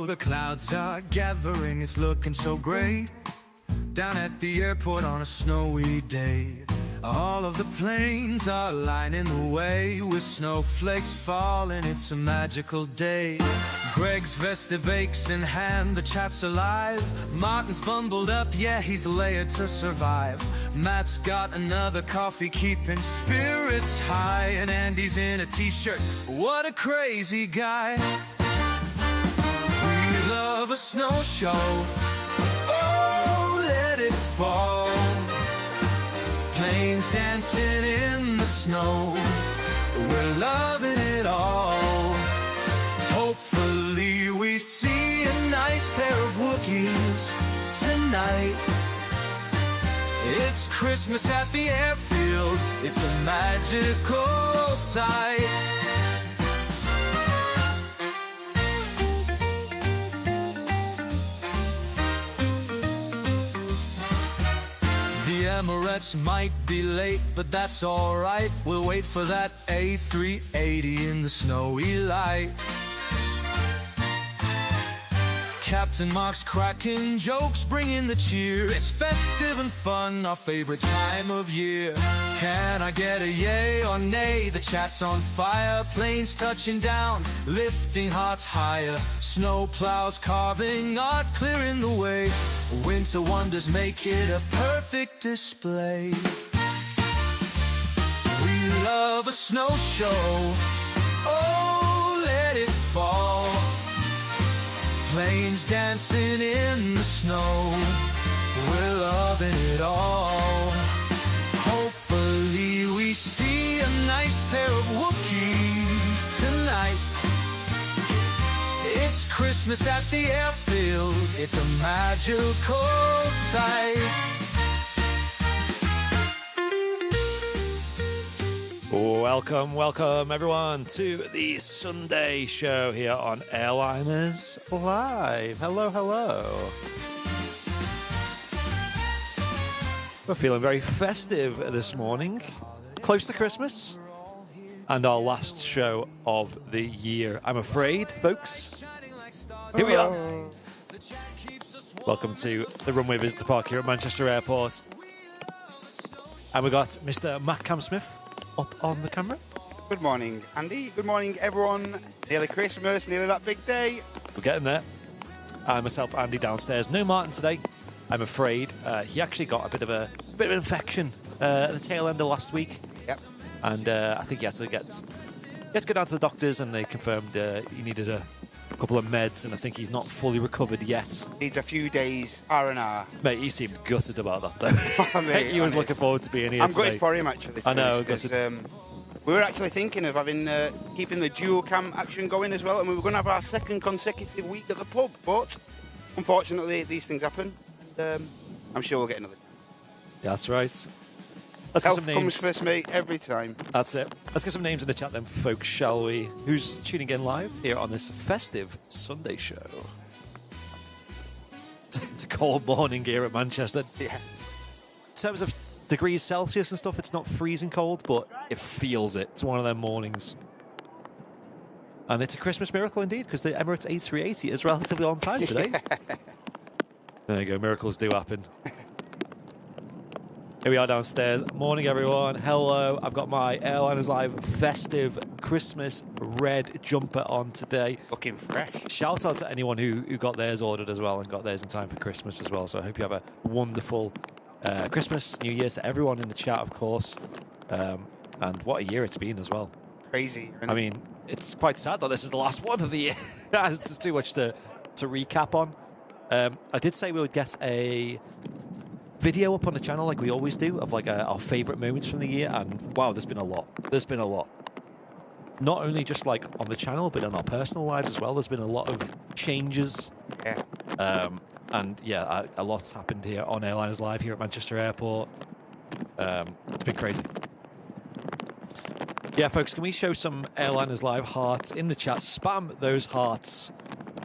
Oh, the clouds are gathering, it's looking so great. Down at the airport on a snowy day. All of the planes are lining the way with snowflakes falling, it's a magical day. Greg's vested bakes in hand, the chat's alive. Martin's bundled up, yeah, he's layered to survive. Matt's got another coffee keeping spirits high. And Andy's in a t-shirt, what a crazy guy. We love a snow show, oh, let it fall. Planes dancing in the snow, we're loving it all. Hopefully we see a nice pair of Wookiees tonight. It's Christmas at the airfield, it's a magical sight. The Emirates might be late, but that's alright. We'll wait for that A380 in the snowy light. Captain Mark's cracking jokes, bringing the cheer. It's festive and fun, our favorite time of year. Can I get a yay or nay? The chat's on fire, planes touching down, lifting hearts higher. Snow plows carving art, clearing the way. Winter wonders make it a perfect display. We love a snow show, oh, let it fall. Planes dancing in the snow, we're loving it all. Hopefully we see a nice pair of Wookiees tonight. It's Christmas at the airfield, it's a magical sight. Welcome everyone to the Sunday show here on Airliners Live. Hello. We're feeling very festive this morning, close to Christmas, and our last show of the year, I'm afraid, folks. Here we are. Welcome to the Runway Visitor Park here at Manchester Airport. And we got Mr. Matt Camsmith up on the camera. Good morning, Andy. Good morning, everyone. Nearly Christmas, nearly that big day. We're getting there. Myself, Andy, downstairs. No Martin today, I'm afraid. He actually got a bit of an infection at the tail end of last week. Yep. And I think he had to go down to the doctors, and they confirmed he needed a couple of meds, and I think he's not fully recovered yet. Needs a few days R&R. Mate, he seemed gutted about that, though. He was looking forward to being here today. Gutted for him, actually. I know, because we were actually thinking of having keeping the dual cam action going as well, and we were going to have our second consecutive week at the pub, but unfortunately these things happen. I'm sure we'll get another. That's right. Let's Health get some names. comes first, mate, every time. That's it. Let's get some names in the chat then, folks, shall we? Who's tuning in live here on this festive Sunday show? It's a cold morning here at Manchester. Yeah. In terms of degrees Celsius and stuff, it's not freezing cold, but it feels it. It's one of them mornings. And it's a Christmas miracle indeed, because the Emirates A380 is relatively on time today. Yeah. There you go, miracles do happen. Here we are downstairs. Morning, everyone. Hello. I've got my Airliners Live festive Christmas red jumper on today. Looking fresh. Shout out to anyone who got theirs ordered as well and got theirs in time for Christmas as well. So I hope you have a wonderful Christmas, New Year to everyone in the chat, of course. And what a year it's been as well. Crazy. I mean, it's quite sad that this is the last one of the year. There's just too much to recap on. I did say we would get a video up on the channel like we always do of like our favourite moments from the year, and wow, there's been a lot. Not only just like on the channel, but in our personal lives as well. There's been a lot of changes. Yeah. And yeah, a lot's happened here on Airliners Live here at Manchester Airport. It's been crazy. Yeah, folks, can we show some Airliners Live hearts in the chat? Spam those hearts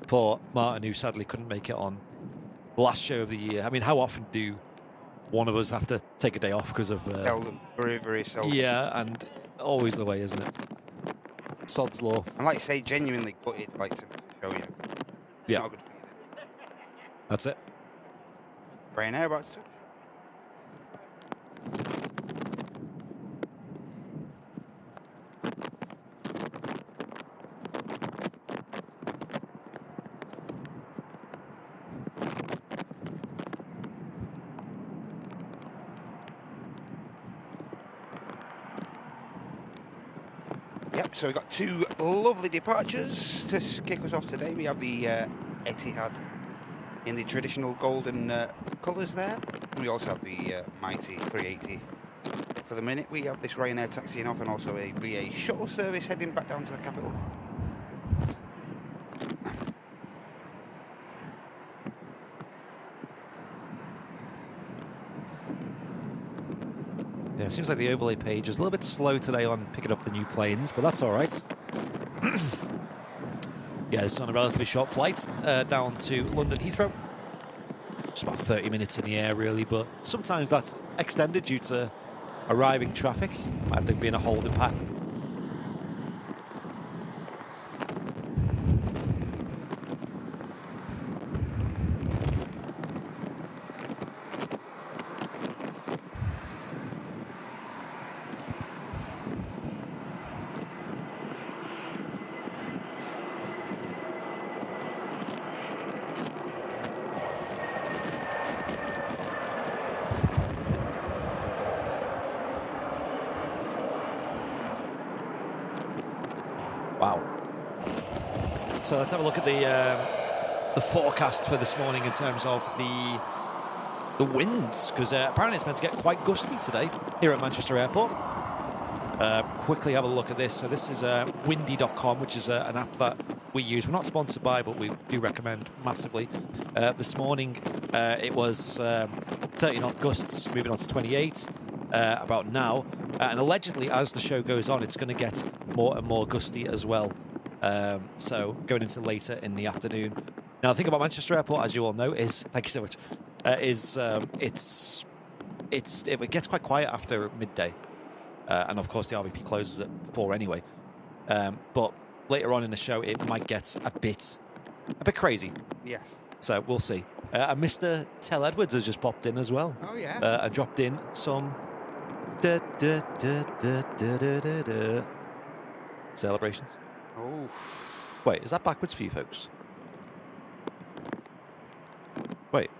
for Martin, who sadly couldn't make it on the last show of the year. I mean, how often do one of us have to take a day off because of... seldom. Very, very seldom. Yeah, and always the way, isn't it? Sod's law. And like I say, genuinely gutted, like to show you. It's Yeah. not good for you. That's it. Ryanair about to touch. Yep, so we've got two lovely departures to kick us off today. We have the Etihad in the traditional golden colours there. And we also have the mighty 380. For the minute, we have this Ryanair taxiing off and also a BA shuttle service heading back down to the capital. Yeah, it seems like the overlay page is a little bit slow today on picking up the new planes, but that's all right. Yeah, this is on a relatively short flight down to London Heathrow. It's about 30 minutes in the air, really, but sometimes that's extended due to arriving traffic. Might have to be in a holding pattern. Wow. So let's have a look at the forecast for this morning in terms of the winds, because apparently it's meant to get quite gusty today here at Manchester Airport. Quickly have a look at this. So this is windy.com, which is an app that we use. We're not sponsored by, but we do recommend massively. This morning it was 30 knot gusts, moving on to 28 about now. And allegedly, as the show goes on, it's going to get more and more gusty as well. So going into later in the afternoon. Now, the thing about Manchester Airport, as you all know, is thank you so much. It gets quite quiet after midday, and of course the RVP closes at 4 anyway. But later on in the show, it might get a bit crazy. Yes. So we'll see. And Mr. Tell Edwards has just popped in as well. Oh, yeah. And dropped in some celebrations. Oh. Wait, is that backwards for you folks? Wait.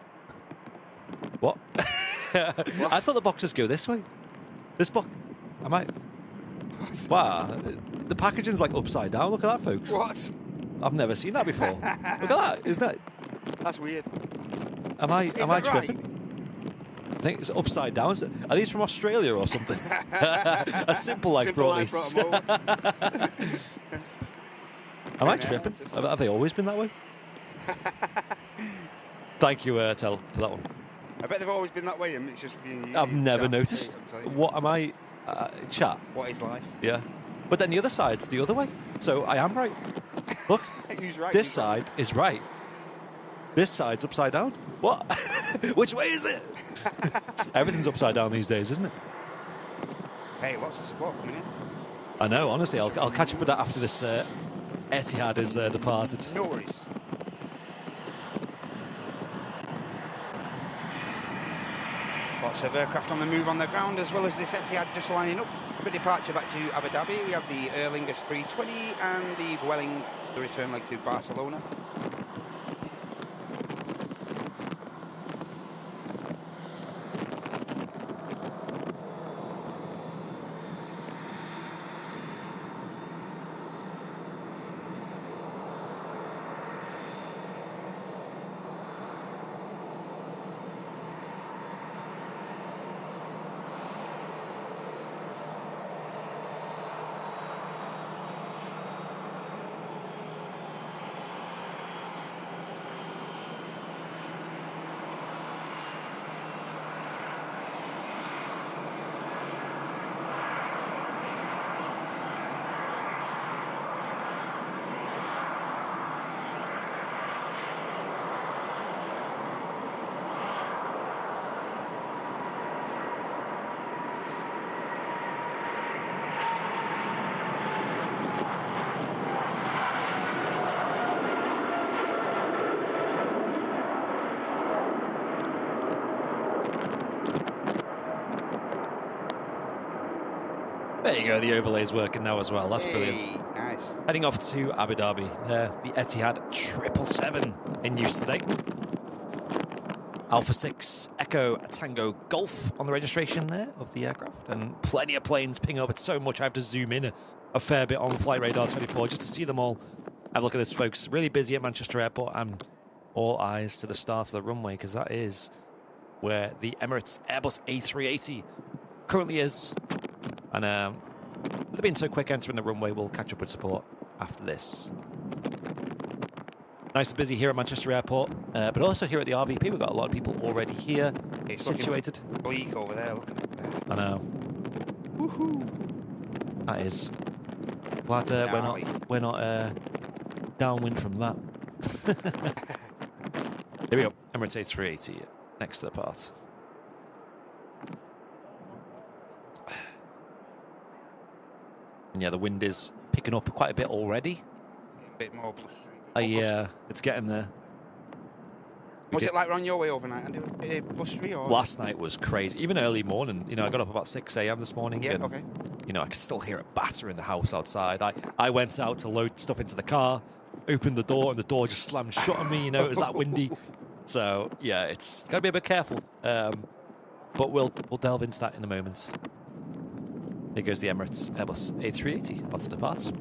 What? I thought the boxes go this way. This box. Am I? Wow. The packaging's like upside down. Look at that, folks. What? I've never seen that before. Look at that. Isn't that? That's weird. Am I that tripping? right? I think it's upside down. Are these from Australia or something? A Simple Life brought these. Am I tripping? Have they always been that way? Thank you, Tell, for that one. I bet they've always been that way, and it's just being. I've never noticed. What am I? Chat. What is life? Yeah. But then the other side's the other way. So I am right. Look. Who's right? This side is right. This side's upside down. What? Which way is it? Everything's upside down these days, isn't it? Hey, lots of support coming in. I know, honestly. I'll catch up with that after this Etihad is departed. No worries. Lots of aircraft on the move on the ground, as well as this Etihad just lining up for departure back to Abu Dhabi. We have the Aer Lingus 320 and the Vueling, the return leg to Barcelona. There you go, the overlay's working now as well. That's brilliant. Hey, nice. Heading off to Abu Dhabi. There, the Etihad 777 in use today. Alpha 6 Echo Tango Golf on the registration there of the aircraft. And plenty of planes ping up. It's so much I have to zoom in a fair bit on Flight Radar 24 just to see them all. Have a look at this, folks. Really busy at Manchester Airport, and all eyes to the start of the runway, because that is where the Emirates Airbus A380 currently is. And they've been so quick entering the runway, we'll catch up with support after this. Nice and busy here at Manchester Airport, but also here at the RVP. We've got a lot of people already here, It's situated. Bleak over there, look at that. I know. Woohoo! That is. Glad we're not downwind from that. Here we go. Emirates A380 next to the part. And yeah, the wind is picking up quite a bit already. A bit more. Yeah, it's getting there. Was it like on your way overnight? And it was a blustery or? Last night was crazy. Even early morning. You know, I got up about 6 a.m. this morning. Yeah, and, okay. You know, I could still hear it batter in the house outside. I went out to load stuff into the car, opened the door, and the door just slammed shut on me. You know, it was that windy. So, yeah, it's got to be a bit careful. But we'll delve into that in a moment. Here goes the Emirates Airbus A380 about to depart.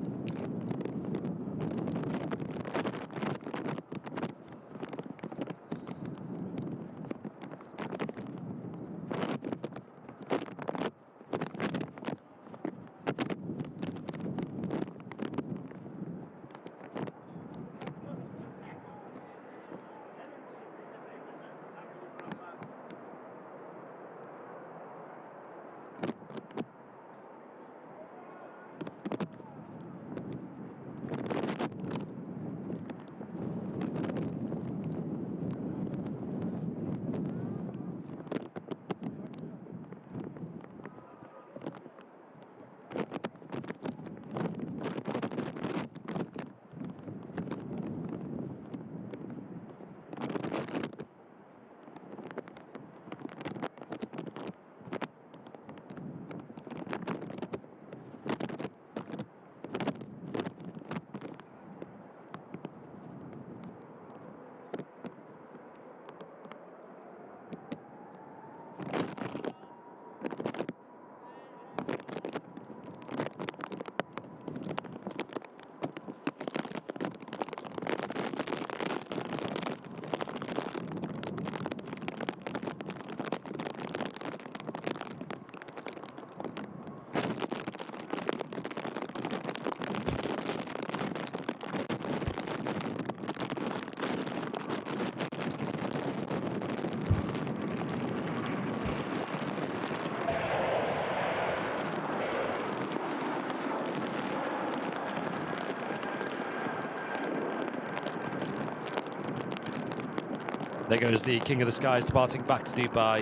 There goes the King of the Skies departing back to Dubai.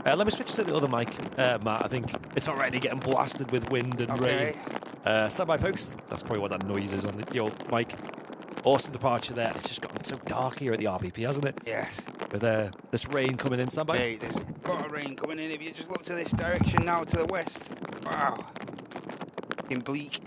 Let me switch to the other mic, Matt. I think it's already getting blasted with wind and rain. Stand by, folks. That's probably what that noise is on your mic. Awesome departure there. It's just gotten so dark here at the RVP, hasn't it? Yes. With this rain coming in. Stand by. Hey, there's a lot of rain coming in. If you just look to this direction now, to the west. Wow. In bleak.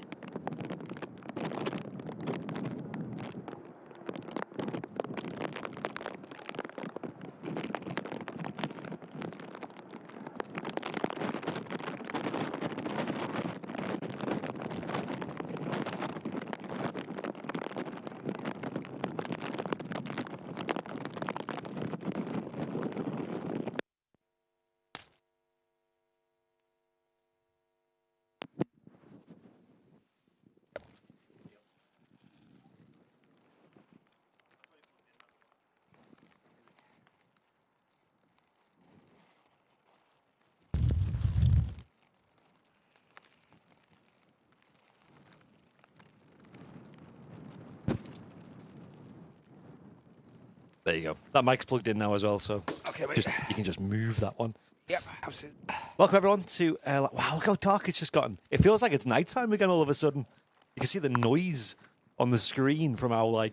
There you go. That mic's plugged in now as well, so Okay, wait. you can just move that one. Yep, absolutely. Welcome everyone to wow, look how dark it's just gotten. It feels like it's nighttime again all of a sudden. You can see the noise on the screen from how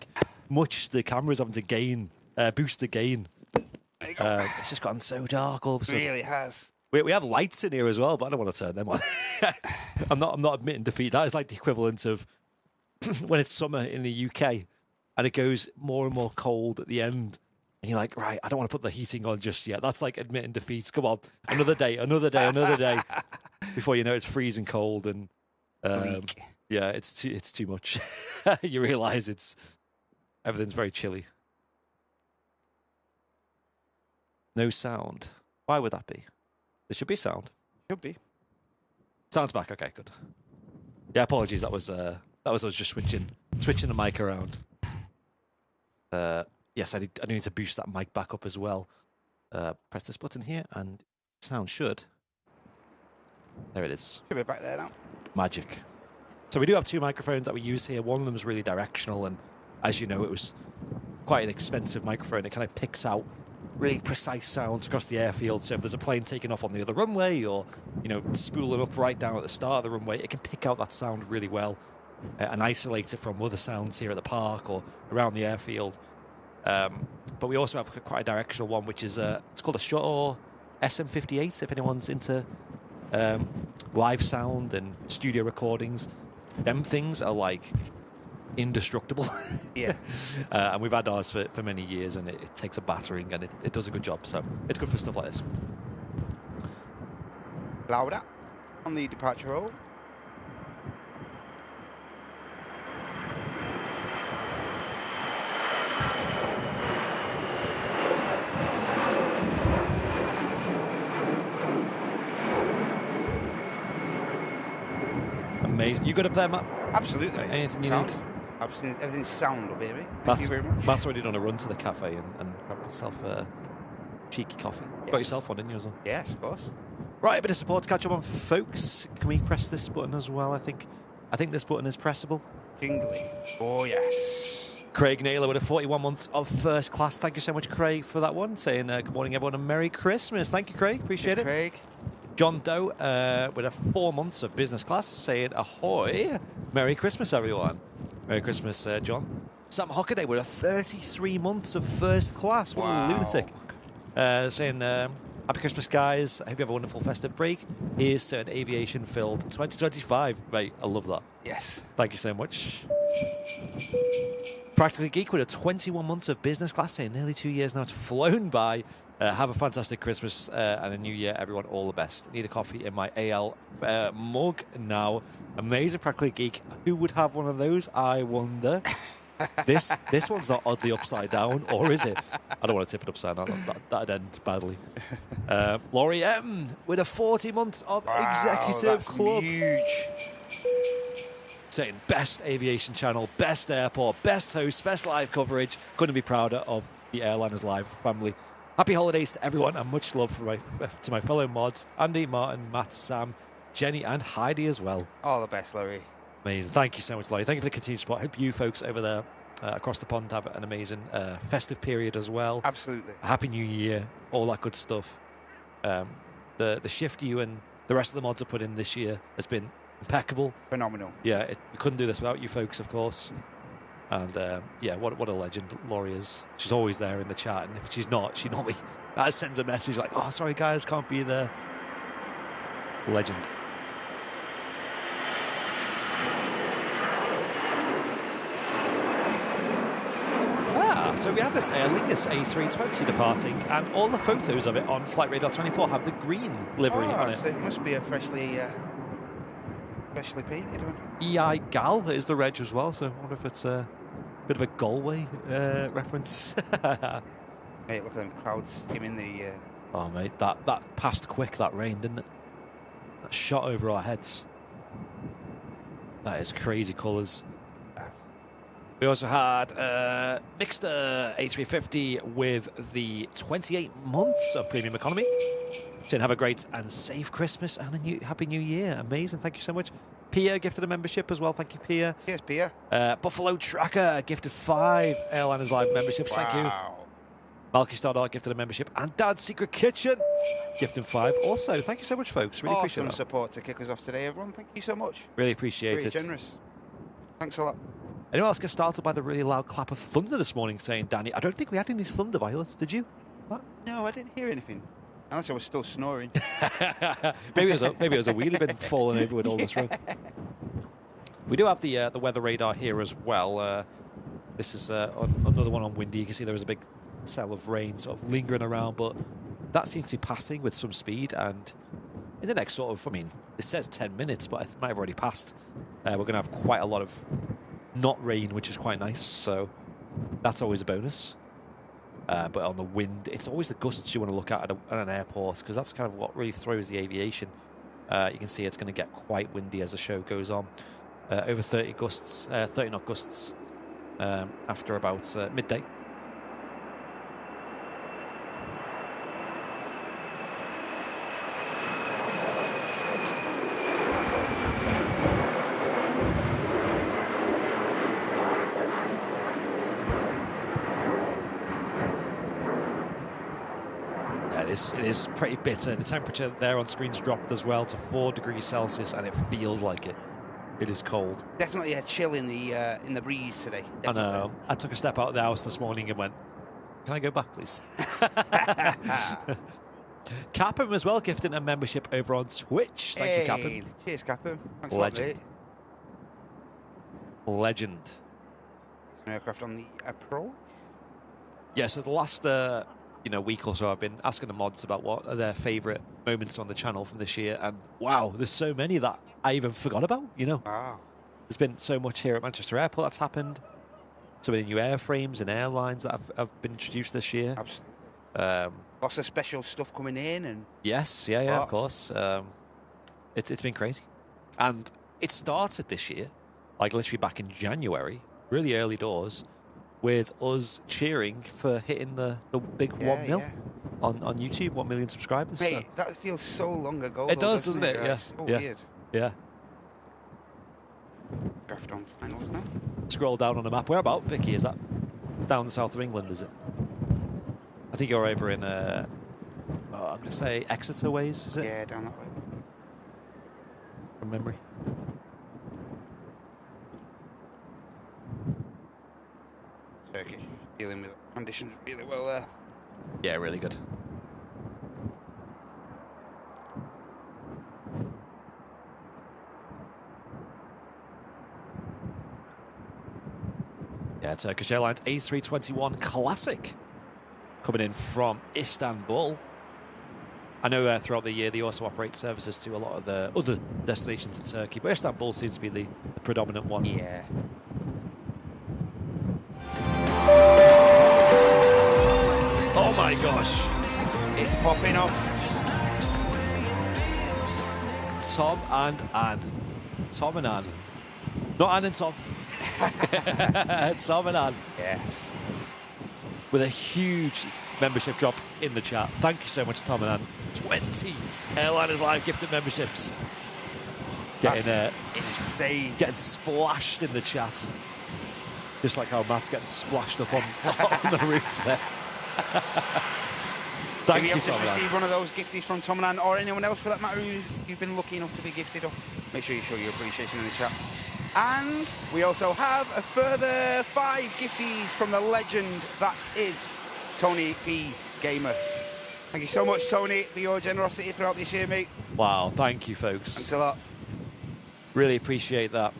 much the camera's having to boost the gain. There you go. It's just gotten so dark all of a It sudden. really has. We have lights in here as well, but I don't want to turn them on. I'm not admitting defeat. That is like the equivalent of when it's summer in the UK and it goes more and more cold at the end. And you're like, right, I don't want to put the heating on just yet. That's like admitting defeat. Come on, another day, another day, another day. Before you know it's freezing cold and yeah, it's too much. You realise everything's very chilly. No sound. Why would that be? There should be sound. Should be. Sound's back. Okay, good. Yeah, apologies. That was us just switching the mic around. Yes, I need to boost that mic back up as well. Press this button here, and sound should. There it is. Should be back there now. Magic. So we do have two microphones that we use here. One of them is really directional, and as you know, it was quite an expensive microphone. It kind of picks out really precise sounds across the airfield. So if there's a plane taking off on the other runway, or spooling up right down at the start of the runway, it can pick out that sound really well and isolate it from other sounds here at the park or around the airfield. But we also have quite a directional one, which is it's called a Shure SM58. If anyone's into live sound and studio recordings, them things are like indestructible. Yeah. And we've had ours for many years, and it takes a battering, and it does a good job. So it's good for stuff like this. Louder on the departure roll. Amazing. You good up there, Matt? Absolutely. Anything you sound. need? Everything's sound up here, mate. Thank you very much. Matt's already done a run to the cafe and grabbed himself a cheeky coffee. Yes. Got yourself one, didn't you, as well? Yes, of course. Right, a bit of support to catch up on, folks. Can we press this button as well? I think this button is pressable. Jingly. Oh, yes. Craig Naylor with a 41 months of first class. Thank you so much, Craig, for that one. Saying good morning, everyone, and Merry Christmas. Thank you, Craig. Appreciate it. Craig. John Doe with a 4 months of business class, saying ahoy. Merry Christmas, everyone. Merry Christmas, John. Sam Hockaday with a 33 months of first class. What a lunatic. Saying happy Christmas, guys. I hope you have a wonderful festive break. Here's to an aviation filled 2025. Mate, I love that. Yes. Thank you so much. Practically Geek with a 21 months of business class, saying nearly 2 years now. It's flown by. Have a fantastic Christmas and a new year, everyone. All the best. Need a coffee in my AL mug now. Amazing. Practically Geek. Who would have one of those? I wonder. This one's not oddly upside down, or is it? I don't want to tip it upside down. That'd end badly. Laurie M with a 40 months of executive club. Huge. Saying best aviation channel, best airport, best host, best live coverage. Couldn't be prouder of the Airliners Live family. Happy holidays to everyone, and much love to my fellow mods, Andy, Martin, Matt, Sam, Jenny, and Heidi as well. All the best, Laurie. Amazing. Thank you so much, Laurie. Thank you for the continued support. Hope you folks over there across the pond have an amazing festive period as well. Absolutely. A happy new year, all that good stuff. The shift you and the rest of the mods have put in this year has been impeccable. Phenomenal. Yeah, we couldn't do this without you folks, of course. And yeah, what a legend Laurie is. She's always there in the chat, and if she's not, she normally sends a message like, "Oh, sorry guys, can't be there." Legend. So we have this Aer Lingus A320 departing, and all the photos of it on Flight Radar 24 have the green livery on it. So it must be a freshly painted one. EI Gal is the reg as well, so I wonder if it's a bit of a Galway reference. Mate, look at them clouds skimming the... Oh, mate, that passed quick, that rain, didn't it? That shot over our heads. That is crazy colours. We also had Mixter A350 with the 28 months of premium economy. So have a great and safe Christmas and a happy new year. Amazing. Thank you so much. Pia gifted a membership as well. Thank you, Pia. Cheers, Pia. Buffalo Tracker gifted 5 Airliners Live memberships. Wow. Thank you. Malky Stardart gifted a membership. And Dad's Secret Kitchen gifted 5 also. Thank you so much, folks. Really appreciate that. Support to kick us off today, everyone. Thank you so much. Really appreciate Very it. generous. Thanks a lot. Anyone else get started by the really loud clap of thunder this morning saying, Danny, I don't think we had any thunder by us, did you? What? No, I didn't hear anything. Unless I was still snoring. maybe it was a wheelie bin falling over with all this rain. We do have the weather radar here as well. This is another one on windy. You can see there was a big cell of rain sort of lingering around, but that seems to be passing with some speed. And in the next sort of, I mean, it says 10 minutes, but it might have already passed. We're going to have quite a lot of not rain, which is quite nice. So that's always a bonus. But on the wind, it's always the gusts you want to look at an airport, because that's kind of what really throws the aviation. You can see it's going to get quite windy as the show goes on. Over 30 knot gusts after about midday. It is pretty bitter. The temperature there on screen's dropped as well to 4 degrees Celsius, and it feels like it. It is cold. Definitely a chill in the breeze today. Definitely. I know. I took a step out of the house this morning and went, "Can I go back, please?" Capham as well, gifting a membership over on Twitch. Thank you, Capham. Cheers, Capham. Thanks Legend. a lot, mate. Legend. An aircraft on the approach. Yeah, so the last week or so, I've been asking the mods about what are their favourite moments on the channel from this year, and wow, there's so many that I even forgot about. Wow. There's been so much here at Manchester Airport that's happened. So many new airframes and airlines that have been introduced this year. Absolutely. Lots of special stuff coming in, and yes, of course. It's been crazy, and it started this year, like literally back in January, really early doors, with us cheering for hitting the big 1 mil on YouTube, 1 million subscribers. Mate, that feels so long ago. It does, doesn't it? Yeah. So weird. Yeah. Draft on finals now. Scroll down on the map. Where about, Vicky? Is that down the south of England, is it? I think you're over in, I'm going to say Exeter ways, is it? Yeah, down that way. From memory. Turkish. Dealing with conditions really well there. Yeah, really good. Yeah, Turkish Airlines A321 Classic coming in from Istanbul. I know throughout the year they also operate services to a lot of the other destinations in Turkey, but Istanbul seems to be the predominant one. Yeah. Oh my gosh. It's popping up. Tom and Anne. Tom and Anne. Not Anne and Tom. Tom and Anne. Yes. With a huge membership drop in the chat. Thank you so much, Tom and Anne. 20 Airliners Live gifted memberships. Getting insane. Getting splashed in the chat. Just like how Matt's getting splashed up on the roof there. Thank you, If you Tom have just received one of those gifties from Tom and Anne, or anyone else for that matter who you've been lucky enough to be gifted off, make sure you show your appreciation in the chat. And we also have a further 5 gifties from the legend that is Tony P. Gamer. Thank you so much, Tony, for your generosity throughout this year, mate. Wow, thank you, folks. Thanks a lot. Really appreciate that.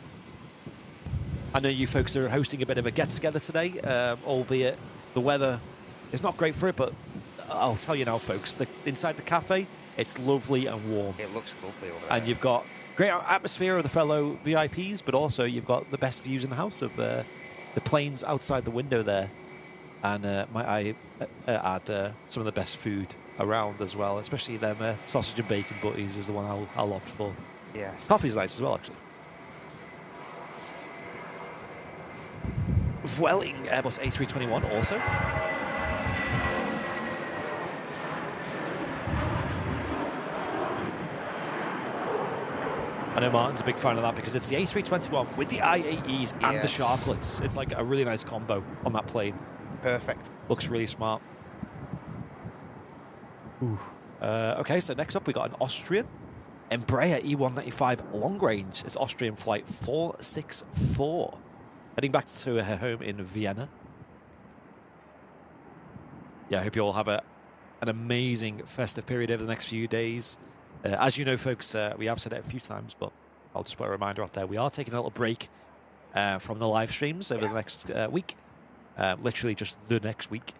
I know you folks are hosting a bit of a get-together today, albeit the weather is not great for it, but I'll tell you now, folks, inside the cafe, it's lovely and warm. It looks lovely over there. And you've got great atmosphere of the fellow VIPs, but also you've got the best views in the house of the planes outside the window there. And might I add some of the best food around as well, especially them sausage and bacon butties is the one I'll opt for. Yes. Coffee's nice as well, actually. Vueling Airbus A321 also. I know Martin's a big fan of that because it's the A321 with the IAEs and the Sharklets. It's like a really nice combo on that plane. Perfect. Looks really smart. Ooh. Okay, so next up we got an Austrian Embraer E195 long range. It's Austrian flight 464. Heading back to her home in Vienna. Yeah, I hope you all have a an amazing festive period over the next few days. As you know, folks, we have said it a few times, but I'll just put a reminder out there. We are taking a little break from the live streams over the next week, literally just the next week.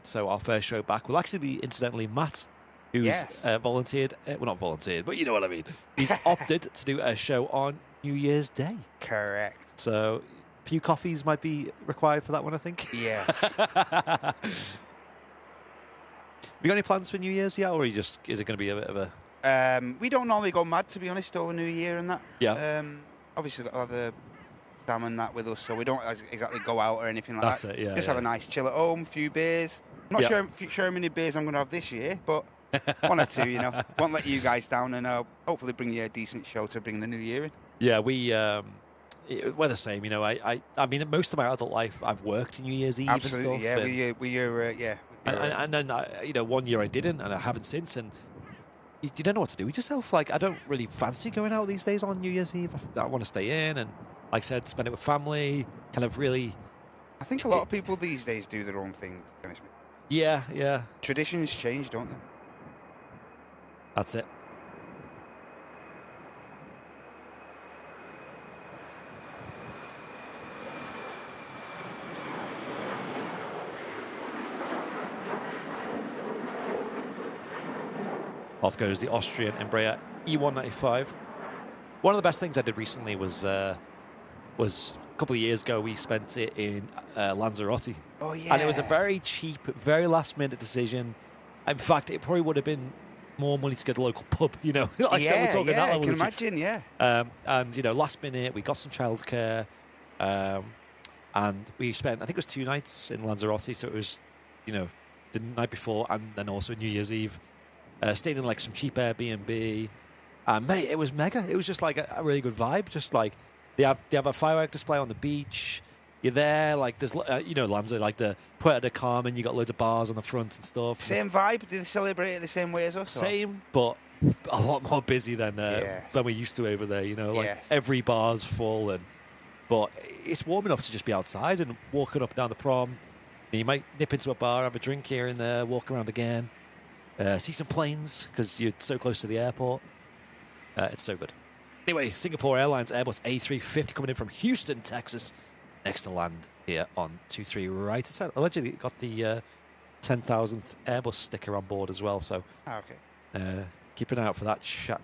So our first show back will actually be, incidentally, Matt, who's volunteered. Well, not volunteered, but you know what I mean. He's opted to do a show on New Year's Day. Correct. So a few coffees might be required for that one, I think. Yes. Have you got any plans for New Year's yet, or is it going to be a bit of a... we don't normally go mad, to be honest, over New Year and that. Yeah. Obviously, we've got to have Sam and that with us, so we don't exactly go out or anything like That's that. it, yeah. Just have a nice chill at home, a few beers. I'm not sure how many beers I'm going to have this year, but one or two, you know. Won't let you guys down, and hopefully bring you a decent show to bring the new year in. Yeah, we're the same, you know. I mean, most of my adult life, I've worked New Year's Eve Absolutely, and stuff. And then, you know, one year I didn't, and I haven't since, and you don't know what to do with yourself. Like, I don't really fancy going out these days on New Year's Eve. I want to stay in and, like I said, spend it with family, kind of really... I think a lot of people these days do their own thing, to be honest with you. Yeah. Traditions change, don't they? That's it. Off goes the Austrian Embraer E195. One of the best things I did recently was a couple of years ago. We spent it in Lanzarote. Oh, yeah. And it was a very cheap, very last-minute decision. In fact, it probably would have been more money to go to the local pub, you know. We're talking that level I can imagine, yeah. And, you know, last minute, we got some childcare. And we spent, I think it was 2 nights in Lanzarote. So it was, you know, the night before and then also New Year's Eve. Stayed in like some cheap Airbnb. Mate, it was mega. It was just like a really good vibe. Just like they have a firework display on the beach. You're there, like there's you know, Lanzarote, like the Puerto de Carmen. You got loads of bars on the front and stuff. Same vibe. Do they celebrate it the same way as us? Same, but a lot more busy than we're used to over there. You know, like every bar's full, but it's warm enough to just be outside and walking up and down the prom. And you might nip into a bar, have a drink here and there, walk around again. See some planes because you're so close to the airport. It's so good. Anyway, Singapore Airlines Airbus A350 coming in from Houston, Texas, next to land here on 23 right. It's allegedly got the 10,000th Airbus sticker on board as well. So keep an eye out for that chat.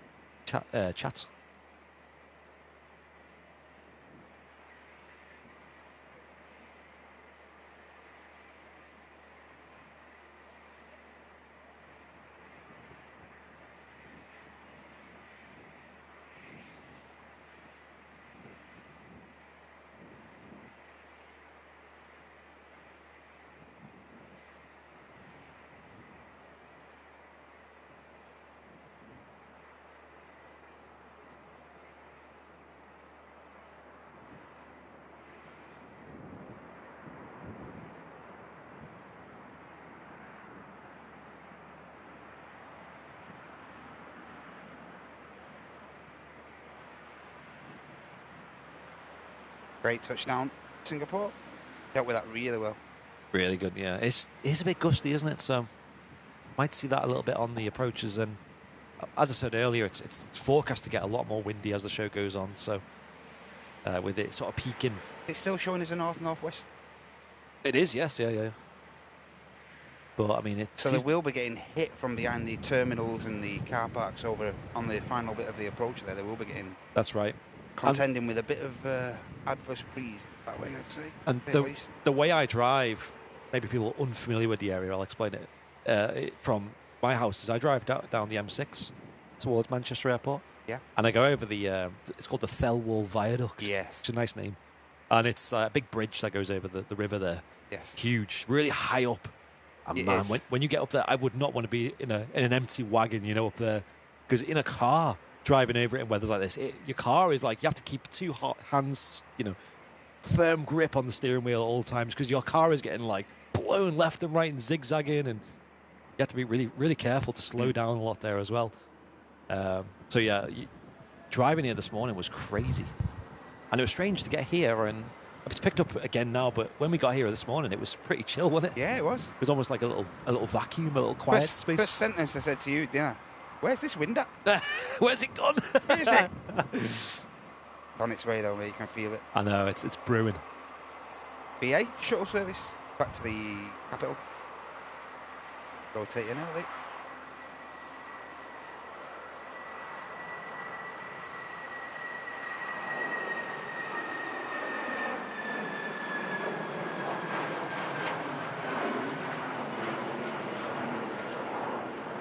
Great touchdown, Singapore. Dealt with that really well. Really good, yeah. It's a bit gusty, isn't it? So might see that a little bit on the approaches. And as I said earlier, it's forecast to get a lot more windy as the show goes on. So with it sort of peaking. It's still showing as a north-northwest. It is, yes, yeah. But I mean, so they will be getting hit from behind the terminals and the car parks over on the final bit of the approach there. They will be getting. That's right. Contending with a bit of adverse breeze that way, I'd say. And the way I drive, maybe people are unfamiliar with the area, I'll explain it. From my house is I drive down the M6 towards Manchester Airport. Yeah. And I go over it's called the Thelwall Viaduct. Yes. It's a nice name. And it's a big bridge that goes over the river there. Yes. Huge, really high up. And man, when you get up there, I would not want to be in an empty wagon, you know, up there. Because in a car, driving over it in weathers like this, your car is like, you have to keep 2 hands, you know, firm grip on the steering wheel at all times because your car is getting like blown left and right and zigzagging, and you have to be really, really careful to slow down a lot there as well. So yeah, driving here this morning was crazy, and it was strange to get here and It's picked up again now, but when we got here this morning, it was pretty chill, wasn't it? Yeah, it was. It was almost like a little vacuum, a little quiet space. First sentence I said to you, dinner. Where's this wind at? Where's it gone? Where is it? On its way though, mate. You can feel it. I know, it's brewing. BA shuttle service back to the capital. Rotating early.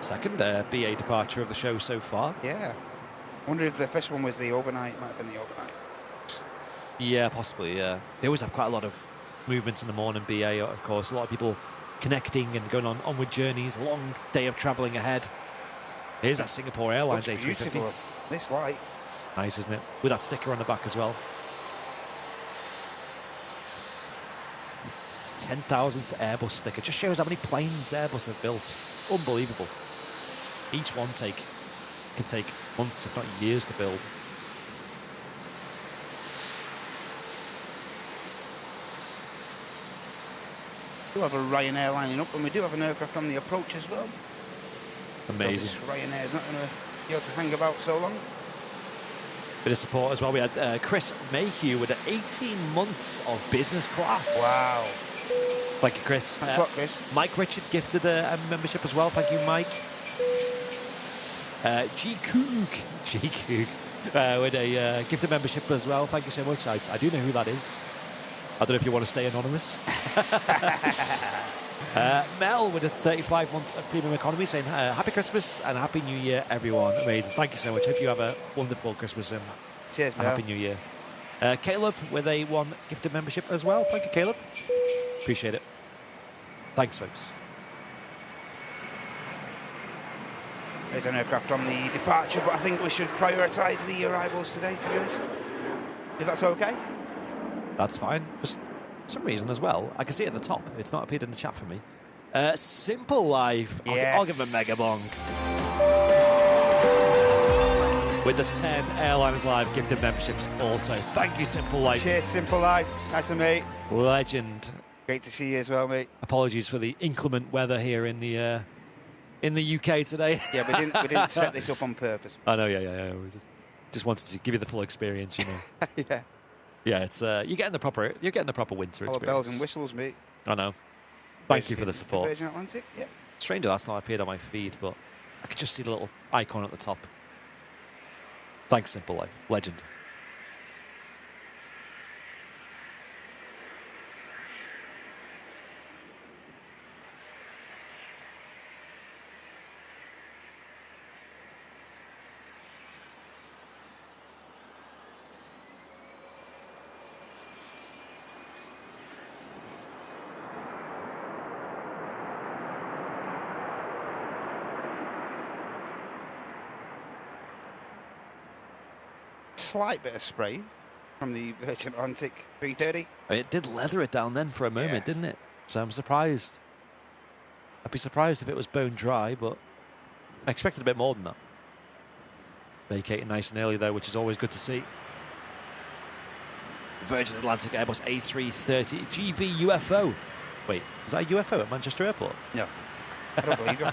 Second BA departure of the show so far. Yeah. I wonder if the first one was the overnight. Might have been the overnight. Yeah, possibly, yeah. They always have quite a lot of movements in the morning, BA, of course. A lot of people connecting and going on onward journeys. A long day of travelling ahead. Here's that Singapore Airlines Looks A350. beautiful. This light. Nice, isn't it? With that sticker on the back as well. 10,000th Airbus sticker. Just shows how many planes Airbus have built. It's unbelievable. Each one can take months, if not years, to build. We do have a Ryanair lining up, and we do have an aircraft on the approach as well. Amazing. So Ryanair's not going to be able to hang about so long. Bit of support as well. We had Chris Mayhew with 18 months of business class. Wow. Thank you, Chris. Thanks a lot, Chris. Mike Richard gifted a membership as well. Thank you, Mike. G. Coog with a gifted membership as well. Thank you so much. I do know who that is. I don't know if you want to stay anonymous. Mel with 35 months of premium economy saying happy Christmas and happy New Year, everyone. Amazing. Thank you so much. Hope you have a wonderful Christmas and Cheers, Mel. happy New Year. Caleb with a 1 gifted membership as well. Thank you, Caleb. Appreciate it. Thanks, folks. There's an aircraft on the departure, but I think we should prioritise the arrivals today, to be honest. If that's okay? That's fine. For some reason as well, I can see it at the top. It's not appeared in the chat for me. Simple Life. Yes. I'll give him a mega bong. With the 10 Airlines Live gifted memberships also. Thank you, Simple Life. Cheers, Simple Life. Nice to meet. Legend. Great to see you as well, mate. Apologies for the inclement weather here in the UK today. Yeah, we didn't set this up on purpose. I know, yeah. We just wanted to give you the full experience, you know. Yeah. Yeah, it's you're getting the proper winter All the experience. bells and whistles, mate. I know. Thank you for the support. Virgin Atlantic, yeah. Strange that's not appeared on my feed, but I could just see the little icon at the top. Thanks, Simple Life. Legend. Slight bit of spray from the Virgin Atlantic 330. It did leather it down then for a moment, Yes. didn't it? So I'm surprised. I'd be surprised if it was bone dry, but I expected a bit more than that. Vacating nice and early though, which is always good to see. Virgin Atlantic Airbus A330 GV UFO. Wait, is that a UFO at Manchester Airport? No, I don't believe you.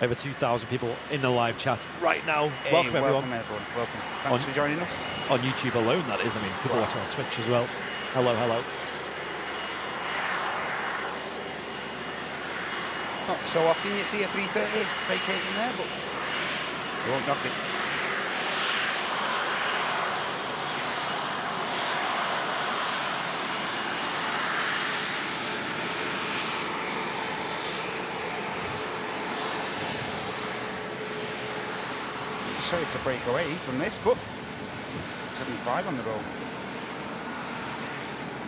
Over 2,000 people in the live chat right now. Hey, welcome, everyone. Welcome, everyone. Welcome. Thanks for joining us. On YouTube alone, that is. I mean, people watching on Twitch as well. Hello. Not so often you see a 330 vacating there, but you won't knock it. Sorry to break away from this, but 7.5 on the roll.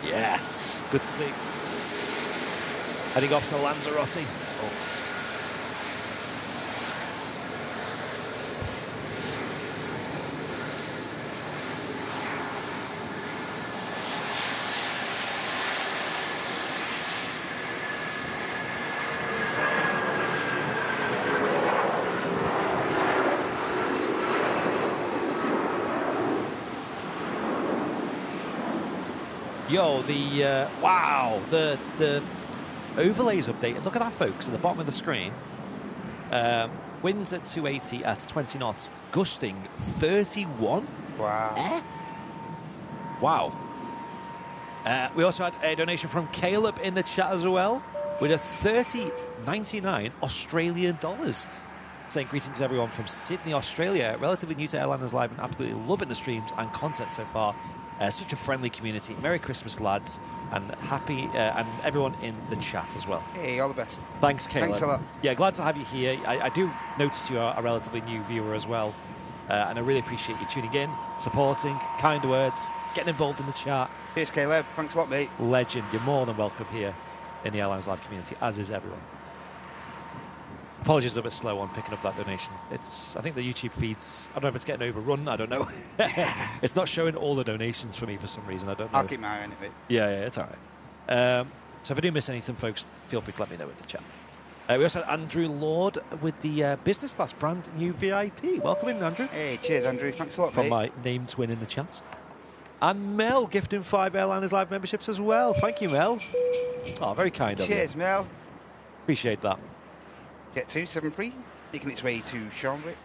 Yes, good to see. Heading off to Lanzarote. Oh. Yo, wow, the overlays updated. Look at that, folks, at the bottom of the screen. Winds at 280 at 20 knots, gusting 31. Wow. Wow. We also had a donation from Caleb in the chat as well, with a 30.99 Australian dollars. Saying greetings everyone from Sydney, Australia. Relatively new to Airliners Live and absolutely loving the streams and content so far. Such a friendly community. Merry Christmas, lads, and happy and everyone in the chat as well. Hey, all the best. Thanks, Caleb. Thanks a lot. Yeah, glad to have you here. I do notice you are a relatively new viewer as well, and I really appreciate you tuning in, supporting, kind words, getting involved in the chat. Cheers, Caleb. Thanks a lot, mate. Legend. You're more than welcome here in the Airlines Live community, as is everyone. Apologies, a bit slow on picking up that donation. I think the YouTube feeds, I don't know if it's getting overrun, I don't know. It's not showing all the donations for me for some reason, I don't know. I'll keep my eye on it, mate. Yeah, it's all right. So if I do miss anything, folks, feel free to let me know in the chat. We also had Andrew Lord with the business class brand new VIP. Welcome in, Andrew. Hey, cheers, Andrew. Thanks a lot, From mate. my name twin in the chat. And Mel gifting 5 Airliners Live memberships as well. Thank you, Mel. Oh, very kind of you. Cheers, Mel. Appreciate that. Get 273, making its way to Sharnbrook.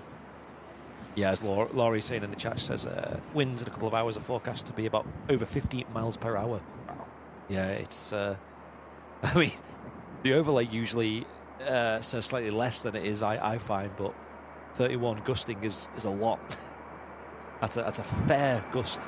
Yeah, as Laurie's saying in the chat, she says winds in a couple of hours are forecast to be about over 50 miles per hour. Wow. Yeah, it's... I mean, the overlay usually says slightly less than it is, I find, but 31 gusting is a lot. That's a fair gust.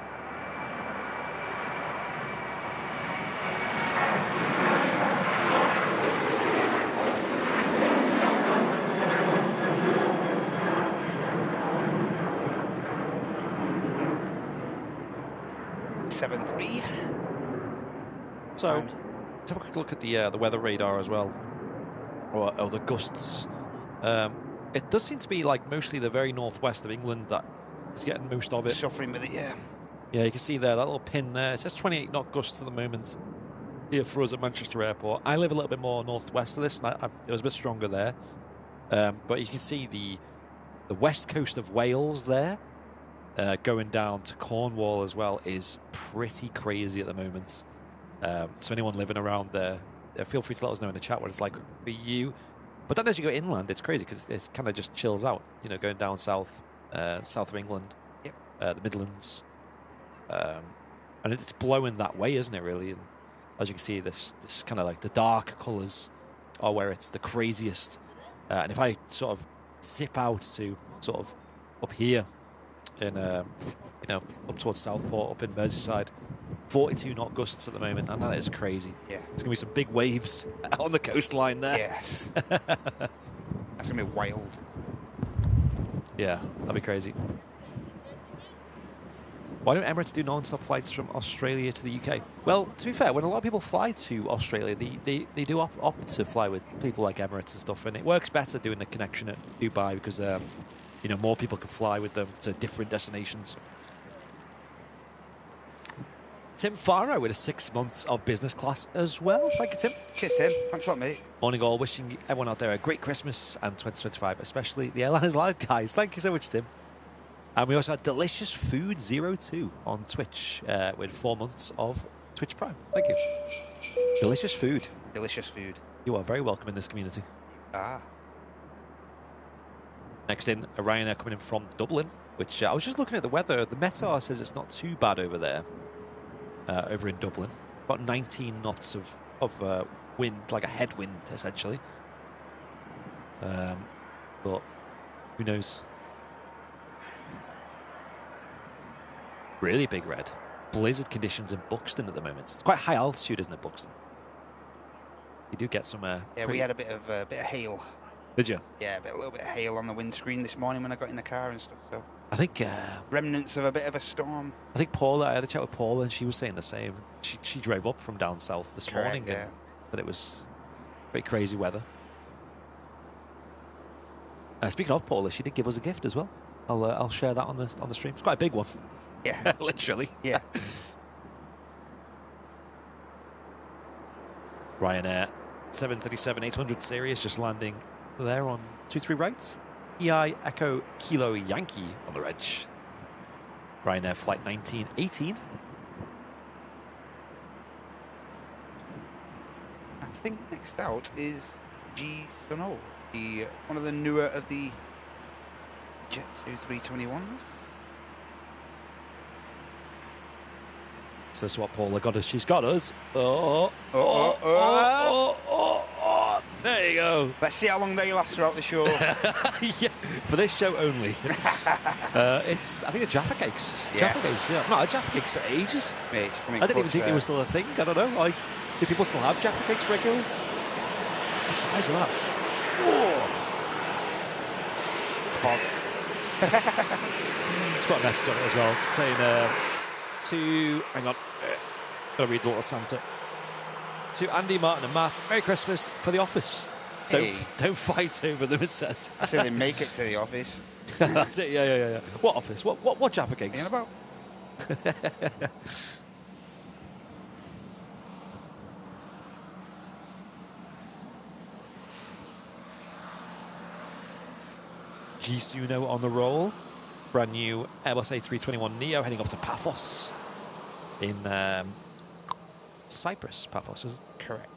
So, let's have a quick look at the weather radar as well, or the gusts. It does seem to be like mostly the very northwest of England that is getting most of it. Suffering with it, yeah. Yeah, you can see there, that little pin there. It says 28 knot gusts at the moment here for us at Manchester Airport. I live a little bit more northwest of this, and it was a bit stronger there. But you can see the west coast of Wales there, going down to Cornwall as well, is pretty crazy at the moment. So anyone living around there, feel free to let us know in the chat what it's like for you. But then as you go inland, it's crazy because it kind of just chills out, going down south of England, the Midlands. And it's blowing that way, isn't it, really? And as you can see, this kind of like the dark colours are where it's the craziest. And if I sort of zip out to sort of up here in, up towards Southport, up in Merseyside, 42 knot gusts at the moment, and that is crazy. Yeah. There's going to be some big waves on the coastline there. Yes. That's going to be wild. Yeah, that'd be crazy. Why don't Emirates do non-stop flights from Australia to the UK? Well, to be fair, when a lot of people fly to Australia, they do opt to fly with people like Emirates and stuff, and it works better doing the connection at Dubai because, more people can fly with them to different destinations. Tim Farrow with a 6 months of business class as well. Thank you, Tim. Cheers, Tim. Thanks a lot, mate. Morning all. Wishing everyone out there a great Christmas and 2025, especially the Airliners Live guys. Thank you so much, Tim. And we also had Delicious Food 02 on Twitch with 4 months of Twitch Prime. Thank you. Delicious Food. Delicious food. You are very welcome in this community. Ah. Next in, a Ryanair coming in from Dublin, which I was just looking at the weather. The Meteor says it's not too bad over there. Over in Dublin, about 19 knots of wind, like a headwind essentially. But who knows? Really big red. Blizzard conditions in Buxton at the moment. It's quite high altitude, isn't it, Buxton? You do get some. Yeah, we had a bit of hail. Did you? Yeah, a little bit of hail on the windscreen this morning when I got in the car and stuff. So I think remnants of a bit of a storm. I think Paula. I had a chat with Paula, and she was saying the same. She drove up from down south this morning, yeah. and that it was pretty crazy weather. Speaking of Paula, she did give us a gift as well. I'll share that on the stream. It's quite a big one. Yeah, literally. Yeah. Ryanair 737-800 series just landing there on 23 right. EI Echo Kilo Yankee on the reg. Ryanair flight 1918. think next out is G Suno, the one of the newer of the Jet 321s. So that's what Paula got us. She's got us. Oh. There you go. Let's see how long they last throughout the show. Yeah, for this show only. It's, I think, the Jaffa Cakes. Yes. Jaffa Cakes, yeah. No, Jaffa Cakes for ages. Mate, it's coming I didn't even close think there. it was still a thing. I don't know. Like, do people still have Jaffa Cakes regularly? The size of that. Just put a message on it as well, saying to, hang on, gotta read the little Santa. To Andy, Martin and Matt, Merry Christmas for the office. Hey. Don't fight over them, it says. I say they make it to the office. That's it, yeah. What office? What Jaffa Cakes? You know about? Gisuno on the roll. Brand new Airbus A321neo heading off to Paphos in Cyprus. Paphos, is it? Correct.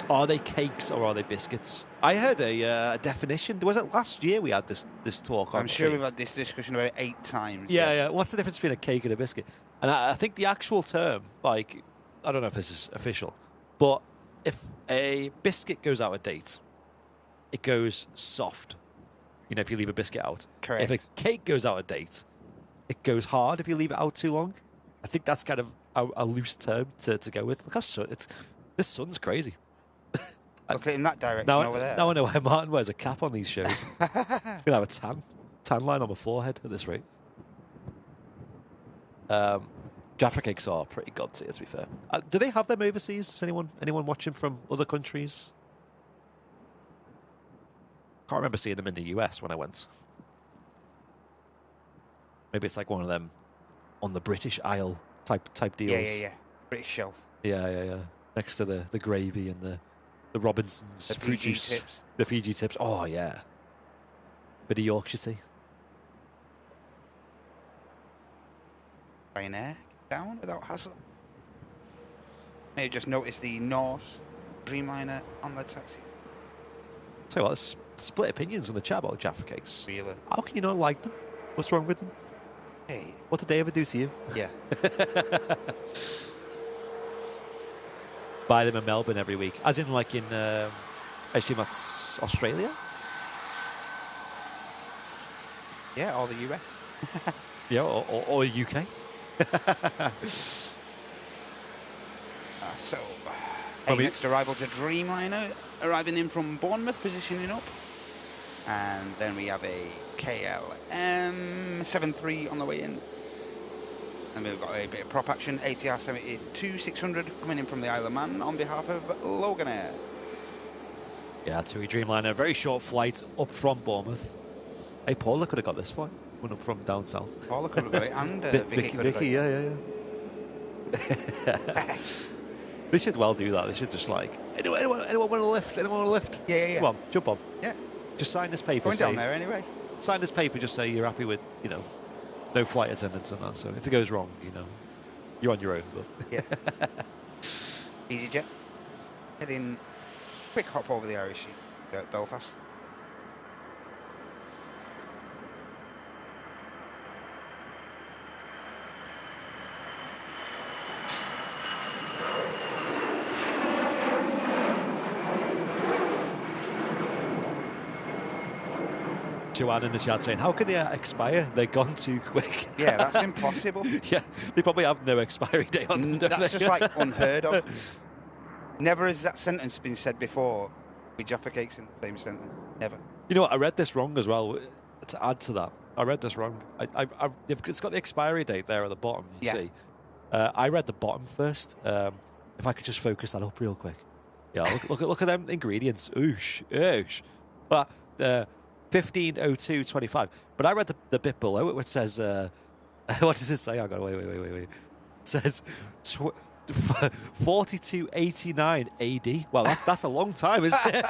Are they cakes or are they biscuits? I heard a definition. Was it last year we had this talk on I'm sure we've had this discussion about 8 times. Yeah. What's the difference between a cake and a biscuit? And I think the actual term, like, I don't know if this is official, but if a biscuit goes out of date, it goes soft. You know, if you leave a biscuit out. Correct. If a cake goes out of date, it goes hard if you leave it out too long. I think that's kind of a loose term to go with. Look how this sun's crazy. Look in that direction Now, over there. now I know why Martin wears a cap on these shows. He's going to have a tan line on my forehead at this rate. Jaffa Cakes are pretty god tier, to be fair. Do they have them overseas? Is anyone watching from other countries? Can't remember seeing them in the US when I went. Maybe it's like one of them on the British Isle type deals. Yeah. British shelf. Yeah. Next to the gravy and the Robinsons The fruit PG juice. tips. The PG tips. Oh, yeah. Bit of Yorkshire tea. Ryanair down without hassle. May have just noticed the Norse Dreamliner on the taxi. Tell you what, there's split opinions on the chat about Jaffa Cakes. Really? How can you not like them? What's wrong with them? Hey. What did they ever do to you? Yeah. Buy them in Melbourne every week. As in, like, in, I assume that's Australia? Yeah, or the US. Yeah, or UK. So, Well, we- next arrival to Dreamliner, arriving in from Bournemouth, positioning up. And then we have a KLM 73 on the way in. And we've got a bit of prop action, ATR 72-600 coming in from the Isle of Man on behalf of Logan Air. Yeah, TUI Dreamliner. Very short flight up from Bournemouth. Hey, Paula could have got this flight. Went up from down south. Paula could have got it, and Vicky could have got it. Yeah. They should well do that. They should just like, anyone want a lift? Anyone want a lift? Yeah. Come on, jump on. Yeah. Just sign this paper. Going down there anyway. Sign this paper. Just say you're happy with, no flight attendants and that. So if it goes wrong, you're on your own. But Yeah. EasyJet. Heading quick hop over the Irish Sea at Belfast. Joanne in the chat saying, how can they expire? They're gone too quick. Yeah, that's impossible. Yeah, they probably have no expiry date on them. don't That's they? just like unheard of. Never has that sentence been said before with Jaffa Cakes in the same sentence. Never. You know what? I read this wrong as well. To add to that, I read this wrong. It's got the expiry date there at the bottom. You see, I read the bottom first. If I could just focus that up real quick. Yeah, look at them ingredients. Oosh. But 150225. But I read the bit below it, which says, what does it say? Hang on, wait. It says 4289 AD. Well, that's a long time, isn't it?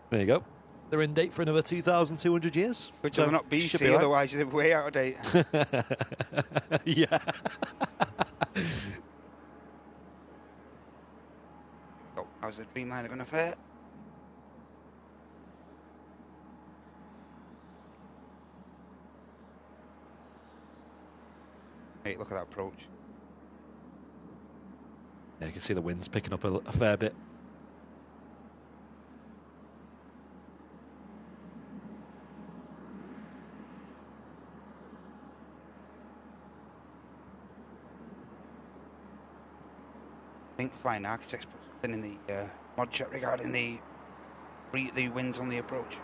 There you go. They're in date for another 2,200 years. Which So will not should BC, be right. otherwise you're way out of date. Yeah. Oh, how's the Dreamliner going to fare? Hey, look at that approach. Yeah, you can see the wind's picking up a fair bit. I think Flying Architects put something in the mod chat regarding the winds on the approach.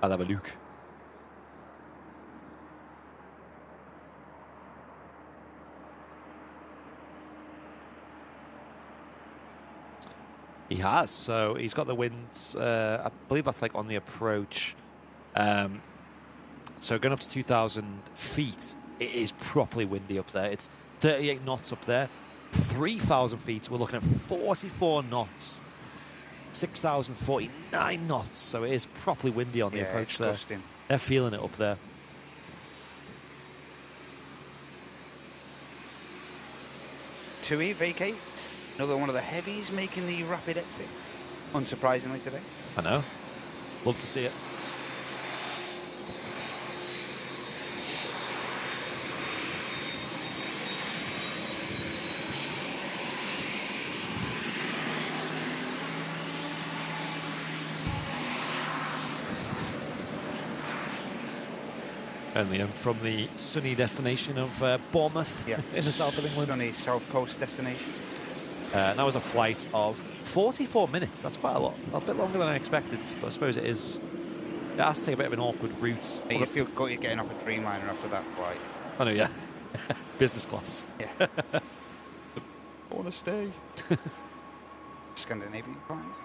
I'll have a look. He has, so he's got the winds, I believe that's like on the approach. So going up to 2,000 feet, it is properly windy up there. It's 38 knots up there. 3,000 feet, we're looking at 44 knots. 6,049 knots, so it is properly windy on the approach it's there. gusting. They're feeling it up there. TUI vacates. Another one of the heavies making the rapid exit. Unsurprisingly today. I know. Love to see it. And from the sunny destination of Bournemouth in the south of England. Sunny south coast destination. That was a flight of 44 minutes. That's quite a lot. A bit longer than I expected, but I suppose it is. It has to take a bit of an awkward route. Hey, you feel good getting off a Dreamliner after that flight. I know, yeah. Business class. Yeah. I want to stay. Scandinavian climbs.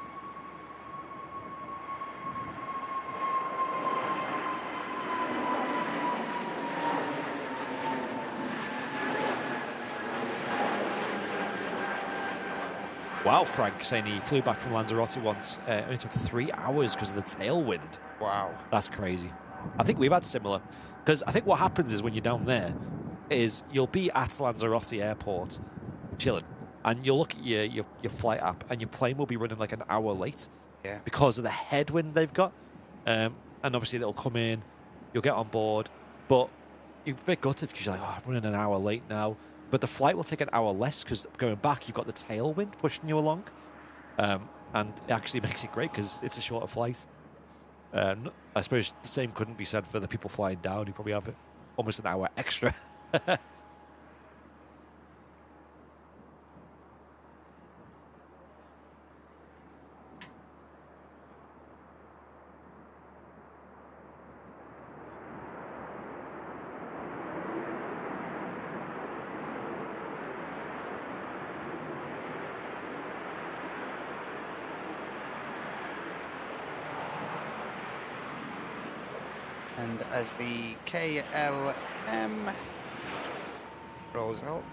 Wow, Frank saying he flew back from Lanzarote once. It only took 3 hours because of the tailwind. Wow. That's crazy. I think we've had similar. Because I think what happens is when you're down there is you'll be at Lanzarote airport chilling and you'll look at your flight app and your plane will be running like an hour late because of the headwind they've got. And obviously they'll come in, you'll get on board, but you're a bit gutted because you're like, oh, I'm running an hour late now. But the flight will take an hour less because going back, you've got the tailwind pushing you along. And it actually makes it great because it's a shorter flight. I suppose the same couldn't be said for the people flying down. You probably have almost an hour extra. And as the KLM rolls out,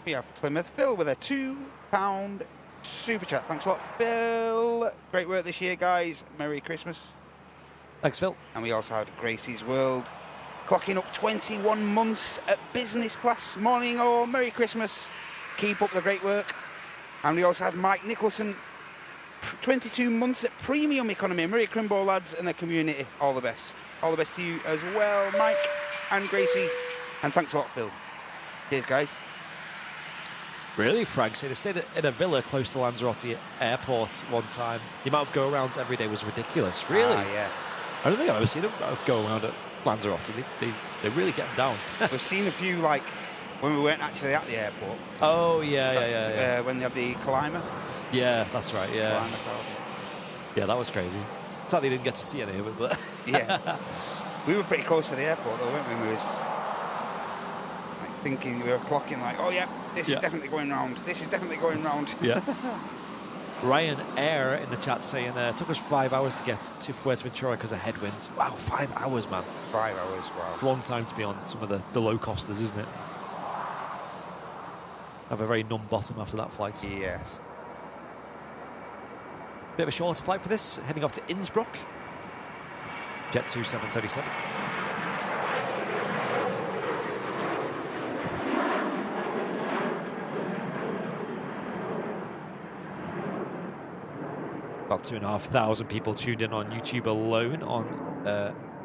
we have Plymouth Phil with a £2 super chat. Thanks a lot, Phil. Great work this year, guys. Merry Christmas. Thanks, Phil. And we also had Gracie's World clocking up 21 months at business class. Morning or Merry Christmas. Keep up the great work. And we also had Mike Nicholson, 22 months at premium economy. Merry Crimbo lads and the community. All the best. All the best to you as well, Mike and Gracie. And thanks a lot, Phil. Cheers, guys. Really, Frank said he stayed in a villa close to Lanzarote airport one time. The amount of go-arounds every day was ridiculous. Really? Ah, yes. I don't think I've ever seen them go around at Lanzarote. They really get them down. We've seen a few, like, when we weren't actually at the airport. Oh, yeah. When they had the climber. Yeah, that's right, yeah. Climber crowd. Yeah, that was crazy. Sadly, didn't get to see any of it, but... Yeah. We were pretty close to the airport, though, weren't we? We was like, thinking, we were clocking, like, oh, yeah, this is definitely going round. This is definitely going round. Yeah. Ryanair in the chat saying it took us 5 hours to get to Fuerteventura because of headwinds. Wow, 5 hours, man. 5 hours, wow. It's a long time to be on some of the low costers, isn't it? Have a very numb bottom after that flight. Yes. Bit of a shorter flight for this, heading off to Innsbruck. Jet 2 737. About 2,500 people tuned in on YouTube alone on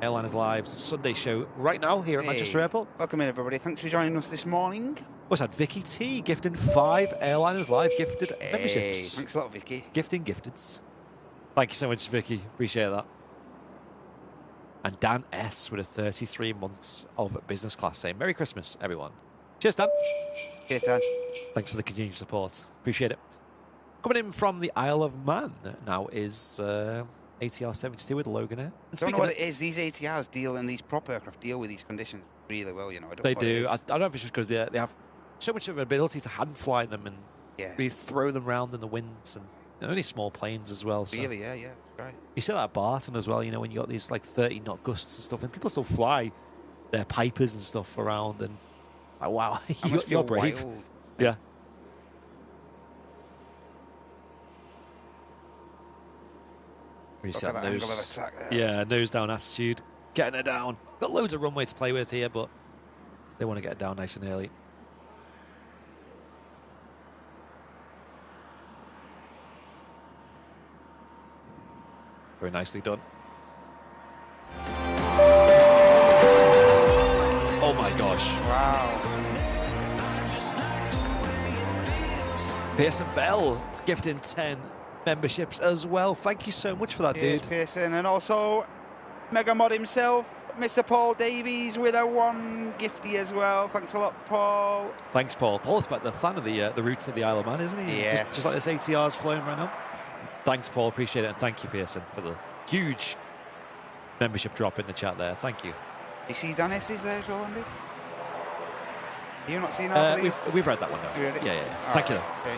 Airliners Live's Sunday show right now here at Manchester Airport. Welcome in, everybody. Thanks for joining us this morning. What's that? Vicky T gifting 5 Airliners Live gifted Hey, memberships. thanks a lot, Vicky. Gifting gifteds. Thank you so much, Vicky. Appreciate that. And Dan S with a 33 months of business class saying, Merry Christmas, everyone. Cheers, Dan. Cheers, Dan. Thanks for the continued support. Appreciate it. Coming in from the Isle of Man now is ATR 72 with Logan Air. I don't know what it is. These ATRs deal, and these prop aircraft deal with these conditions really well, you know. I don't They know what it do. is. I don't know if it's just because they have so much of an ability to hand fly them and really throw them around in the winds, and they're only small planes as well. So. Really, yeah, right. You see that at Barton as well, you know, when you got these like 30 knot gusts and stuff, and people still fly their Pipers and stuff around, and like, wow, you're brave. Wild. Yeah. Look at that angle of attack there. Yeah, nose down attitude, getting it down. Got loads of runway to play with here, but they want to get it down nice and early. Very nicely done. Oh my gosh. Wow. Pearson Bell gifting 10 memberships as well. Thank you so much for that, Cheers, dude. Pearson. And also Mega Mod himself, Mr. Paul Davies, with a 1 gifty as well. Thanks a lot, Paul. Thanks, Paul. Paul's quite the fan of the route to the Isle of Man, isn't he? Yes. Just like this ATR's flowing right now. Thanks, Paul. Appreciate it. And thank you, Pearson, for the huge membership drop in the chat there. Thank you. You see Dan S is there as well, Andy? You not seen all these? We've read that one now. You read it? Yeah. Thank you. Okay.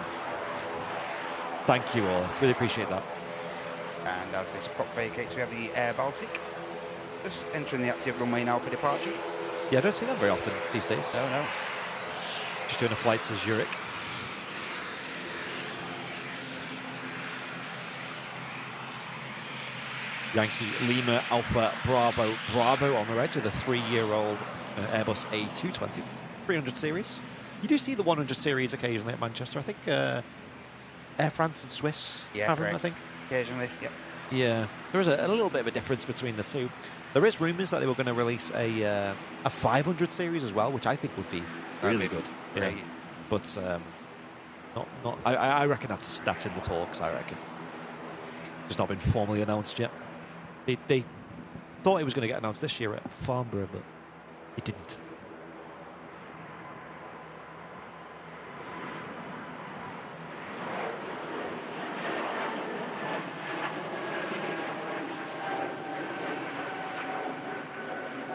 Thank you all. Really appreciate that. And as this prop vacates, we have the Air Baltic. Just entering the active runway now for departure. Yeah, I don't see them very often these days. No. Just doing a flight to Zurich. Yankee Lima Alpha Bravo Bravo on the edge of the 3-year-old Airbus A220 300 series. You do see the 100 series occasionally at Manchester. I think Air France and Swiss have them, I think. Occasionally, yep. Yeah, there is a little bit of a difference between the two. There is rumours that they were going to release a 500 series as well, which I think would be really good. Great. Yeah. But not. I reckon that's in the talks. I reckon it's not been formally announced yet. They thought it was going to get announced this year at Farnborough, but it didn't.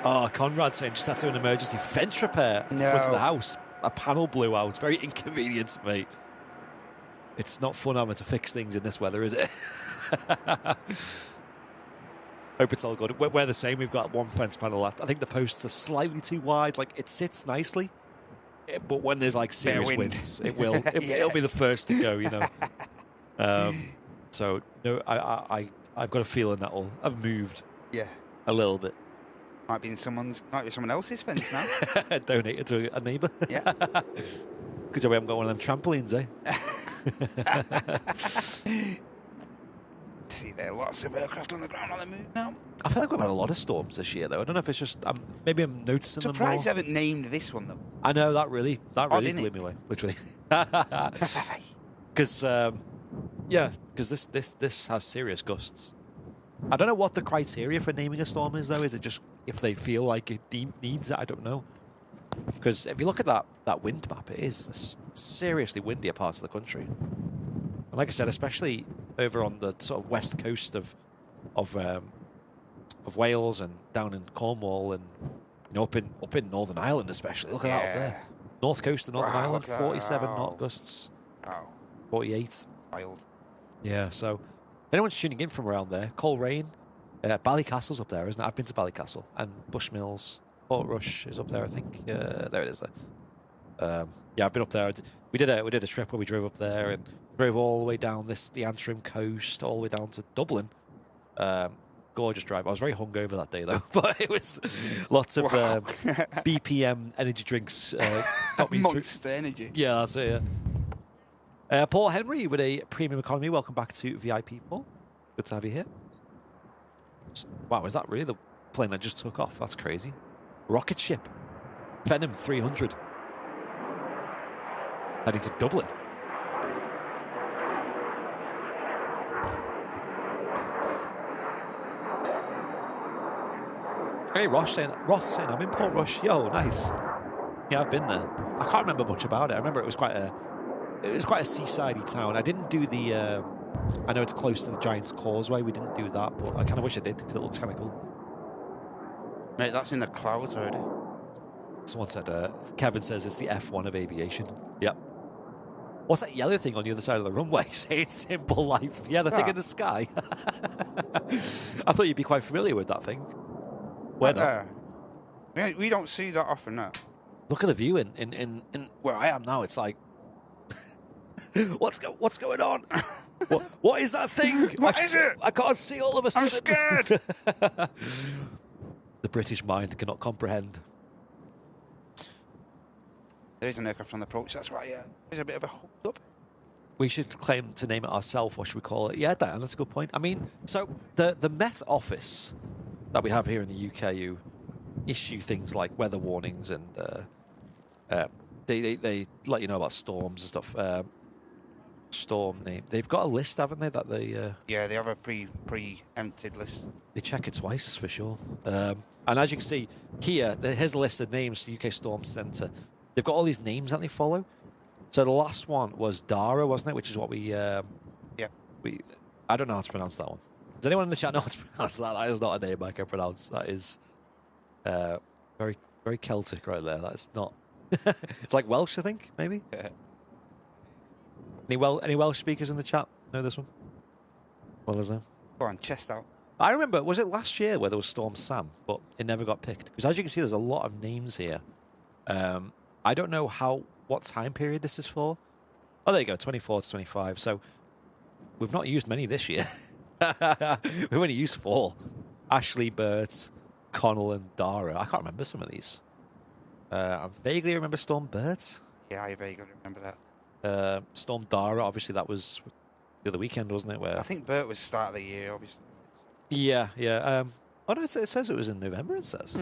Oh, Conrad saying just after an emergency fence repair at the front of the house. A panel blew out. Very inconvenient, mate. It's not fun having to fix things in this weather, is it? Hope it's all good. We're the same. We've got one fence panel left. I think the posts are slightly too wide. Like, it sits nicely. But when there's, like, serious winds, it will. It'll be the first to go, you know. So, no, I've got a feeling that will have moved a little bit. Might be someone else's fence now. Donate it to a neighbour. Yeah. Good job we haven't got one of them trampolines, eh? See there, lots of aircraft on the ground on the move now. I feel like we've had a lot of storms this year, though. I don't know if it's just maybe I'm noticing them more. Surprised they haven't named this one though. I know that really blew me away, literally. Because this has serious gusts. I don't know what the criteria for naming a storm is, though. Is it just if they feel like it needs it? I don't know. Because if you look at that wind map, it is a seriously windier parts of the country. And like I said, especially over on the sort of west coast of Wales and down in Cornwall and up in Northern Ireland, especially. Look at that up there. North coast of Northern Ireland, 47 knot gusts. Wow. 48. Wild. Yeah, so anyone's tuning in from around there, Coleraine, Ballycastle's up there, isn't it? I've been to Ballycastle, and Bushmills, Portrush is up there, I think. There it is. There. Yeah, I've been up there. We did a trip where we drove up there and drove all the way down the Antrim coast, all the way down to Dublin. Gorgeous drive. I was very hungover that day though, but it was lots of BPM energy drinks. Got me Monster energy. Yeah, that's it. Yeah. Paul Henry with a premium economy. Welcome back to VIP, Paul. Good to have you here. Wow, is that really the plane that just took off? That's crazy. Rocket ship. Venom 300. Heading to Dublin. Hey, Ross saying, I'm in Port Rush. Yo, nice. Yeah, I've been there. I can't remember much about it. I remember it was quite a seasidey town. I didn't do the. I know it's close to the Giant's Causeway. We didn't do that, but I kind of wish I did because it looks kind of cool. Mate, that's in the clouds already. Someone said, Kevin says it's the F1 of aviation. Yep. What's that yellow thing on the other side of the runway? Saying simple life. Yeah, the thing in the sky. I thought you'd be quite familiar with that thing. Where not? We don't see that often now. Look at the view in where I am now. It's like, what's going on? What is that thing? What is it? I can't see all of a sudden. I'm scared. The British mind cannot comprehend. There is an aircraft on the approach. That's right. Yeah, there's a bit of a hold up. We should claim to name it ourselves. What should we call it? Yeah, Dan, that's a good point. I mean, so the Met Office that we have here in the UK, you issue things like weather warnings and they let you know about storms and stuff. Storm name. They've got a list, haven't they? That they Yeah, they have a pre-empted list. They check it twice for sure. And as you can see here, here's a list of names to UK Storm Centre. They've got all these names that they follow. So the last one was Dara, wasn't it? Which is what we I don't know how to pronounce that one. Does anyone in the chat know how to pronounce that? That is not a name I can pronounce. That is very, very Celtic right there. That's not. It's like Welsh, I think, maybe. Yeah. Any Welsh speakers in the chat know this one? Well, is there? Go on, chest out. I remember, was it last year where there was Storm Sam, but it never got picked? Because as you can see, there's a lot of names here. I don't know what time period this is for. Oh, there you go, 24 to 25. So we've not used many this year. We've only used 4. Ashley, Bert, Connell, and Dara. I can't remember some of these. I vaguely remember Storm Bert. Yeah, I vaguely remember that. Storm Dara, obviously that was the other weekend, wasn't it? Where I think Bert was start of the year, obviously. Yeah, yeah. Oh no, it says it was in November. It says.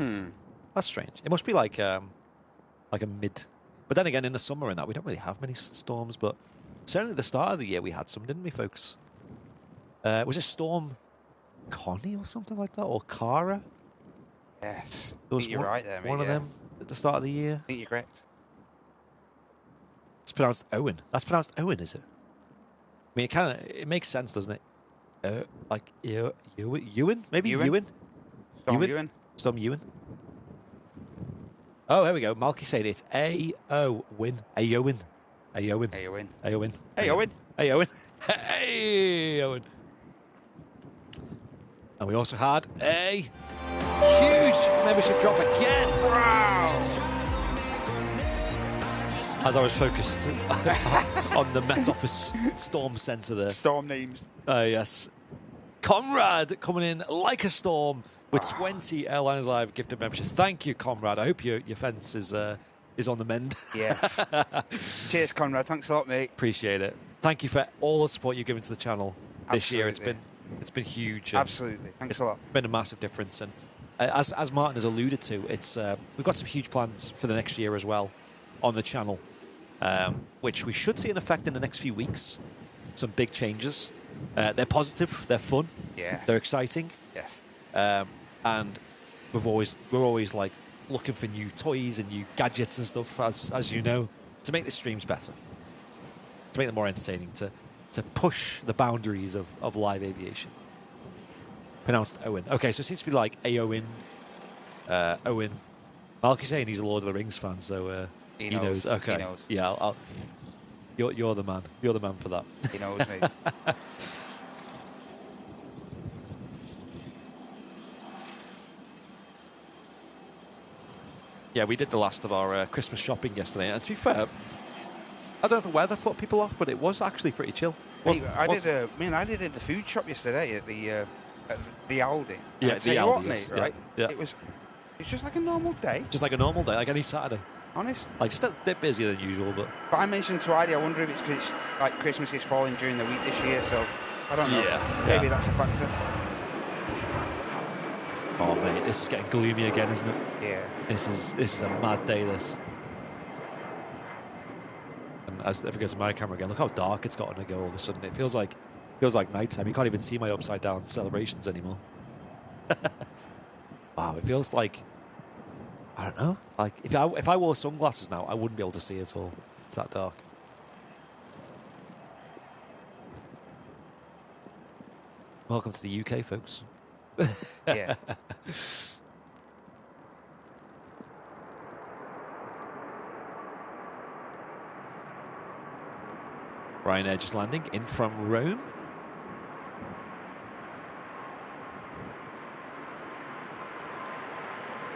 That's strange. It must be like a mid. But then again, in the summer and that, we don't really have many storms. But certainly the start of the year we had some, didn't we, folks? Was it Storm Connie or something like that, or Cara? Yes, There was I think you're right there, mate. One of them at the start of the year. I think you're correct. It's pronounced Owen. That's pronounced Owen, is it? I mean, it makes sense, doesn't it? Like Ewan, maybe Ewan. Storm Ewan. Storm Ewan. Oh, there we go. Malky said it's A-O-Win. A-O-Win. A-O-Win. A-O-Win. A-O-Win. A-O-Win. A-O-Win. A-O-Win. And we also had a huge membership drop again. Wow! As I was focused on the Met Office Storm Centre there. Storm names. Oh, yes. Conrad coming in like a storm with 20 Airlines Live gifted memberships. Thank you, Conrad. I hope your fence is on the mend. Yes. Cheers, Conrad. Thanks a lot, mate. Appreciate it. Thank you for all the support you've given to the channel this year. It's been huge. Absolutely. Thanks a lot. It's been a massive difference. And as Martin has alluded to, we've got some huge plans for the next year as well on the channel, which we should see an effect in the next few weeks. Some big changes. They're positive. They're fun. Yes. They're exciting. Yes. And we're always like looking for new toys and new gadgets and stuff, as you know, to make the streams better, to make them more entertaining, to push the boundaries of live aviation. Pronounced Owen. Okay, so it seems to be like Owen. Owen. Malky's saying he's a Lord of the Rings fan, so he knows. Okay. He knows. Yeah, You're the man. You're the man for that. He knows me. Yeah, we did the last of our Christmas shopping yesterday, and to be fair, I don't know if the weather put people off, but it was actually pretty chill. Hey, I did the food shop yesterday at the Aldi. Yeah, I tell the you Aldi, what, yes. mate, right? Yeah. It's just like a normal day. Just like a normal day, like any Saturday. Honest. Like, just a bit busier than usual, but... But I mentioned to Heidi, I wonder if it's because it's like Christmas is falling during the week this year, so I don't know. Yeah, Maybe yeah. that's a factor. Oh, mate, this is getting gloomy again, isn't it? Yeah. This is a mad day, this. And as if it goes to my camera again, look how dark it's gotten to go all of a sudden. It feels like nighttime. You can't even see my upside down celebrations anymore. Wow, it feels like, I don't know. Like if I wore sunglasses now, I wouldn't be able to see at all. It's that dark. Welcome to the UK, folks. Yeah. Ryanair just landing in from Rome.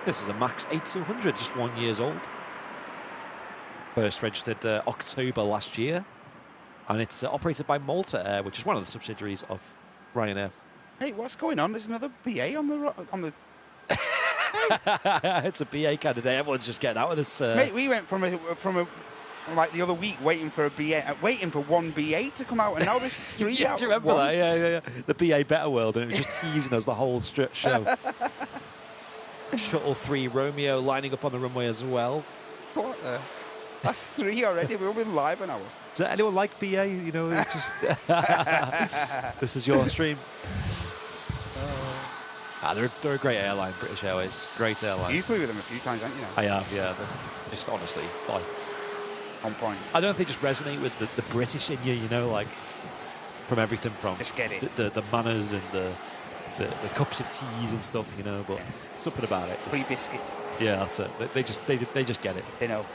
This is a Max 8200, just 1 year old. First registered October last year. And it's operated by Malta Air, which is one of the subsidiaries of Ryanair. Hey, what's going on? There's another BA on the. It's a BA candidate. Everyone's just getting out of this. Mate, we went from a like the other week waiting for waiting for one BA to come out, and now there's three Yeah, out. do you remember that? Yeah. The BA Better World, and it was just teasing us the whole show. Shuttle 3 Romeo lining up on the runway as well. What the? That's three already. We've been live an hour. Does anyone like BA? You know, it's just this is your stream. They're a great airline, British Airways. Great airline. You flew with them a few times, haven't you? I have, yeah. They're just honestly, like, On point. I don't know if they just resonate with the British in you, you know, like from everything from Just get it. the manners and the cups of teas and stuff, you know. But something about it. Free biscuits. Yeah, that's it. They just get it. They know.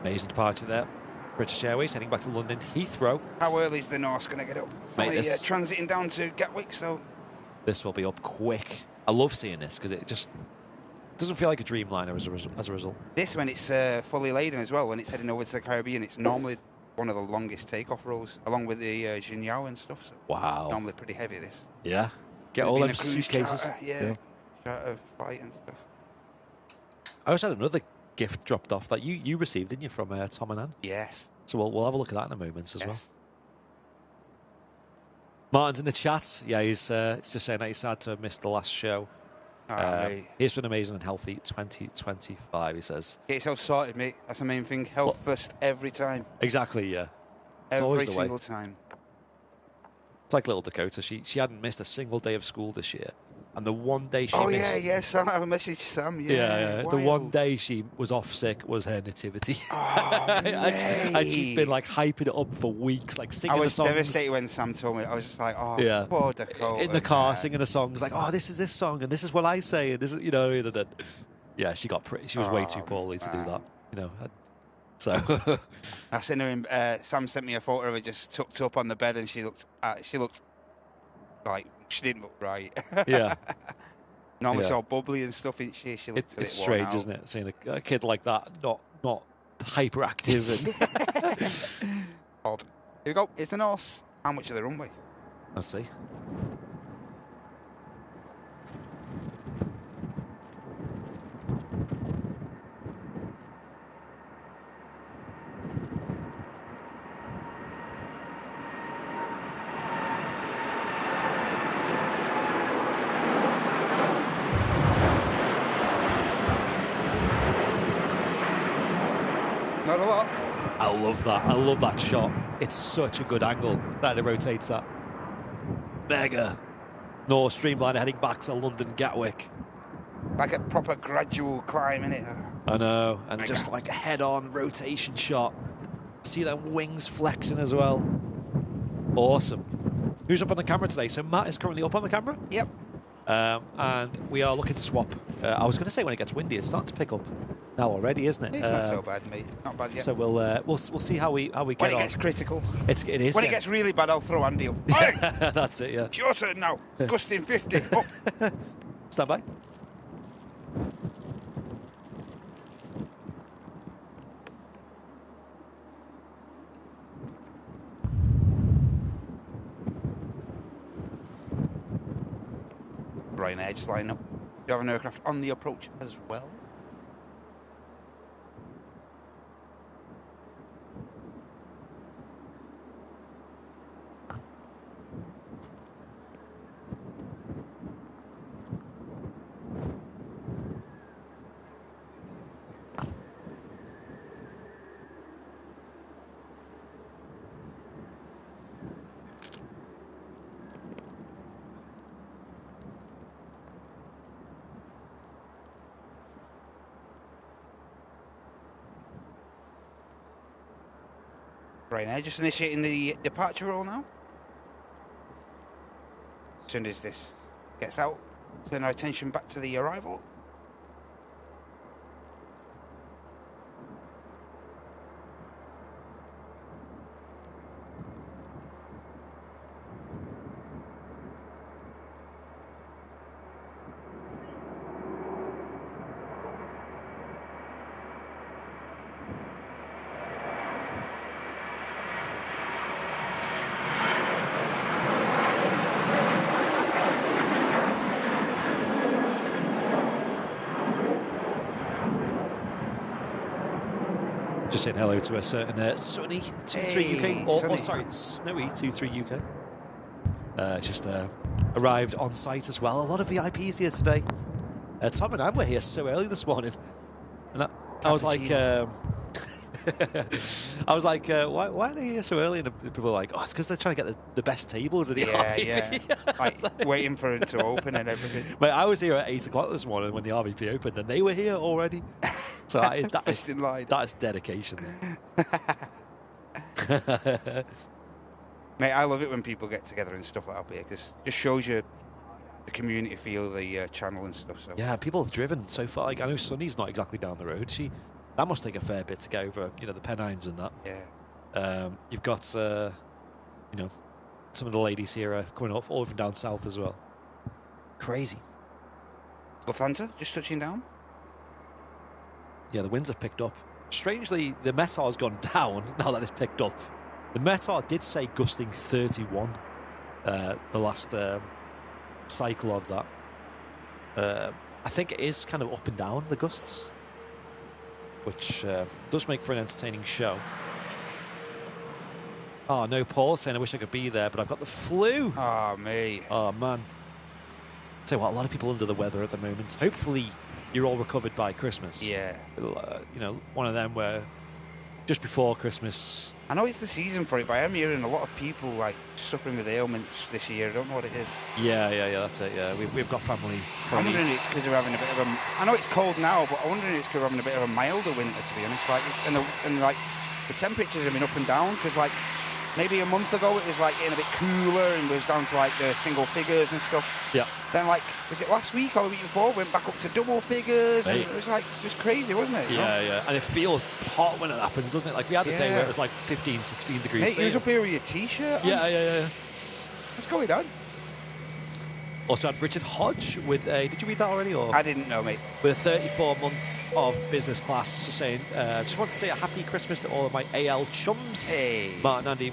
Amazing departure there. British Airways heading back to London Heathrow. How early is the Norse going to get up? Mate, Only, this- transiting down to Gatwick, so This will be up quick. I love seeing this because it just doesn't feel like a Dreamliner as a result. this when it's fully laden as well. When it's heading over to the Caribbean, it's normally one of the longest takeoff rows, along with the Jinyao and stuff. So Wow. normally pretty heavy. This. Yeah. Get There's all been them a cruise suitcases. charter, yeah. Charter flight and stuff. I also had another gift dropped off that you received, didn't you, from Tom and Anne? Yes. So we'll have a look at that in a moment as well. Yes. Martin's in the chat. Yeah, he's just saying that he's sad to have missed the last show. Mate. Here's been amazing and healthy 2025, he says. Get yourself sorted, mate. That's the main thing. Health first every time. Exactly, yeah. It's Every always the way. single time. It's like little Dakota. She hadn't missed a single day of school this year. And the one day she missed... yeah, Sam. I messaged Sam. Yeah. The wild. one day she was off sick was her nativity. Oh, and she'd been mate. like hyping it up for weeks, like singing I the was songs. devastated when Sam told me. I was just like, oh, Yeah. poor Dakota. In the car man. singing the songs, like, oh, this is this song, and this is what I say, and this is, you know, and then, yeah, she got pretty. She was way too poorly to do man. that, you know. So I seen her in. Sam sent me a photo of her just tucked up on the bed, and she looked like she didn't look right. yeah, Normally Yeah. so bubbly and stuff. Isn't she? She looked a bit it's worn strange, out. isn't it? Seeing a kid like that, not hyperactive and Odd. Here we go. It's the Norse. How much of the runway? let's see. Not a lot. I love that. I love that shot. It's such a good angle that it rotates at. Mega. North Streamliner heading back to London Gatwick. Like a proper gradual climb, innit? I know, and Mega. just like a head-on rotation shot. See them wings flexing as well. Awesome. Who's up on the camera today? So Matt is currently up on the camera. Yep. And we are looking to swap. I was going to say when it gets windy, it's starting to pick up now already, isn't it? It's not so bad, mate. Not bad yet. So we'll see how we get when it on. gets critical. It is. When it gets really bad, I'll throw Andy up. Hey, That's it. Yeah. it's your turn now. Gusting 50. Oh. Stand by. Ryanair just line up. You have an aircraft on the approach as well. Ryanair just initiating the departure roll now. As soon as this gets out, turn our attention back to the arrival. Just saying hello to a certain sunny 23 Hey, UK, or sunny. sorry, snowy 23 UK. Just arrived on site as well. A lot of VIPs here today. Tom and I were here so early this morning, and I was like, I was like, why are they here so early? And the people were like, oh, it's because they're trying to get the best tables at the RVP. Yeah. Like waiting for it to open and everything. But I was here at 8 o'clock this morning when the RVP opened, and they were here already. So First in line. that is dedication. Mate, I love it when people get together and stuff like that here because it just shows you the community feel of the channel and stuff. So Yeah, people have driven so far. Like I know Sunny's not exactly down the road. That must take a fair bit to get over, the Pennines and that. yeah. You've got, some of the ladies here are coming up all from down south as well. Crazy. Lufthansa just touching down. Yeah, the winds have picked up. Strangely, the METAR's gone down now that it's picked up. The METAR did say gusting 31 the last cycle of that. I think it is kind of up and down, the gusts, which does make for an entertaining show. Oh, no, Paul saying I wish I could be there, but I've got the flu. Oh, me. Oh, man. Tell you what, a lot of people under the weather at the moment. Hopefully you're all recovered by Christmas. Yeah. One of them where just before Christmas... I know it's the season for it, but I am hearing a lot of people like suffering with ailments this year. I don't know what it is. Yeah, that's it, yeah. We've got family... I'm wondering if it's because they're having a bit of a... I know it's cold now, but I'm wondering if it's because we're having a bit of a milder winter, to be honest. Like, the temperatures have been up and down, because like maybe a month ago it was like getting a bit cooler and was down to like the single figures and stuff. Yeah. Then like, was it last week or the week before, went back up to double figures, Hey. and it was crazy, wasn't it? Yeah. And it feels hot when it happens, doesn't it? Like we had a day where it was like 15, 16 degrees. Mate, you was up here with your t-shirt on. Yeah. What's going on? Also had Richard Hodge with a... Did you read that already? Or I didn't know, mate. with 34 months of business class, just saying, just want to say a happy Christmas to all of my AL chums. Hey. Martin, Andy,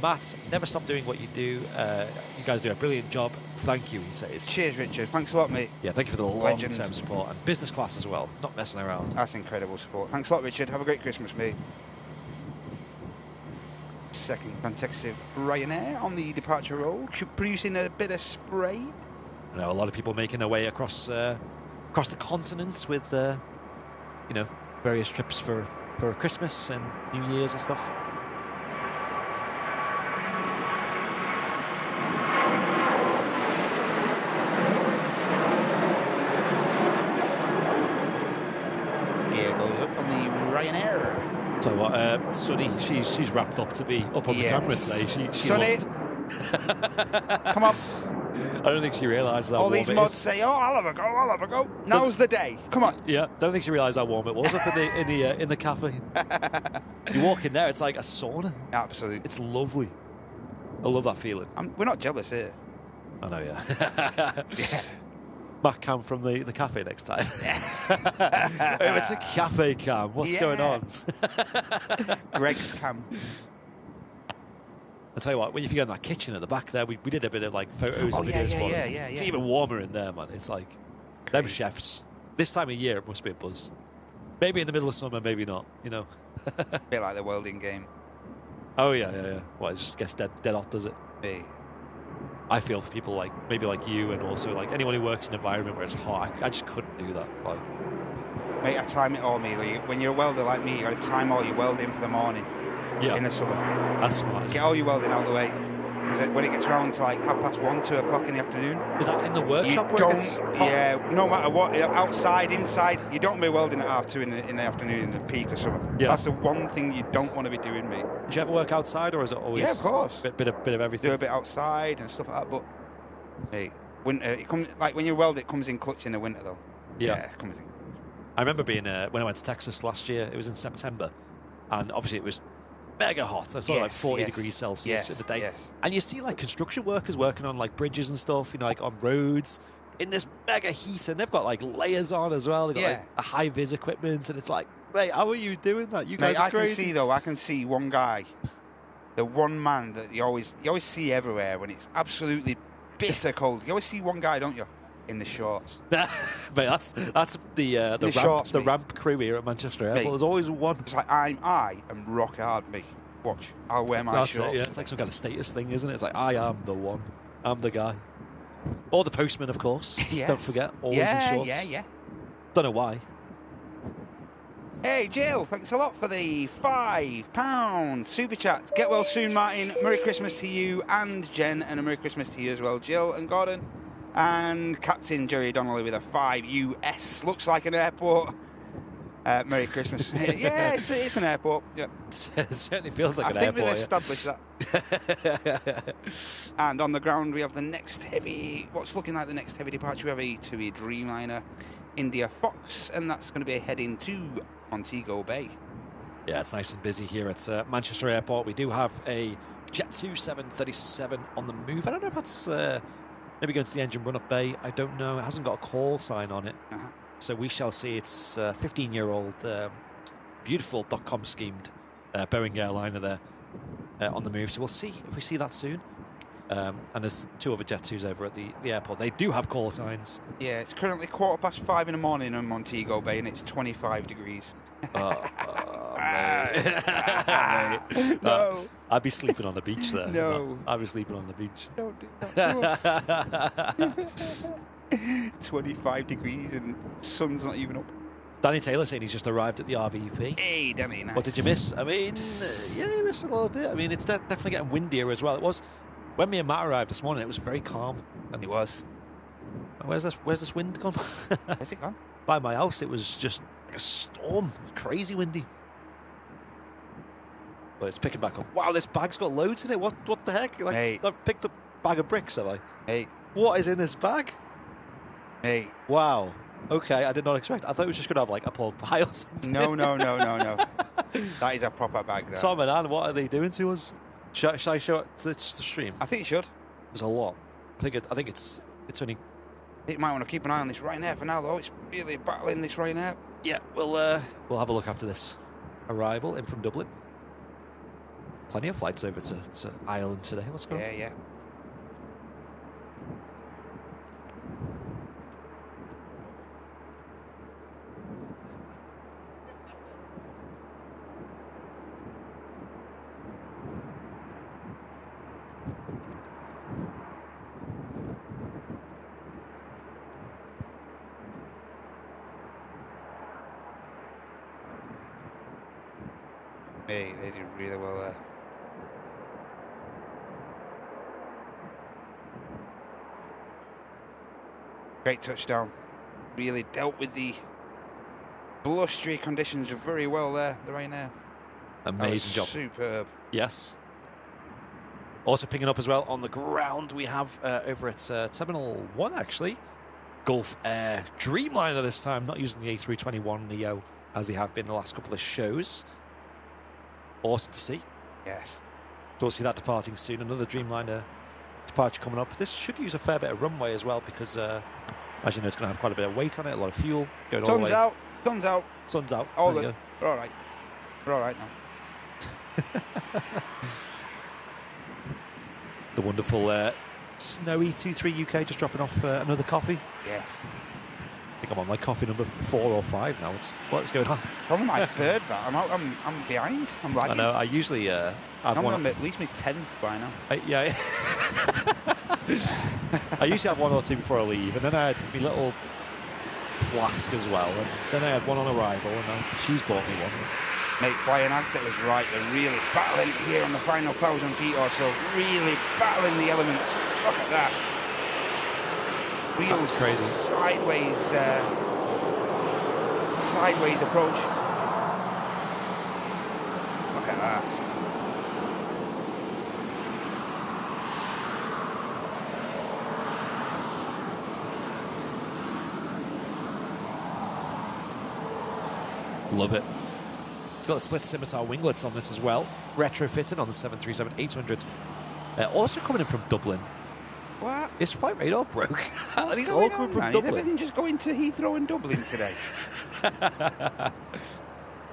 Matt, never stop doing what you do. You guys do a brilliant job. Thank you, he says. Cheers, Richard. Thanks a lot, mate. Yeah, thank you for the Legend. long-term support. And business class as well, not messing around. That's incredible support. Thanks a lot, Richard. Have a great Christmas, mate. Second consecutive Ryanair on the departure roll, producing a bit of spray. I know a lot of people making their way across the continent with, various trips for Christmas and New Year's and stuff. gear goes up on the Ryanair. So what, Sunny, she's wrapped up to be up on the camera today. She Sunny, come on. I don't think she realises how All warm these it mods is. say, "Oh, I'll have a go. I'll have a go." Now's the day. Come on. Yeah, don't think she realised how warm it was up in the cafe. You walk in there, it's like a sauna. Absolutely. It's lovely. I love that feeling. We're not jealous here. I know, yeah. Yeah. Matt Cam from the cafe next time. Oh, it's a cafe cam. What's going on? Greg's cam. I'll tell you what, if you go in that kitchen at the back there, we did a bit of like photos and videos for them. Yeah. It's even warmer in there, man. It's like, them chefs. This time of year, it must be a buzz. Maybe in the middle of summer, maybe not, you know. A bit like the welding game. Oh, yeah. Well, it just gets dead hot, does it? Hey. I feel for people like, maybe like you and also like anyone who works in an environment where it's hot. I just couldn't do that. Like, Mate, I time it all, me. Like, when you're a welder like me, you got to time all your welding for the morning. yeah, In the summer. that's smart. Get all your welding out of the way. Because when it gets around to like 1:30, 2 o'clock in the afternoon, Is that in the you workshop where it gets don't. hot? Yeah, no matter what, outside, inside, you don't be welding at 2:30 in the afternoon in the peak or something. Yeah. That's the one thing you don't want to be doing, mate. Do you ever work outside or is it always? Yeah, of course. Bit of everything. Do a bit outside and stuff like that, but hey, winter. It comes like when you weld, it comes in clutch in the winter though. Yeah. It comes in. I remember being when I went to Texas last year. It was in September, and obviously it was mega hot. I saw like 40 degrees Celsius in the day, and you see like construction workers working on like bridges and stuff, you know, like on roads in this mega heat, and they've got like layers on as well. They've got like a high vis equipment, and it's like, mate, how are you doing that? You guys Mate, are crazy. I can see one guy, the one man that you always see everywhere when it's absolutely bitter cold. You always see one guy, don't you? In the shorts. Mate, that's the ramp crew here at Manchester Airport. Mate, There's always one. It's like I am rock hard, me. Watch, I'll wear my shorts. It, yeah. It's like some kind of status thing, isn't it? It's like, I am the one. I'm the guy. Or the postman, of course. Yes. Don't forget, always in shorts. Yeah. Don't know why. Hey, Jill, thanks a lot for the £5 super chat. Get well soon, Martin. Merry Christmas to you and Jen, and a Merry Christmas to you as well, Jill and Gordon. And Captain Jerry Donnelly with a 5 US. Looks like an airport. Merry Christmas. Yeah, it's an airport. Yeah. It certainly feels like an airport. I think we've established that. And on the ground, we have the next heavy, what's looking like the next heavy departure. We have a TUI Dreamliner India Fox, and that's going to be heading to Montego Bay. Yeah, it's nice and busy here at Manchester Airport. We do have a Jet2 737 on the move. I don't know if that's maybe going to the engine run-up bay. I don't know. It hasn't got a call sign on it. So we shall see. It's 15-year-old, beautiful .com schemed Boeing airliner there on the move. So we'll see if we see that soon. And there's 2 other Jet2s over at the airport. They do have call signs. Yeah, it's currently 5:15 in the morning in Montego Bay, and it's 25 degrees. No. I'd be sleeping on the beach there. No. I'd be sleeping on the beach. Don't do that to us. 25 degrees and sun's not even up. Danny Taylor saying he's just arrived at the RVP. Hey, Danny, nice. What did you miss? I mean, yeah, you missed a little bit. I mean, it's definitely getting windier as well. It was when me and Matt arrived this morning. It was very calm. And It was. Where's this wind gone? Is it gone? By my house, it was just like a storm. Crazy windy. But it's picking back up. Wow, this bag's got loads in it. What the heck? Like, Hey. I've picked up a bag of bricks, have I? Hey, What is in this bag? hey. Wow. Okay, I did not expect. I thought it was just going to have like a pork pie or something. No. That is a proper bag there. Tom and Anne, what are they doing to us? Shall I show it to the stream? I think you should. There's a lot. I think it's only. You might want to keep an eye on this Ryanair for now, though. It's really battling this Ryanair. Yeah, we'll have a look after this arrival in from Dublin. Plenty of flights over to Ireland today. What's going on? Yeah. Hey, they did really well there. Great touchdown. Really dealt with the blustery conditions very well there, the Ryanair. Amazing job. Superb. Yes. Also picking up as well on the ground, we have over at Terminal 1, actually, Gulf Air Dreamliner this time, not using the A321neo as they have been the last couple of shows. Awesome to see. Yes. We'll see that departing soon. Another Dreamliner departure coming up. This should use a fair bit of runway as well because, as you know, it's going to have quite a bit of weight on it, a lot of fuel going all the way. Sun's out. Sun's out. Sun's out. All There you good. We're all right. We're all right now. The wonderful snowy 23 UK just dropping off another coffee. Yes. I think I'm on like coffee number 4 or 5 now. What's going on? Only my third. That I'm behind. I'm lagging. I know. I usually have I'm at least my 10th by now. Yeah. I usually have 1 or 2 before I leave, and then I had my little flask as well, and then I had one on arrival, and then she's bought me one. Mate, Flying Architect was right. They're really battling it here on the final 1,000 feet or so. Really battling the elements. Look at that. Real That's crazy. Sideways approach. Look at that. Love it. It's got the split scimitar winglets on this as well. Retrofitted on the 737-800. Also coming in from Dublin. What? His flight radar broke. What's He's going all coming on, from man? Is Dublin. everything just going to Heathrow and Dublin today?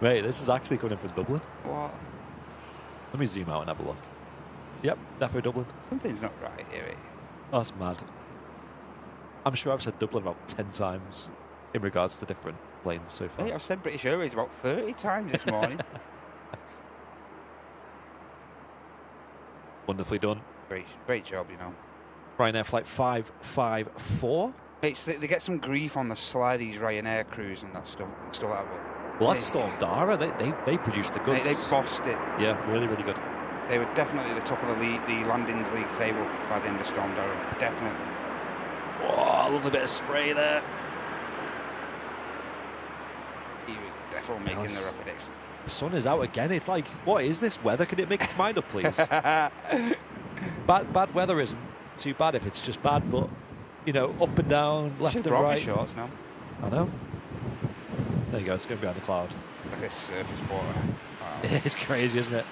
Mate, this is actually coming in from Dublin. What? Let me zoom out and have a look. Yep, definitely Dublin. Something's not right here. Eh? Oh, that's mad. I'm sure I've said Dublin about 10 times in regards to different planes so far. Hey, I've said British Airways about 30 times this morning. Wonderfully done. Great job, you know. Ryanair Flight 554. Mates, they get some grief on the sly, these Ryanair crews and that stuff. Like that. Well, that's Storm Dara. They produced the goods. They bossed it. Yeah, really, really good. They were definitely at the top of the landings league table by the end of Storm Dara. Definitely. Oh, I love a bit of spray there. He was definitely making the rapid exit. The sun is out again. It's like, what is this weather? Can it make its mind up, please? Bad weather isn't too bad if it's just bad, but, you know, up and down, left and right. Shorts now. I know. There you go. It's going behind the cloud. Look at this surface water. Wow. It's crazy, isn't it?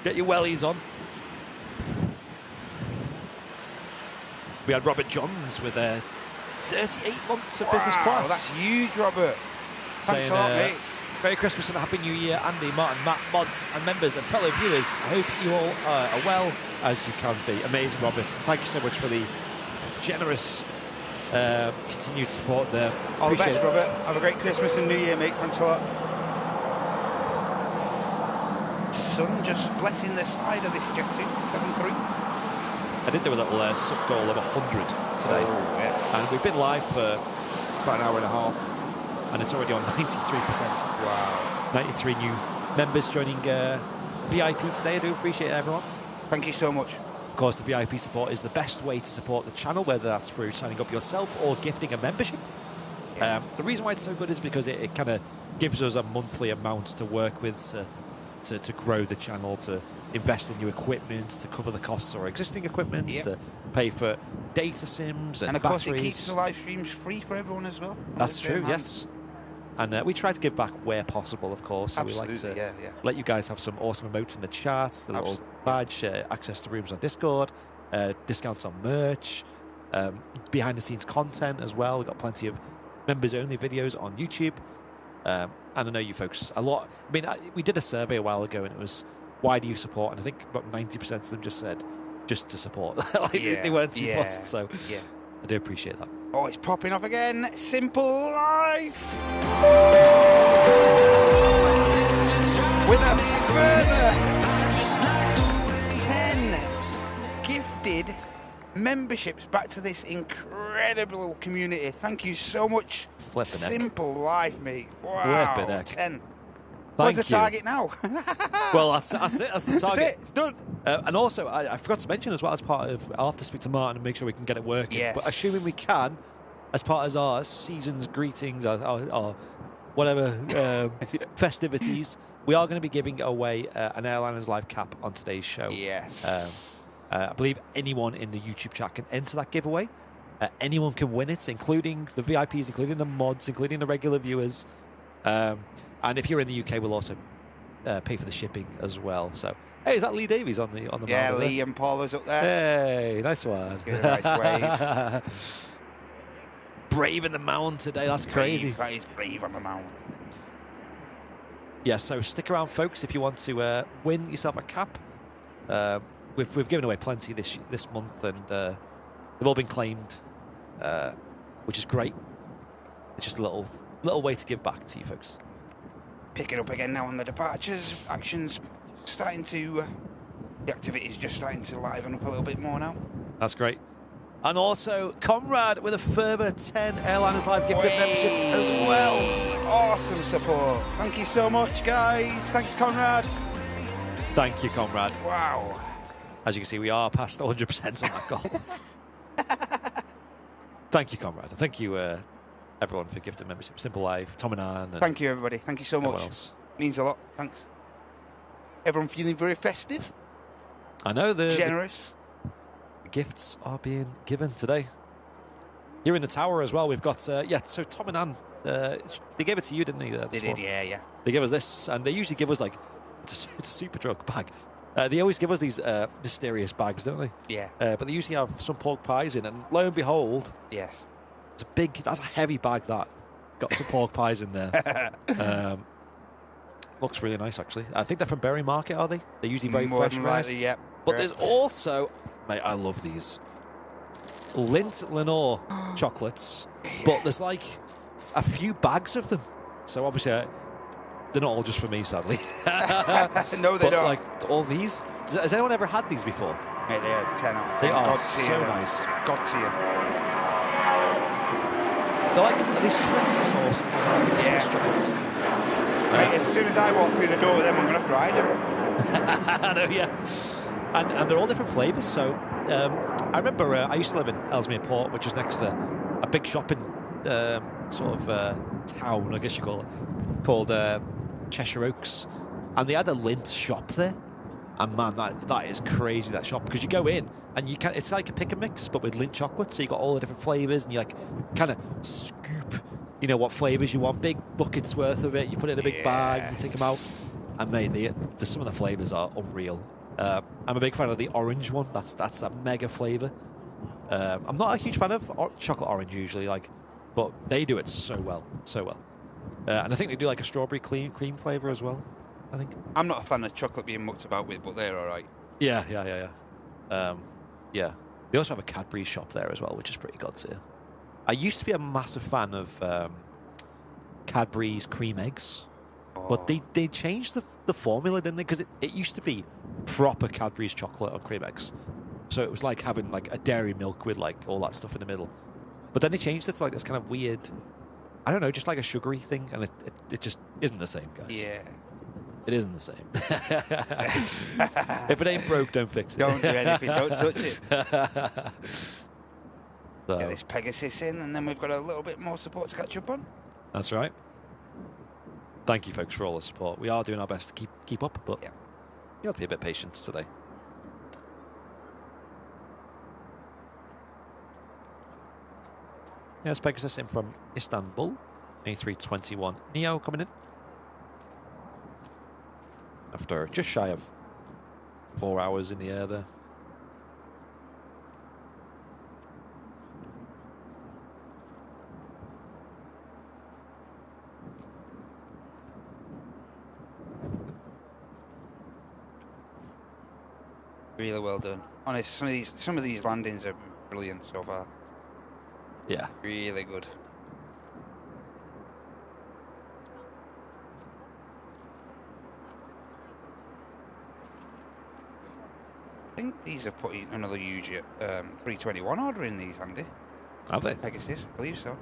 Get your wellies on. We had Robert Johns with 38 months of business class. That's huge, Robert. Thanks Saying, a lot, mate. Merry Christmas and a Happy New Year, Andy, Martin, Matt, mods and members and fellow viewers. I hope you all are well as you can be. Amazing, Robert. Thank you so much for the generous continued support there. All the Appreciate best, it. Robert. Have a great Christmas and New Year, mate. Thanks a lot. Sun just blessing the side of this jet 7-3. I did do a little sub-goal of 100 today. Oh, yes. And we've been live for about an hour and a half. And it's already on 93%. Wow. 93 new members joining VIP today. I do appreciate it, everyone. Thank you so much. Of course, the VIP support is the best way to support the channel, whether that's through signing up yourself or gifting a membership. Yeah. The reason why it's so good is because it kind of gives us a monthly amount to work with to grow the channel, to invest in new equipment, to cover the costs of our existing equipment, to pay for data sims and of course, batteries. it keeps the live streams free for everyone as well. That's true, yes. And we try to give back where possible, of course. So Absolutely, we like to yeah. let you guys have some awesome emotes in the chats, the little badge, access to rooms on Discord, discounts on merch, behind-the-scenes content as well. We've got plenty of members-only videos on YouTube. And I know you folks a lot. I mean, we did a survey a while ago, and it was, why do you support? And I think about 90% of them just said, just to support. They weren't too fussed, so I do appreciate that. Oh, it's popping off again. Simple Life. With a further 10 gifted memberships back to this incredible community. Thank you so much. Flippin' heck. Simple Life, mate. Wow. Flippin' heck. 10. Thank What's the you. target now? Well, that's it. That's the target. That's it. It's done. And also, I forgot to mention as well, as part of, I'll have to speak to Martin and make sure we can get it working. Yes. But assuming we can, as part of our season's greetings, our whatever festivities, we are going to be giving away an Airliners Live cap on today's show. Yes. I believe anyone in the YouTube chat can enter that giveaway. Anyone can win it, including the VIPs, including the mods, including the regular viewers. And if you're in the UK, we'll also pay for the shipping as well. So, hey, is that Lee Davies on the Yeah, mound Lee and Paula's up there. Hey, nice one. Give a nice wave. Brave in the mound today. That's crazy. That is brave on the mound. Yeah, so stick around, folks, if you want to win yourself a cap. We've given away plenty this month, and they've all been claimed, which is great. It's just a little way to give back to you folks. Picking up again now on the departures. Action's starting to... the activity's just starting to liven up a little bit more now. That's great. And also, Conrad with a further 10 Airliners Live gifted memberships as well. Awesome support. Thank you so much, guys. Thanks, Conrad. Thank you, Conrad. Wow. As you can see, we are past 100% on that goal. Thank you, Conrad. Thank you, everyone, for gifting membership. Simple Life, Tom and Anne. And thank you, everybody. Thank you so much. Else. Means a lot. Thanks. Everyone feeling very festive. I know generous. The gifts are being given today. Here in the tower as well, we've got so Tom and Anne. They gave it to you, didn't they? They did, yeah. They give us this, and they usually give us like it's a super drug bag. They always give us these mysterious bags, don't they? Yeah. But they usually have some pork pies in, and lo and behold, yes, that's a heavy bag that got some pork pies in there. Looks really nice, actually. I think they're from Berry Market, are they? They're usually very more fresh. Than likely, yep. But there's also, mate, I love these Lindt Lenore chocolates, but there's like a few bags of them. So obviously, they're not all just for me, sadly. No, they don't. Like all these, has anyone ever had these before? Mate, they are 10 out of 10. They are God so nice. God tier. They're like, are they Swiss or something? I think they're Swiss chocolates. Mate, as soon as I walk through the door with them, I'm going to have to hide them. I know, yeah. And they're all different flavours. So I remember I used to live in Ellesmere Port, which is next to a big shopping town, I guess you call it, called Cheshire Oaks. And they had a Lindt shop there. And man, that is crazy, that shop, because you go in and you can, it's like a pick and mix, but with Lindt chocolate. So you got all the different flavours, and you like kind of scoop, what flavours you want, big buckets worth of it. You put it in a big bag, you take them out, and mate, some of the flavours are unreal. I'm a big fan of the orange one. That's a mega flavour. I'm not a huge fan of chocolate orange usually, but they do it so well. And I think they do like a strawberry cream flavour as well, I think. I'm not a fan of chocolate being mucked about with, but they're all right. Yeah. They also have a Cadbury shop there as well, which is pretty good too. I used to be a massive fan of Cadbury's cream eggs, but they changed the formula, didn't they? Because it used to be proper Cadbury's chocolate on cream eggs, so it was like having like a dairy milk with like all that stuff in the middle. But then they changed it to like this kind of weird, I don't know, just like a sugary thing, and it just isn't the same, guys. Yeah. It isn't the same. If it ain't broke, don't fix it. Don't do anything. Don't touch it. So, Get this Pegasus in, and then we've got a little bit more support to catch up on. that's right. Thank you, folks, for all the support. We are doing our best to keep up, but you'll be a bit patient today. Yes, Pegasus in from Istanbul. A321 Neo coming in. After just shy of 4 hours in the air there. Really well done. Honestly, some of these landings are brilliant so far. Yeah. Really good. I think these are putting another huge 321 order in these, Andy. Have they? Pegasus, I believe so.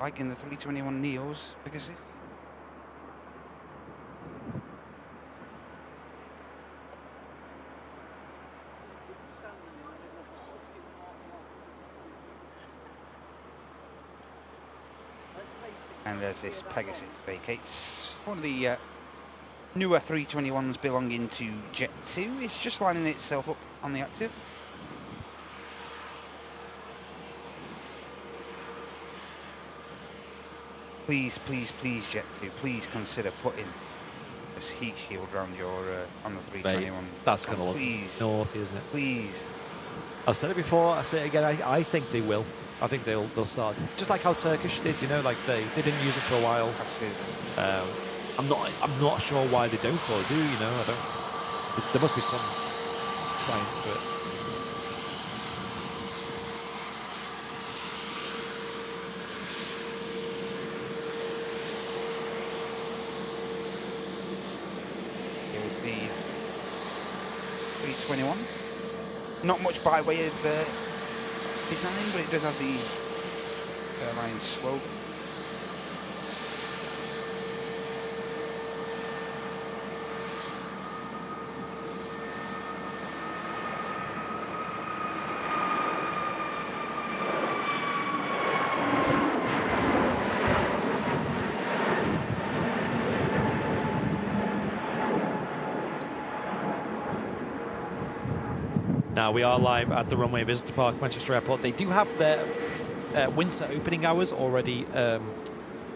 Like in the 321 Neos, Pegasus. And as this Pegasus vacates, one of the newer 321s belonging to Jet 2 is just lining itself up on the active. Please, please, please, Jet 2, please consider putting this heat shield around your on the 321. Mate, that's going to look naughty, isn't it? Please. I've said it before, I say it again, I think they will. I think they'll start, just like how Turkish did, you know, like they didn't use it for a while. Absolutely. I'm not sure why they don't or do, you know, I don't. There must be some science to it. Here's the 321. Not much by way of design, but it does have the airline slogan. Now we are live at the Runway Visitor Park, Manchester Airport. They do have their winter opening hours already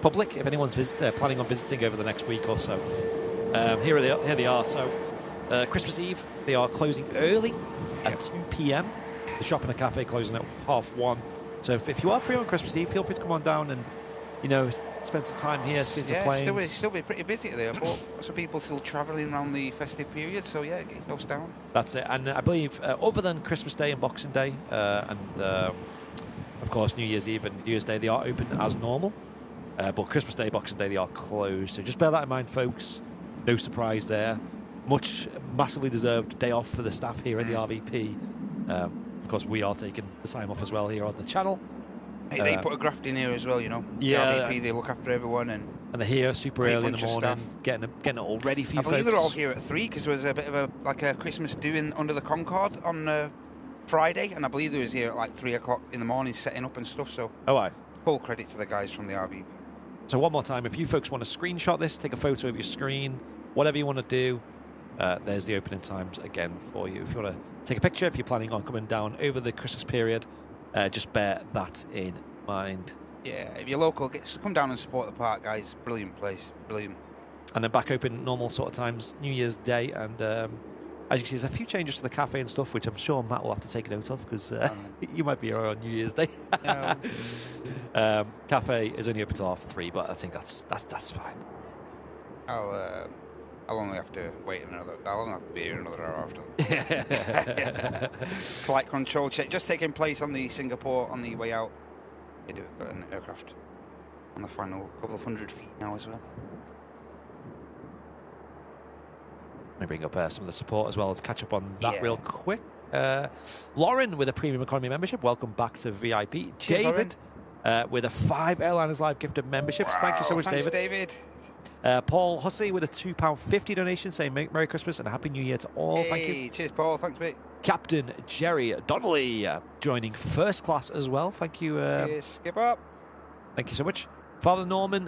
public. If anyone's planning on visiting over the next week or so, here they are. So Christmas Eve, they are closing early at 2 p.m. The shop and the cafe closing at 1:30. So if you are free on Christmas Eve, feel free to come on down and, you know, spend some time here, see some planes. Still be pretty busy at the airport. Some people still travelling around the festive period, so yeah, get yourselves down. That's it. And I believe, other than Christmas Day and Boxing Day, and of course New Year's Eve and New Year's Day, they are open as normal. But Christmas Day, Boxing Day, they are closed. So just bear that in mind, folks. No surprise there. Massively deserved day off for the staff here at the RVP. Of course, we are taking the time off as well here on the channel. Hey, they put a graft in here as well, you know. Yeah, the RVP, they look after everyone, and they're here super early in the morning, getting it all ready for you. I believe folks. they're all here at 3 because there was a bit of a Christmas doing under the Concorde on Friday, and I believe they was here at like 3 o'clock in the morning setting up and stuff. So, full credit to the guys from the RVP. So one more time, if you folks want to screenshot this, take a photo of your screen, whatever you want to do. There's the opening times again for you. If you want to take a picture, if you're planning on coming down over the Christmas period, just bear that in mind. Yeah, if you're local, come down and support the park, guys. Brilliant place, brilliant. And then back open normal sort of times, New Year's Day, and as you can see, there's a few changes to the cafe and stuff, which I'm sure Matt will have to take note of because you might be here on New Year's Day. Cafe is only open till 3:30, but I think that's fine. I'll only have to wait I'll only have to be here another hour after. Flight control check just taking place on the Singapore on the way out. They do an aircraft on the final couple of 100 feet now as well. Let me bring up some of the support as well to catch up on that real quick. Lauren with a premium economy membership. Welcome back to VIP. Cheers, David with a 5 Airliners Live gift of memberships. Wow, thank you so much, thanks, David. Paul Hussey with a £2.50 donation saying Merry Christmas and a Happy New Year to all. Thank you. Cheers, Paul. Thanks, mate. Captain Jerry Donnelly joining first class as well. Thank you. Cheers. Skip up. Thank you so much. Father Norman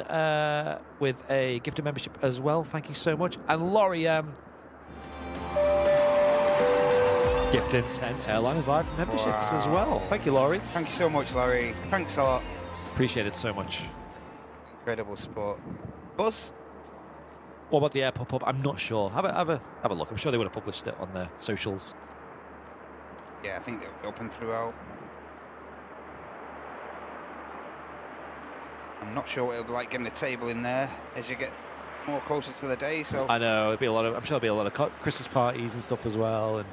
with a gift of membership as well. Thank you so much. And Laurie gifting 10 Airliners Live memberships as well. Thank you, Laurie. Thank you so much, Laurie. Thanks a lot. Appreciate it so much. Incredible support. Buzz? What about the airport pub? I'm not sure. Have a look. I'm sure they would have published it on their socials. Yeah, I think they're open throughout. I'm not sure what it'll be like getting a table in there as you get more closer to the day. So I know I'm sure there'll be a lot of Christmas parties and stuff as well. And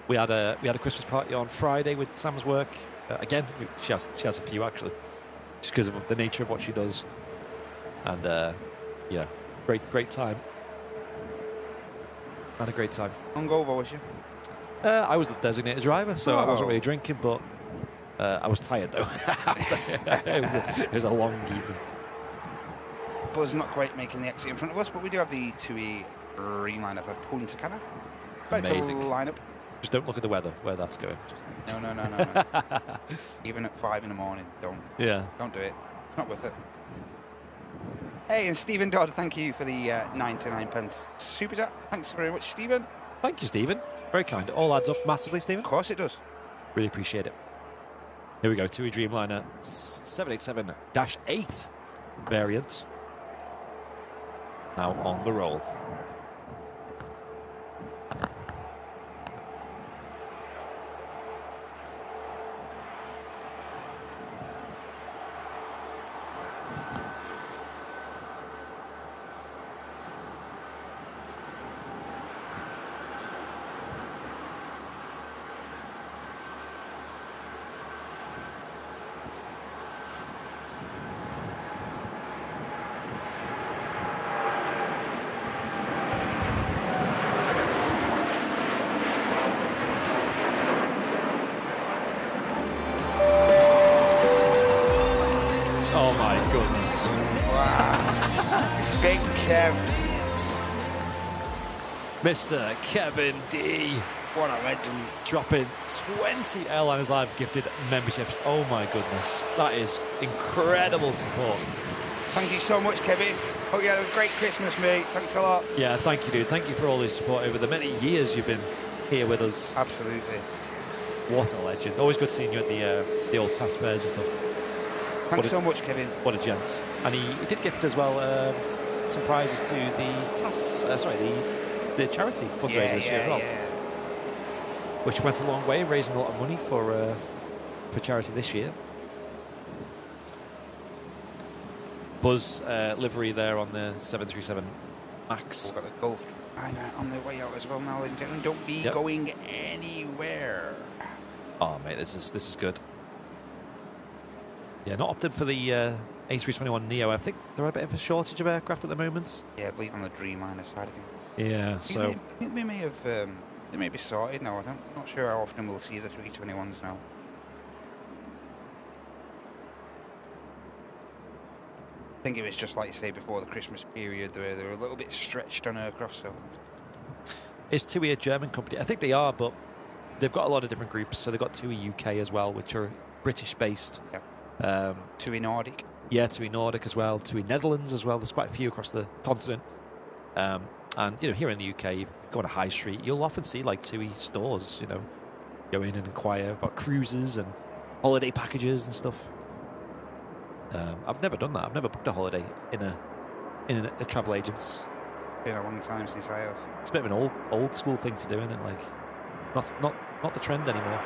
we had a Christmas party on Friday with Sam's work. Again, she has a few actually, just because of the nature of what she does. And yeah, great time. Had a great time. Hungover, was you? I was the designated driver, so I wasn't really drinking, but I was tired though. it was a long evening. Buzz not quite making the exit in front of us, but we do have the 2E green line up at Punta Cana. Amazing lineup. Just don't look at the weather where that's going. No. Even at 5 in the morning, don't do it. Not worth it. Hey, and Stephen Dodd, thank you for the 99 pence super chat. Thanks very much, Stephen. Thank you, Stephen. Very kind. All adds up massively, Stephen. Of course it does. Really appreciate it. Here we go. TUI Dreamliner 787-8 variant. Now on the roll. Oh my goodness. Wow. Big Kev. Mr. Kevin D. What a legend. Dropping 20 Airliners Live gifted memberships. Oh my goodness. That is incredible support. Thank you so much, Kevin. Hope you had a great Christmas, mate. Thanks a lot. Yeah, thank you, dude. Thank you for all this support over the many years you've been here with us. Absolutely. What a legend. Always good seeing you at the old task fairs and stuff. Thanks so much, Kevin. What a gent. And he did gift as well some prizes to the charity fundraiser this year as well. Which went a long way, raising a lot of money for charity this year. Buzz livery there on the 737 MAX. We've got the Gulf on the way out as well now, ladies and gentlemen. Don't be going anywhere. Oh, mate, this is good. Yeah, not opted for the A321neo. I think there are a bit of a shortage of aircraft at the moment. Yeah, I believe on the Dreamliner side of things. Yeah, so... I think they may have... they may be sorted now. I'm not sure how often we'll see the 321s now. I think it was just like you say before the Christmas period where they were a little bit stretched on aircraft, so... Is TUI a German company? I think they are, but they've got a lot of different groups. So they've got TUI UK as well, which are British-based. Yeah. TUI Nordic. Yeah, TUI Nordic as well. TUI Netherlands as well. There's quite a few across the continent. And, you know, here in the UK, if you go on a high street, you'll often see, like, TUI stores, you know, go in and inquire about cruises and holiday packages and stuff. I've never done that. I've never booked a holiday in a travel agent's. Been a long time since I have. It's a bit of an old school thing to do, isn't it? Like, not the trend anymore.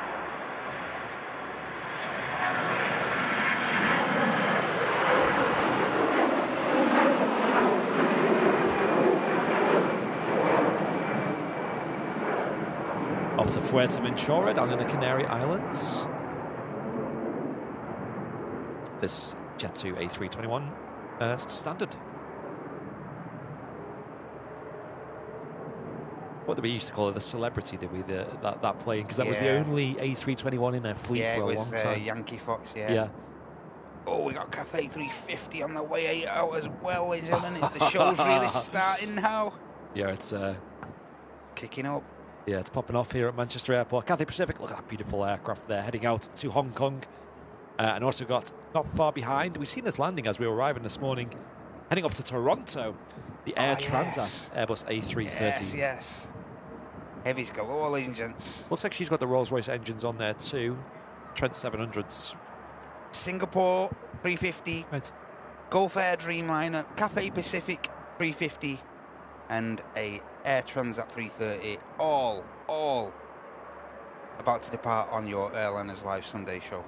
Off to Fuerteventura down in the Canary Islands. This Jet2 A321 standard. What did we used to call it? The celebrity, did we? That plane? Because that was the only A321 in their fleet for a long time. Yeah, it was Yankee Fox, yeah. Oh, we got Cathay 350 on the way out as well, ladies and gentlemen. The show's really starting now. Yeah, it's... kicking up. Yeah, it's popping off here at Manchester Airport. Cathay Pacific, look at that beautiful aircraft there, heading out to Hong Kong. And also got not far behind, we've seen this landing as we were arriving this morning, heading off to Toronto, the Air Transat Airbus A330. Yes. Heavies galore, ladies and gents. Looks like she's got the Rolls-Royce engines on there too. Trent 700s. Singapore 350. Right. Gulf Air Dreamliner. Cathay Pacific 350. And a Air Transat 330. All about to depart on your Airliners Live Sunday show.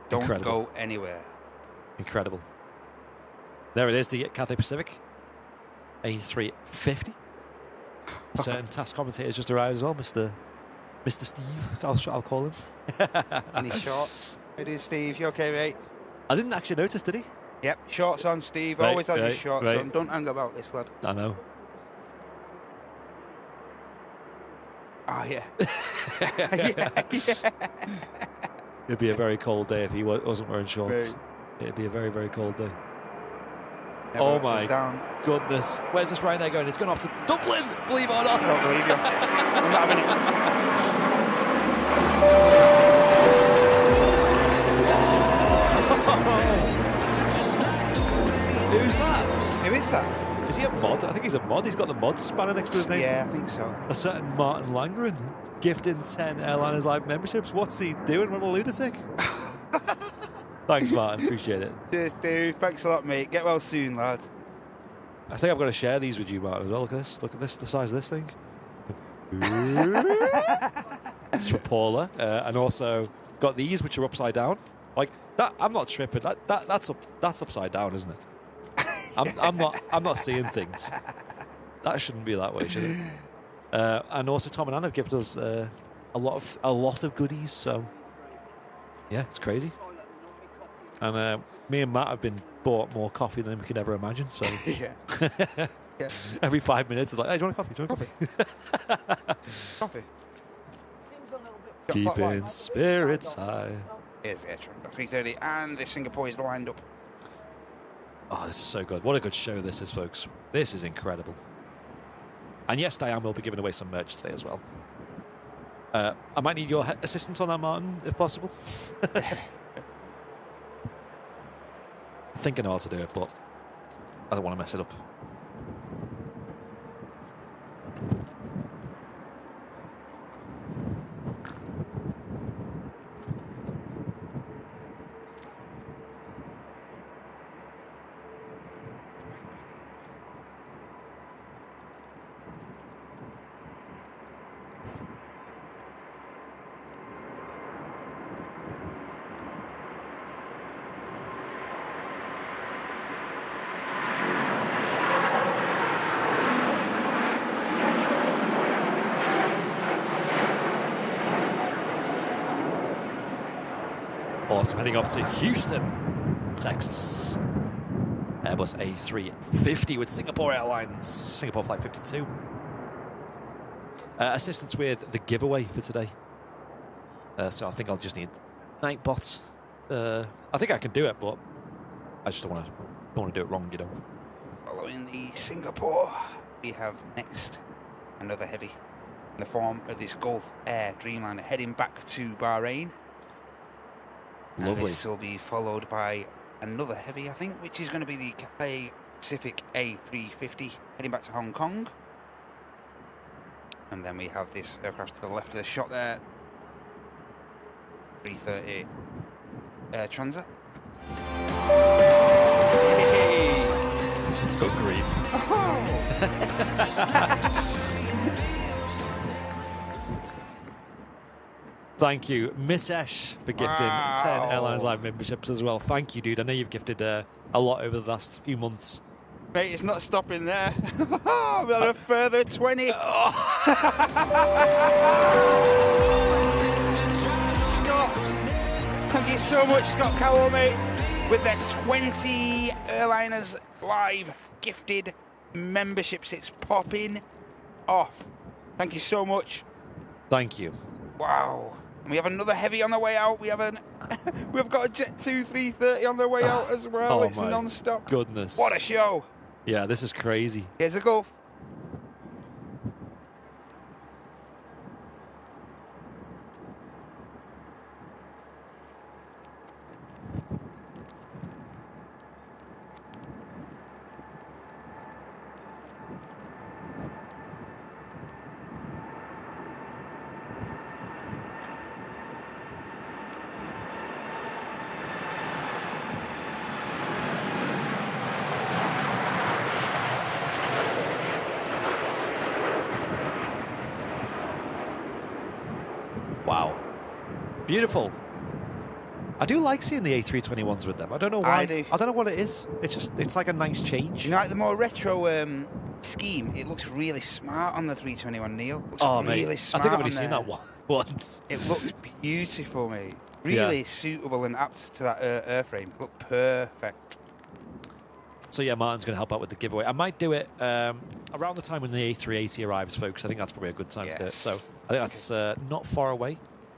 Don't go anywhere. Incredible. There it is, the Cathay Pacific A350. Certain task commentators just arrived as well, Mr. Steve, I'll call him. Any shorts? It is Steve. You okay, mate? I didn't actually notice, did he? Yep, shorts on, Steve. Right, Always has his shorts right. on. Don't hang about this, lad. I know. Oh, yeah. It'd be a very cold day if he wasn't wearing shorts. Right. It'd be a very, very cold day. Never oh lets us my down. goodness. Where's this Ryanair going? It's gone off to Dublin, believe it or not. I don't believe you. I'm not having it. Who's that? Who is that? Is he a mod? I think he's a mod. He's got the mod spanner next to his name. Yeah, I think so. A certain Martin Langren gifting 10 Airliners Live memberships. What's he doing? What a lunatic. Thanks, Martin. Appreciate it. Cheers, dude. Thanks a lot, mate. Get well soon, lad. I think I've got to share these with you, Martin, as well. Look at this. Look at this. The size of this thing. It's for Paula. And also got these, which are upside down. Like that. I'm not tripping. That's upside down, isn't it? I'm not seeing things. That shouldn't be that way, should it? And also Tom and Anna have given us a lot of goodies. So yeah, it's crazy. And me and Matt have been bought more coffee than we could ever imagine. So Yeah. Yeah. every 5 minutes, it's like, hey, do you want a coffee? Do you want a coffee? Coffee. Keeping spirits high. Here's the air 330, and the Singapore is lined up. Oh, this is so good. What a good show this is, folks. This is incredible. And yes, Diane will be giving away some merch today as well. I might need your assistance on that, Martin, if possible. I think I know how to do it, but I don't want to mess it up. Awesome. Heading off to Houston, Texas. Airbus A350 with Singapore Airlines. Singapore Flight 52. Assistance with the giveaway for today. So I think I'll just need Nightbot. I think I can do it, but I just don't want to do it wrong, you know. Following the Singapore, we have next another heavy in the form of this Gulf Air Dreamliner heading back to Bahrain. Lovely. And this will be followed by another heavy, I think, which is going to be the Cathay Pacific A350 heading back to Hong Kong. And then we have this aircraft to the left of the shot there, 330 Air Transat. Hey. Good grief. Thank you, Mitesh, for gifting 10 Airlines Live memberships as well. Thank you, dude. I know you've gifted a lot over the last few months. Mate, it's not stopping there. We've got a further 20. Scott, thank you so much, Scott Cowell, mate, with their 20 Airliners Live gifted memberships. It's popping off. Thank you so much. Thank you. Wow. And we have another heavy on the way out. We've got a Jet 2 330 on the way out as well. Oh, it's my non-stop. Goodness. What a show. Yeah, this is crazy. Here's a Gulf. Wow. Beautiful. I do like seeing the A321s with them. I don't know why. I do. I don't know what it is. It's like a nice change. You know, like the more retro scheme, it looks really smart on the 321 Neo. Looks really mate. smart. I think I've only on seen there. that once. It looks beautiful, mate. Really Yeah. suitable and apt to that airframe. Look perfect. So yeah, Martin's going to help out with the giveaway. I might do it around the time when the A380 arrives, folks. I think that's probably a good time to do it. So I think that's not far away.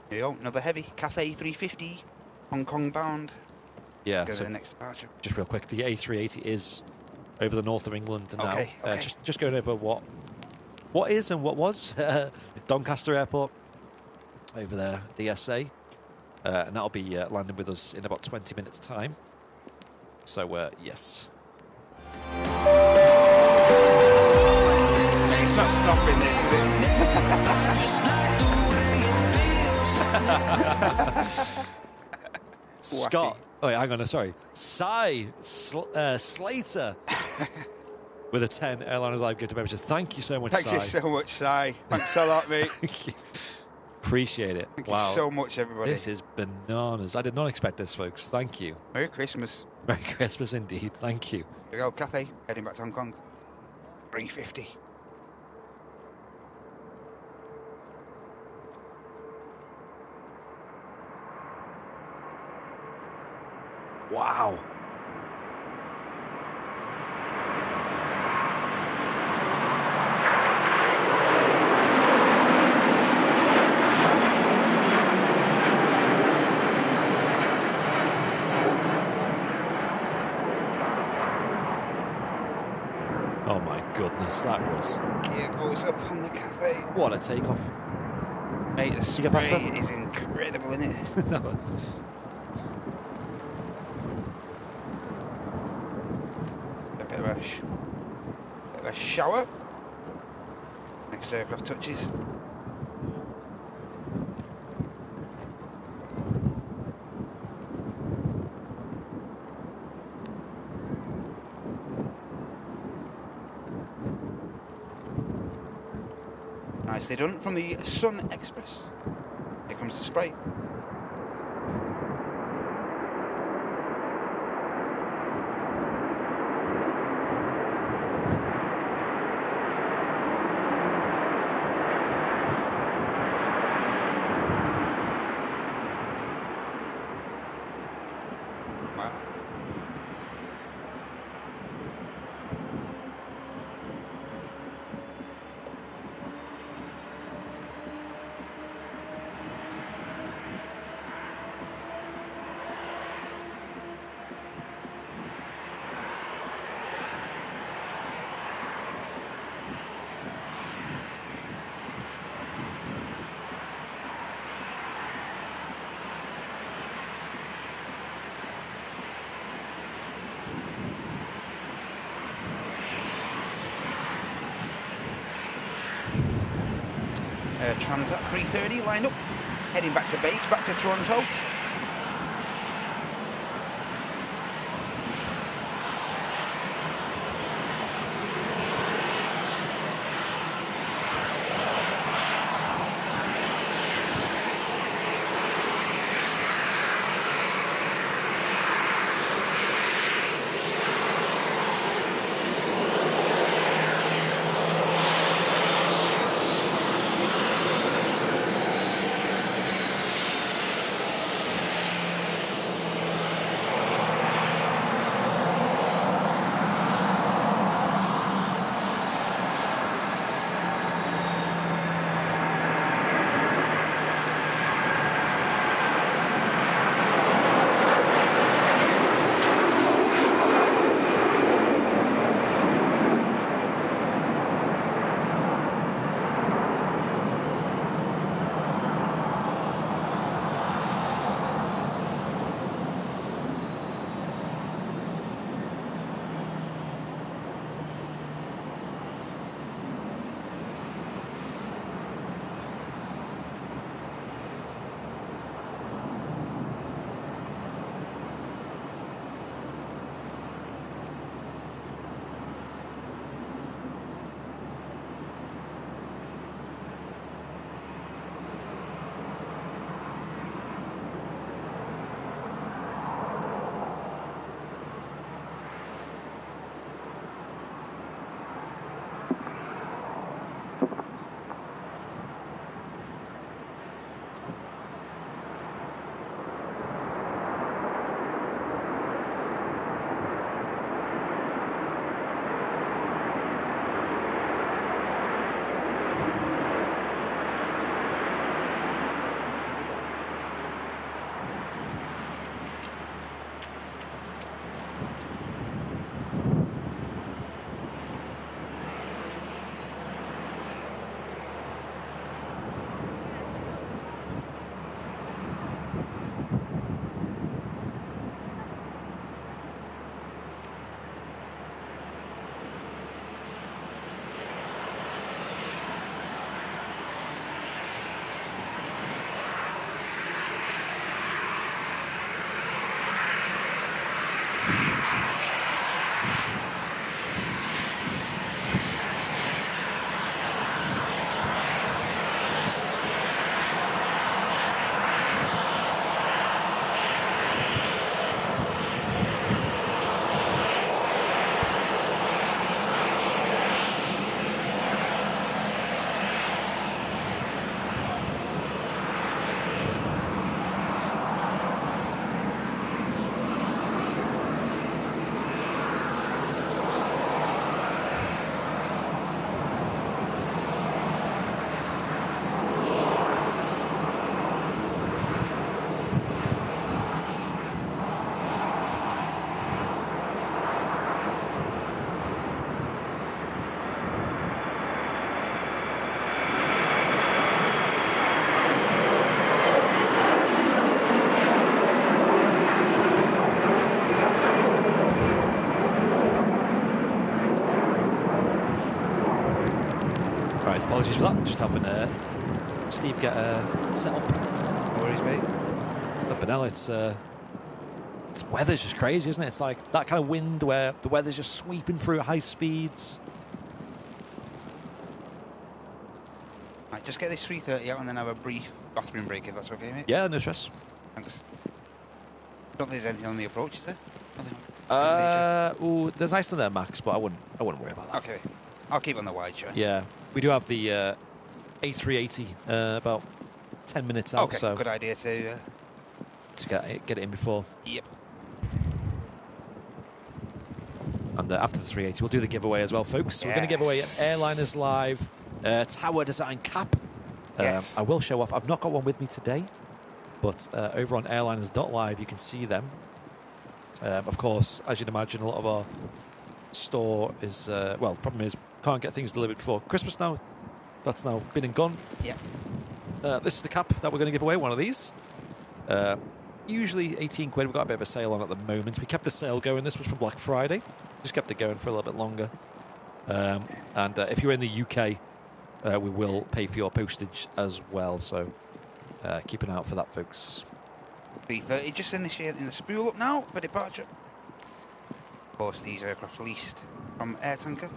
Here you go, another heavy. Cathay 350, Hong Kong bound. Yeah. Go So to the next departure. just real quick, the A380 is over the north of England now. Okay. Just going over what is and what was Doncaster Airport over there, DSA. And that'll be landing with us in about 20 minutes' time. So, yes. not been this, is it? Scott. Oh, wait, hang on. Sorry. Slater with a 10 Airliners Live gift membership. Thank you so much, Thank Si. you so much, Si. Thanks a lot, mate. Thank you. Appreciate it. Thank Wow. you so much, everybody. This is bananas. I did not expect this, folks. Thank you. Merry Christmas. Merry Christmas indeed. Thank you. Here we go, Cathay, heading back to Hong Kong. 350. Wow. Oh my goodness, that was... Gear goes up on the Cathay. What a takeoff. Mate, the You get past spray that? is incredible, isn't it? A bit of a shower. Next aircraft touches. Nicely done from the Sun Express. Here comes the spray. Wow. Transat 330 lined up, heading back to base, back to Toronto. Right, apologies for that. Just helping Steve get set up. No worries, mate. But now it's weather's just crazy, isn't it? It's like that kind of wind where the weather's just sweeping through at high speeds. Right, just get this 3:30 out and then have a brief bathroom break, if that's okay, mate. Yeah, no stress. Thanks. Don't think there's anything on the approach, is there? Ooh, there's Iceland there, Max, but I wouldn't worry about that. Okay. I'll keep on the wide, sure. Yeah, we do have the A380 about 10 minutes out, Okay, so good idea to get it in before. Yep. And after the 380, we'll do the giveaway as well, folks. So we're going to give away an Airliners Live Tower Design cap. Yes. I will show off. I've not got one with me today, but over on airliners.live, you can see them. Of course, as you'd imagine, a lot of our store is, well, problem is, can't get things delivered before Christmas now. That's now been and gone. Yeah. This is the cap that we're going to give away, one of these. Usually 18 quid. We've got a bit of a sale on at the moment. We kept the sale going. This was from Black Friday. Just kept it going for a little bit longer. And if you're in the UK, we will pay for your postage as well. So keep an eye out for that, folks. 3:30, just initiating the spool up now for departure. Of course, these aircraft released from Air Tanker.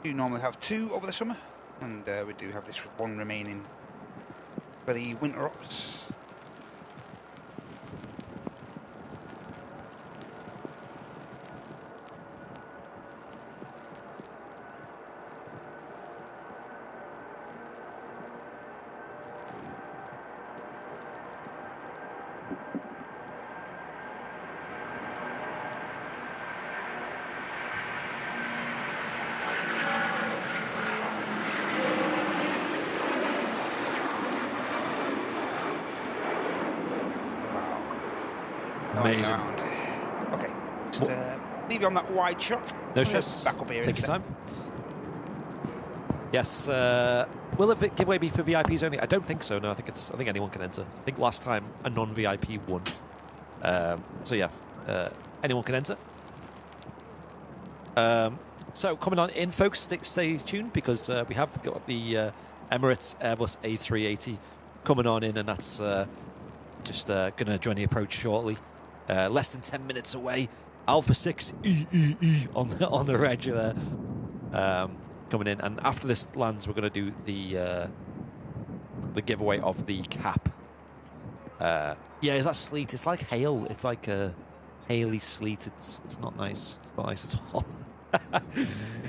We do normally have 2 over the summer, and we do have this one remaining for the winter ops. Amazing. Around. Okay, just leave you on that wide shot. No stress. Back up here. Take your time. Yes. Will the giveaway be for VIPs only? I don't think so. No, I think anyone can enter. I think last time a non-VIP won. So yeah, anyone can enter. So coming on in, folks, stay tuned because we have got the Emirates Airbus A380 coming on in, and that's just going to join the approach shortly. Less than 10 minutes away. Alpha 6 on the reg there, coming in. And after this lands, we're going to do the giveaway of the cap. Yeah, is that sleet? It's like hail. It's like a haily sleet. It's not nice. It's not nice at all.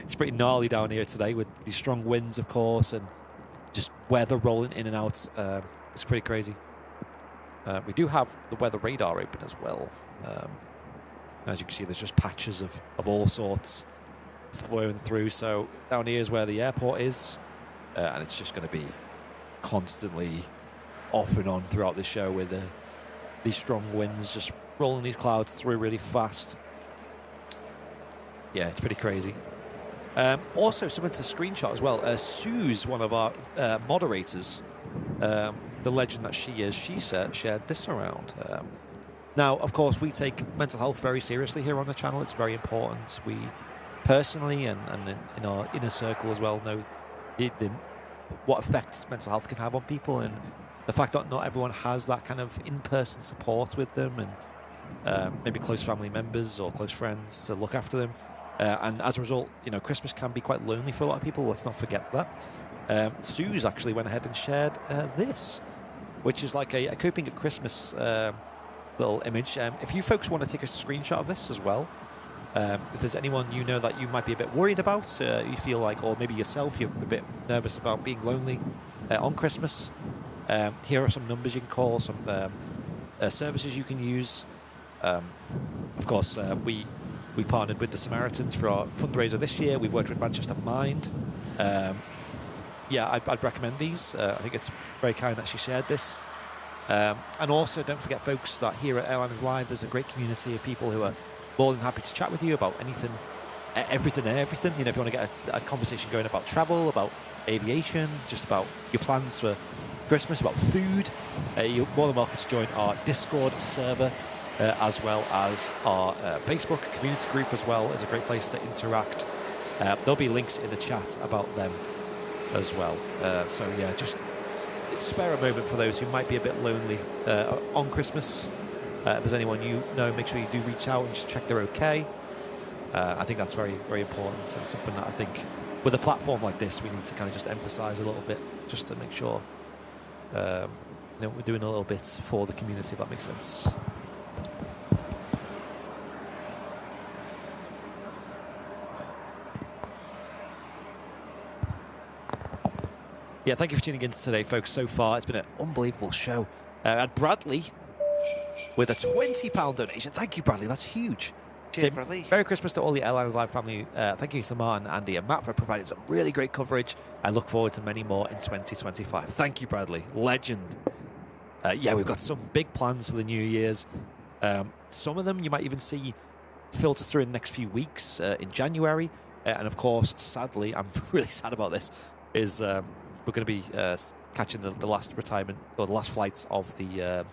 It's pretty gnarly down here today with these strong winds, of course, and just weather rolling in and out. It's pretty crazy. We do have the weather radar open as well. As you can see, there's just patches of all sorts flowing through. So down here is where the airport is, and it's just going to be constantly off and on throughout the show with these strong winds just rolling these clouds through really fast. Yeah, it's pretty crazy. Also, something to screenshot as well. Sue's one of our moderators. The legend that she is, she shared this around. Now, of course, we take mental health very seriously here on the channel. It's very important. We personally and in our inner circle as well know what effects mental health can have on people, and the fact that not everyone has that kind of in-person support with them, and maybe close family members or close friends to look after them. And as a result, Christmas can be quite lonely for a lot of people. Let's not forget that. Sue's actually went ahead and shared this, which is like a coping at Christmas little image. If you folks want to take a screenshot of this as well, if there's anyone you know that you might be a bit worried about, you feel like, or maybe yourself, you're a bit nervous about being lonely on Christmas, here are some numbers you can call, some services you can use. Of course, we partnered with the Samaritans for our fundraiser this year. We've worked with Manchester Mind. Yeah, I'd recommend these. I think it's very kind that she shared this. And also, don't forget, folks, that here at Airliners Live, there's a great community of people who are more than happy to chat with you about anything, everything and everything. If you want to get a conversation going about travel, about aviation, just about your plans for Christmas, about food, you're more than welcome to join our Discord server, as well as our Facebook community group as well. Is a great place to interact There'll be links in the chat about them as well. So yeah, just spare a moment for those who might be a bit lonely on Christmas. If there's anyone you know, make sure you do reach out and just check they're okay. I think that's very, very important, and something that I think with a platform like this we need to kind of just emphasize a little bit, just to make sure we're doing a little bit for the community, if that makes sense. Yeah, thank you for tuning in today, folks. So far, it's been an unbelievable show. And Bradley with a £20 donation. Thank you, Bradley. That's huge. Cheers, Bradley. Merry Christmas to all the Airlines Live family. Thank you to Martin, Andy, and Matt for providing some really great coverage. I look forward to many more in 2025. Thank you, Bradley. Legend. Yeah, we've got some big plans for the New Year's. Some of them you might even see filter through in the next few weeks in January. And of course, sadly, I'm really sad about this, is we're going to be catching the last retirement, or the last flights of the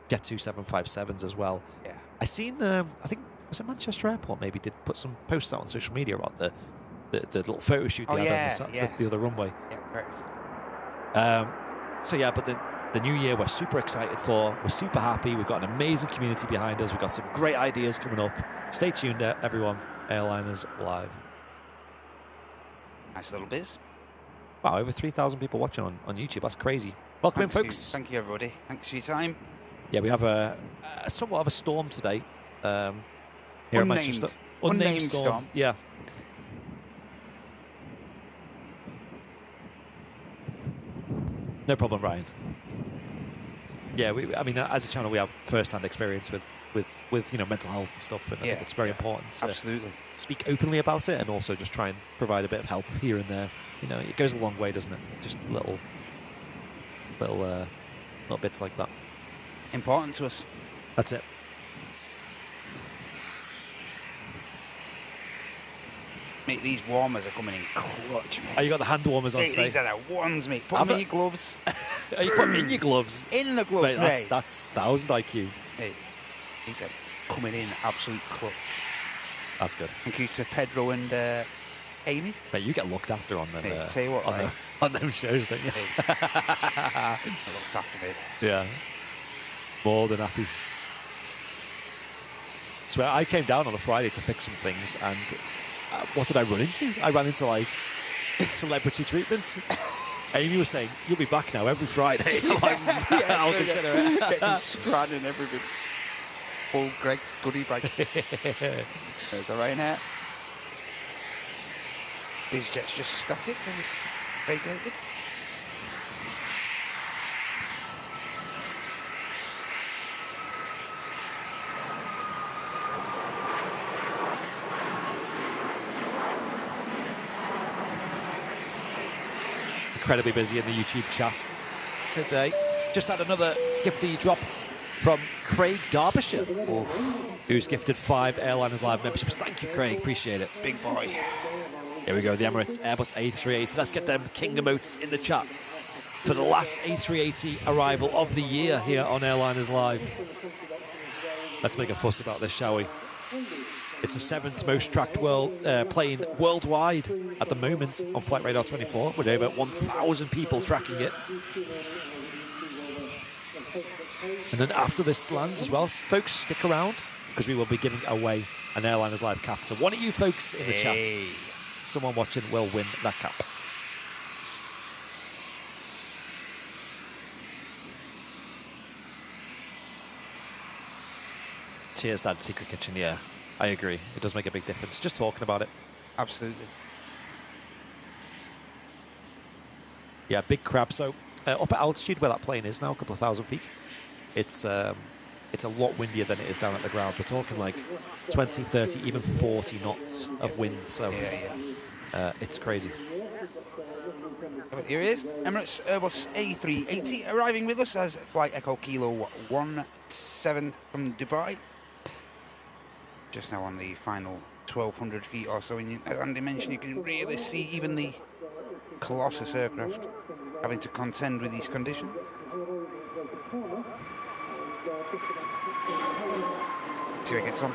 Jet 2 757s as well. Yeah. I seen, I think, was it Manchester Airport maybe did put some posts out on social media about the little photo shoot they had on the other runway. Yeah, correct. So yeah, but the new year we're super excited for. We're super happy. We've got an amazing community behind us. We've got some great ideas coming up. Stay tuned, everyone. Airliners Live. Nice little biz. Wow, over 3,000 people watching on YouTube. That's crazy. Welcome in, folks. Thank you, everybody. Thanks for your time. Yeah, we have a somewhat of a storm today. Here in Manchester. Unnamed storm. Yeah. No problem, Ryan. Yeah, I mean, as a channel, we have first-hand experience with mental health and stuff, and I think it's very important to absolutely speak openly about it, and also just try and provide a bit of help here and there. It goes a long way, doesn't it? Just little bits like that. Important to us. That's it. Mate, these warmers are coming in clutch, mate. Oh, you got the hand warmers on today? These are the ones, mate. Put them in your gloves. Are you putting in your gloves? In the gloves, mate. That's 1,000 IQ. Mate, these are coming in absolute clutch. That's good. Thank you to Pedro and Amy. Mate, you get looked after on them. Mate, tell you what, on them shows, don't you? They looked after me. Yeah. More than happy. So I came down on a Friday to fix some things, and what did I run into? I ran into celebrity treatment. Amy was saying, "You'll be back now every Friday." I'm like, I'll consider it. Get some scran and everything. Full Greg's goodie bag. There's a Ryanair. This jet's just static because it's vacated. Incredibly busy in the YouTube chat today. Just had another gifty drop from Craig Derbyshire, who's gifted 5 Airliners Live memberships. Thank you, Craig. Appreciate it. Big boy. Here we go, the Emirates Airbus A380. Let's get them king emotes in the chat for the last A380 arrival of the year here on Airliners Live. Let's make a fuss about this, shall we? It's the 7th most tracked plane worldwide at the moment on Flight Radar 24, with over 1,000 people tracking it. And then after this lands as well, folks, stick around, because we will be giving away an Airliners Live cap to one of you folks in the chat. Someone watching will win that cap. Cheers, Dad. Secret Kitchen, yeah. I agree. It does make a big difference. Just talking about it. Absolutely. Yeah, big crab. So up at altitude where that plane is now, a couple of thousand feet, it's a lot windier than it is down at the ground. We're talking like 20, 30, even 40 knots of wind. So it's crazy. Here it is. Emirates Airbus A380 arriving with us as Flight Echo Kilo 17 from Dubai. Just now on the final 1,200 feet or so. And as Andy mentioned, you can really see even the Colossus aircraft having to contend with these conditions. See how it gets on.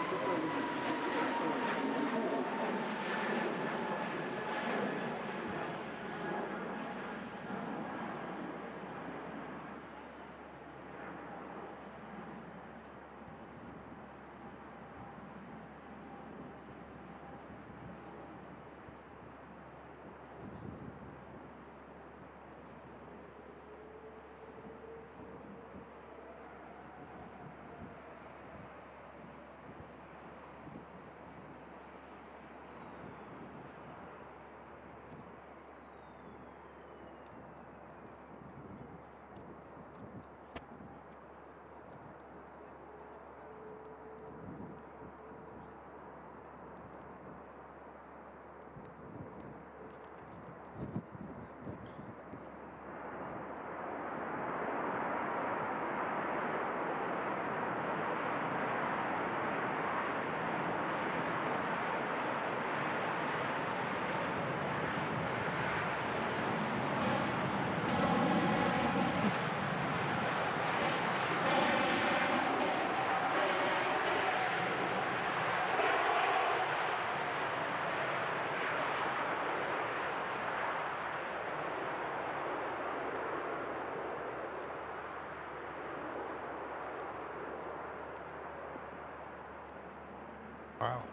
Wow.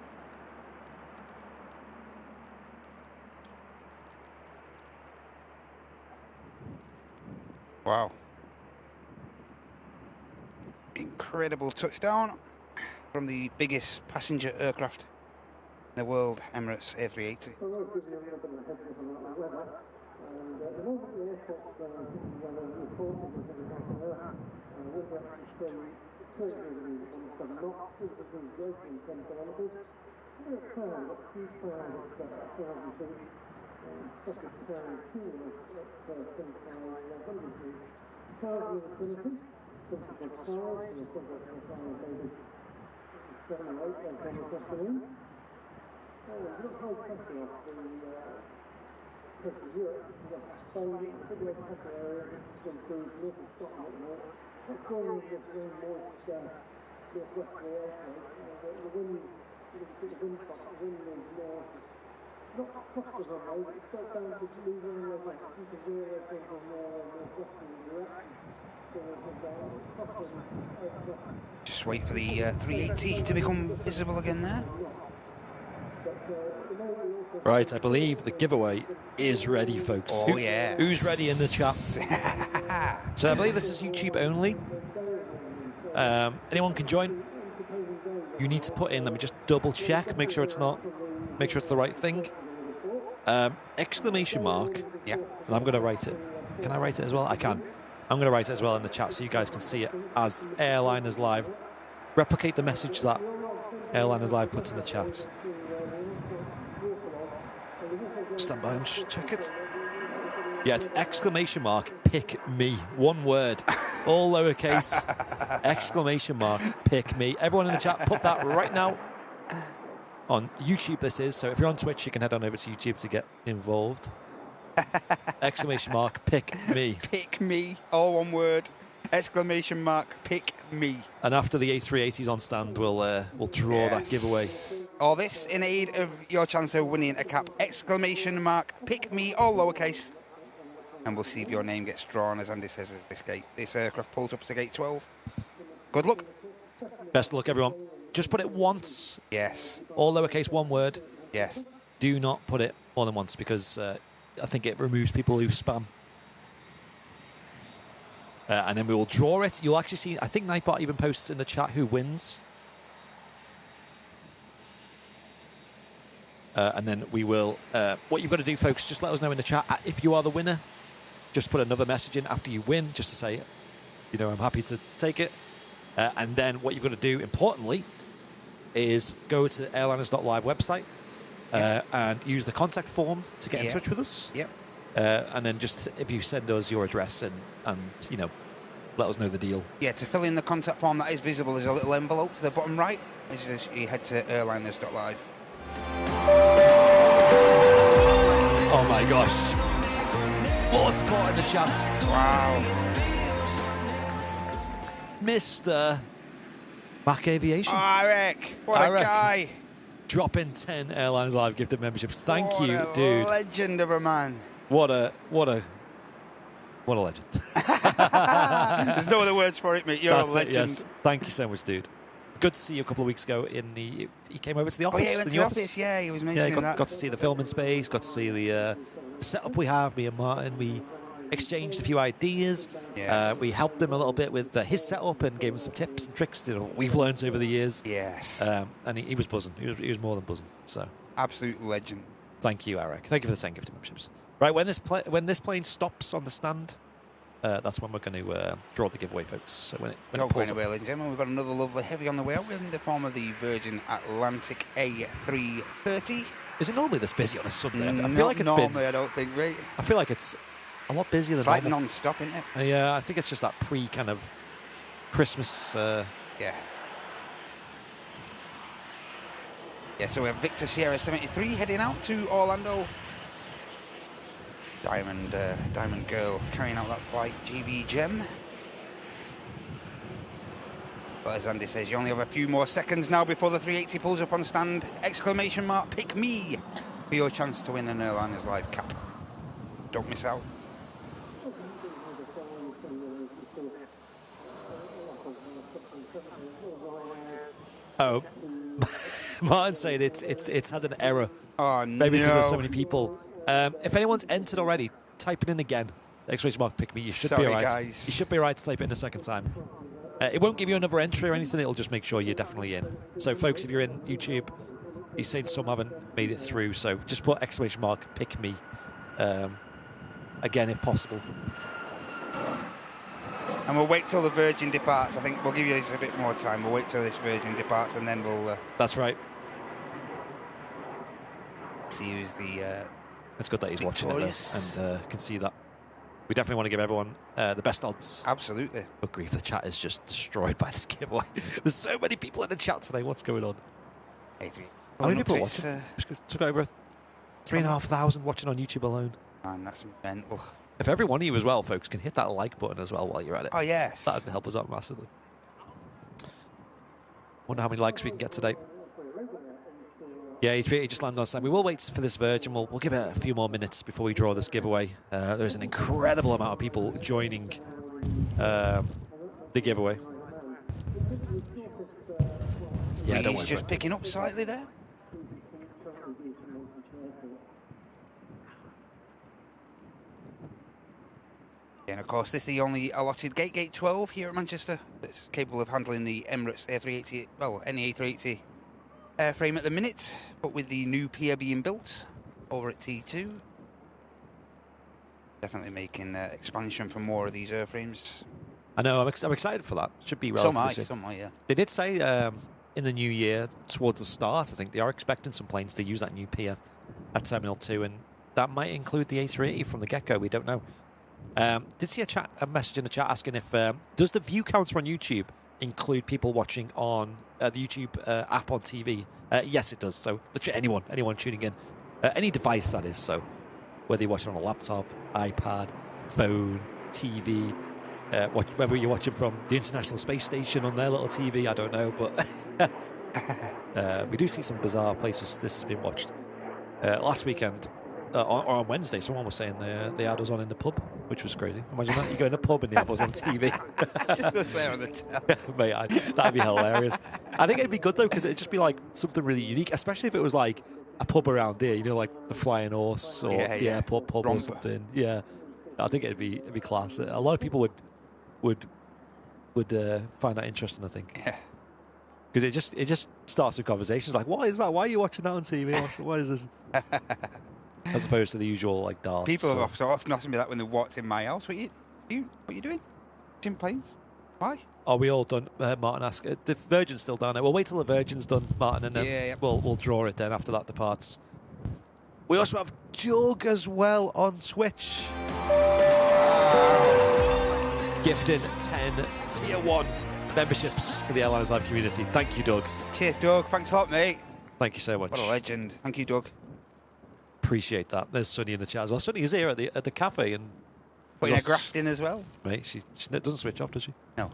Wow. Incredible touchdown from the biggest passenger aircraft in the world, Emirates A380. Just wait for the 380 to become visible again there. Right, I believe the giveaway is ready, folks. Oh, yeah. Who's ready in the chat? So I believe this is YouTube only. Anyone can join. You need to put in, let me just double check, make sure it's the right thing. Exclamation mark. Yeah. And I'm going to write it. Can I write it as well? I can. I'm going to write it as well in the chat so you guys can see it as Airliners Live. Replicate the message that Airliners Live puts in the chat. Stand by and just check it. Yeah, it's exclamation mark, pick me. One word. All lowercase. Exclamation mark, pick me. Everyone in the chat, put that right now. On YouTube this is, so if you're on Twitch, you can head on over to YouTube to get involved. Exclamation mark, pick me. Pick me, all one word. Exclamation mark, pick me. And after the A380's on stand, we'll draw that giveaway. All this in aid of your chance of winning a cap. Exclamation mark, pick me, all lowercase. And we'll see if your name gets drawn, as Andy says, as this aircraft pulls up to gate 12. Good luck. Best of luck, everyone. Just put it once. Yes. All lowercase, one word. Yes. Do not put it more than once because I think it removes people who spam. And then we will draw it. You'll actually see, I think Nightbot even posts in the chat who wins. And then we will, what you've got to do, folks, just let us know in the chat. If you are the winner, just put another message in after you win, just to say, you know, I'm happy to take it. And then what you've got to do, importantly, is go to the airliners.live website and use the contact form to get in touch with us. Yep. And then just, if you send us your address and you know, let us know the deal. Yeah, to fill in the contact form that is visible, there's a little envelope to the bottom right. As you head to airliners.live. Oh my gosh. More support in the chat. Wow. Mr. Mac Aviation. Eric, what a guy. Dropping 10 Airlines Live gifted memberships. Thank What you, a dude. legend of a man. What a legend. There's no other words for it, mate. You're That's a legend. It, yes. Thank you so much, dude. Good to see you a couple of weeks ago he came over to the office. Oh, yeah, he went to the office. Yeah, he was mentioning that. Got to see the filming space, got to see the setup we have, me and Martin. We exchanged a few ideas. Yes. We helped him a little bit with his setup and gave him some tips and tricks, you know, we've learned over the years. Yes. And he was buzzing. He was more than buzzing. So absolute legend. Thank you, Eric. Thank you for the 10 gifted memberships. Right, when this plane stops on the stand, that's when we're going to draw the giveaway, folks. So when it pulls up. Ladies and gentlemen, we've got another lovely heavy on the way out in the form of the Virgin Atlantic A330. Is it normally this busy on a Sunday? I feel Not like it's normally, I don't think, right? I feel like it's a lot busier than It's like normal. non-stop, isn't it? Yeah, I think it's just that kind of Christmas. Yeah. Yeah, so we have Victor Sierra 73 heading out to Orlando. Diamond Girl carrying out that flight, GV Gem. But as Andy says, you only have a few more seconds now before the 380 pulls up on stand. Exclamation mark, pick me for your chance to win an Airliners Live cap. Don't miss out. Oh, Martin's saying it's had an error. Oh, Maybe because there's so no. many people. If anyone's entered already, type it in again. Exclamation mark pick me. You should Sorry, be alright. guys. You should be alright to type it in a second time. It won't give you another entry or anything. It'll just make sure you're definitely in. So, folks, if you're in YouTube, he's saying some haven't made it through. So just put exclamation mark pick me again if possible. And we'll wait till the Virgin departs. I think we'll give you a bit more time. We'll wait till this Virgin departs, and then we'll That's right. see who's the. It's good that he's watching it victorious. though, and can see that. We definitely want to give everyone the best odds. Absolutely. But grief, the chat is just destroyed by this giveaway. There's so many people in the chat today. What's going on? How many people are watching? Took over 3,500 watching on YouTube alone. Man, that's mental. If every one of you as well, folks, can hit that like button as well while you're at it. Oh, yes. That would help us out massively. Wonder how many likes we can get today. Yeah, he just landed on time. We will wait for this Virgin. We'll give it a few more minutes before we draw this giveaway. There's an incredible amount of people joining the giveaway. Yeah, don't worry. He's just picking up slightly there. And of course, this is the only allotted gate 12 here at Manchester that's capable of handling the Emirates A380, well, any A380 airframe at the minute, but with the new pier being built over at T2. Definitely making expansion for more of these airframes. I know, I'm excited for that. Should be relatively soon. Some might, yeah. They did say in the new year, towards the start, I think they are expecting some planes to use that new pier at Terminal 2, and that might include the A380 from the get-go. We don't know. Did see a message in the chat asking if does the view counter on YouTube include people watching on the YouTube app on TV? Yes, it does. So anyone tuning in, any device that is. So whether you're watching on a laptop, iPad, phone, TV, whether you're watching from the International Space Station on their little TV, I don't know, but we do see some bizarre places this has been watched. Last weekend. Or on Wednesday, someone was saying they had us on in the pub, which was crazy. Imagine that, you go in a pub and they have us on TV. Just us there on the tel. Mate, that'd be hilarious. I think it'd be good though, because it'd just be like something really unique, especially if it was like a pub around here, you know, like the Flying Horse or the airport pub or something. Yeah, I think it'd be class. A lot of people would find that interesting, I think. Yeah. Because it just starts with conversations like, what is that? Why are you watching that on TV? What is this? As opposed to the usual like darts. People have often asked me that when they walked in my house. What you doing? Watching planes? Why? Are we all done? Martin asked. The Virgin's still down there. We'll wait till the Virgin's done, Martin, and then we'll draw it then after that departs. We also have Jug as well on Twitch. Gifting 10 Tier 1 memberships to the Airlines Live community. Thank you, Doug. Cheers, Doug. Thanks a lot, mate. Thank you so much. What a legend. Thank you, Doug. Appreciate that. There's Sunny in the chat as well. Sunny is here at the cafe and putting a graft in as well. Mate, she doesn't switch off, does she? No.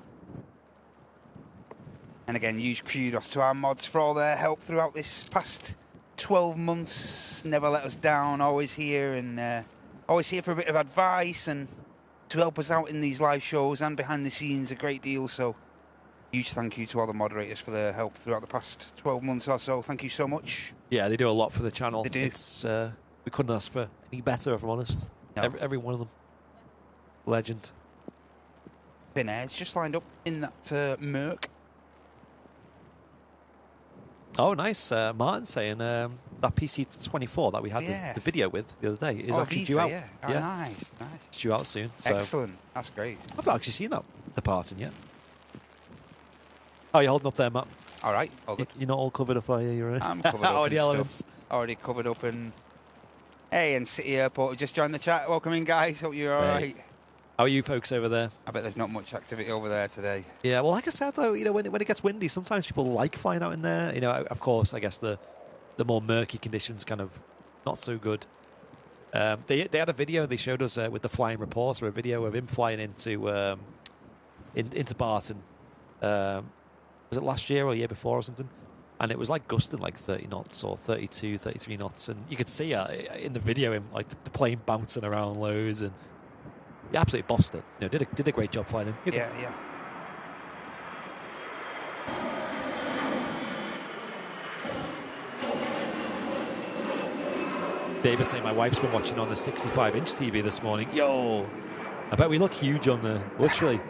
And again, huge kudos to our mods for all their help throughout this past 12 months. Never let us down. Always here and always here for a bit of advice and to help us out in these live shows and behind the scenes a great deal. So huge thank you to all the moderators for their help throughout the past 12 months or so. Thank you so much. Yeah, they do a lot for the channel. They do. It's we couldn't ask for any better, if I'm honest. No. Every one of them. Legend. Thin Air's just lined up in that Merc. Oh, nice. Martin saying that PC-24 that we had the video with the other day is actually due out. Yeah. Oh, nice. It's due out soon. So. Excellent. That's great. I've not actually seen that departing yet. Oh, you're holding up there, Matt. All right. All good. You're not all covered up, are you? Right? I'm covered up. All the elements. Already covered up and... Hey, and City Airport just joined the chat. Welcome in, guys. Hope you're all right. How are you folks over there? I bet there's not much activity over there today. Yeah, well, like I said, though, you know, when it gets windy, sometimes people like flying out in there. You know, of course, I guess the more murky conditions kind of not so good. They had a video they showed us with the flying reporter, a video of him flying into Barton. Was it last year or year before or something? And it was like gusting like 30 knots or 32, 33 knots. And you could see in the video him like the plane bouncing around loads, and he absolutely bossed it. You know, did a great job flying in. Yeah. David saying my wife's been watching on the 65-inch TV this morning. Yo, I bet we look huge on the, literally.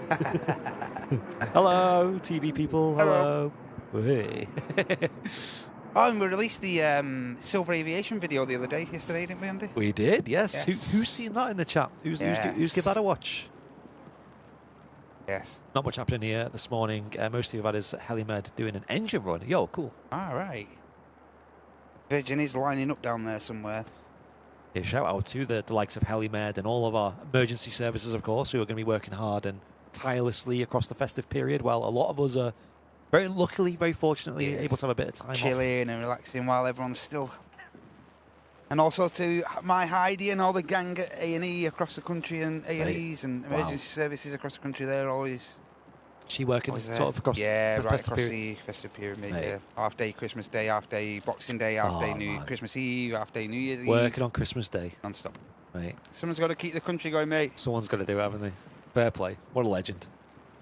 Hello, TV people. Hello. Hey. Oh, and we released the Silver Aviation video the other day, yesterday, didn't we, Andy? We did, yes. Who's seen that in the chat? Who's give that a watch? Yes. Not much happening here this morning. Mostly we've had is Helimed doing an engine run. Yo, cool. All right. Virgin is lining up down there somewhere. Yeah, shout out to the likes of Helimed and all of our emergency services, of course, who are going to be working hard and tirelessly across the festive period, while a lot of us are very luckily, very fortunately, able to have a bit of time chilling and relaxing while everyone's still. And also to my Heidi and all the gang at A&E across the country and A&Es and emergency services across the country. They're always. She working sort of across the festive across period. the festive period, mate. Yeah. Half day Christmas Day, half day Boxing Day, half day Christmas Eve, half day New Year's Eve. Working on Christmas Day. Non-stop. Mate. Someone's got to keep the country going, mate. Someone's got to do it, haven't they? Fair play. What a legend.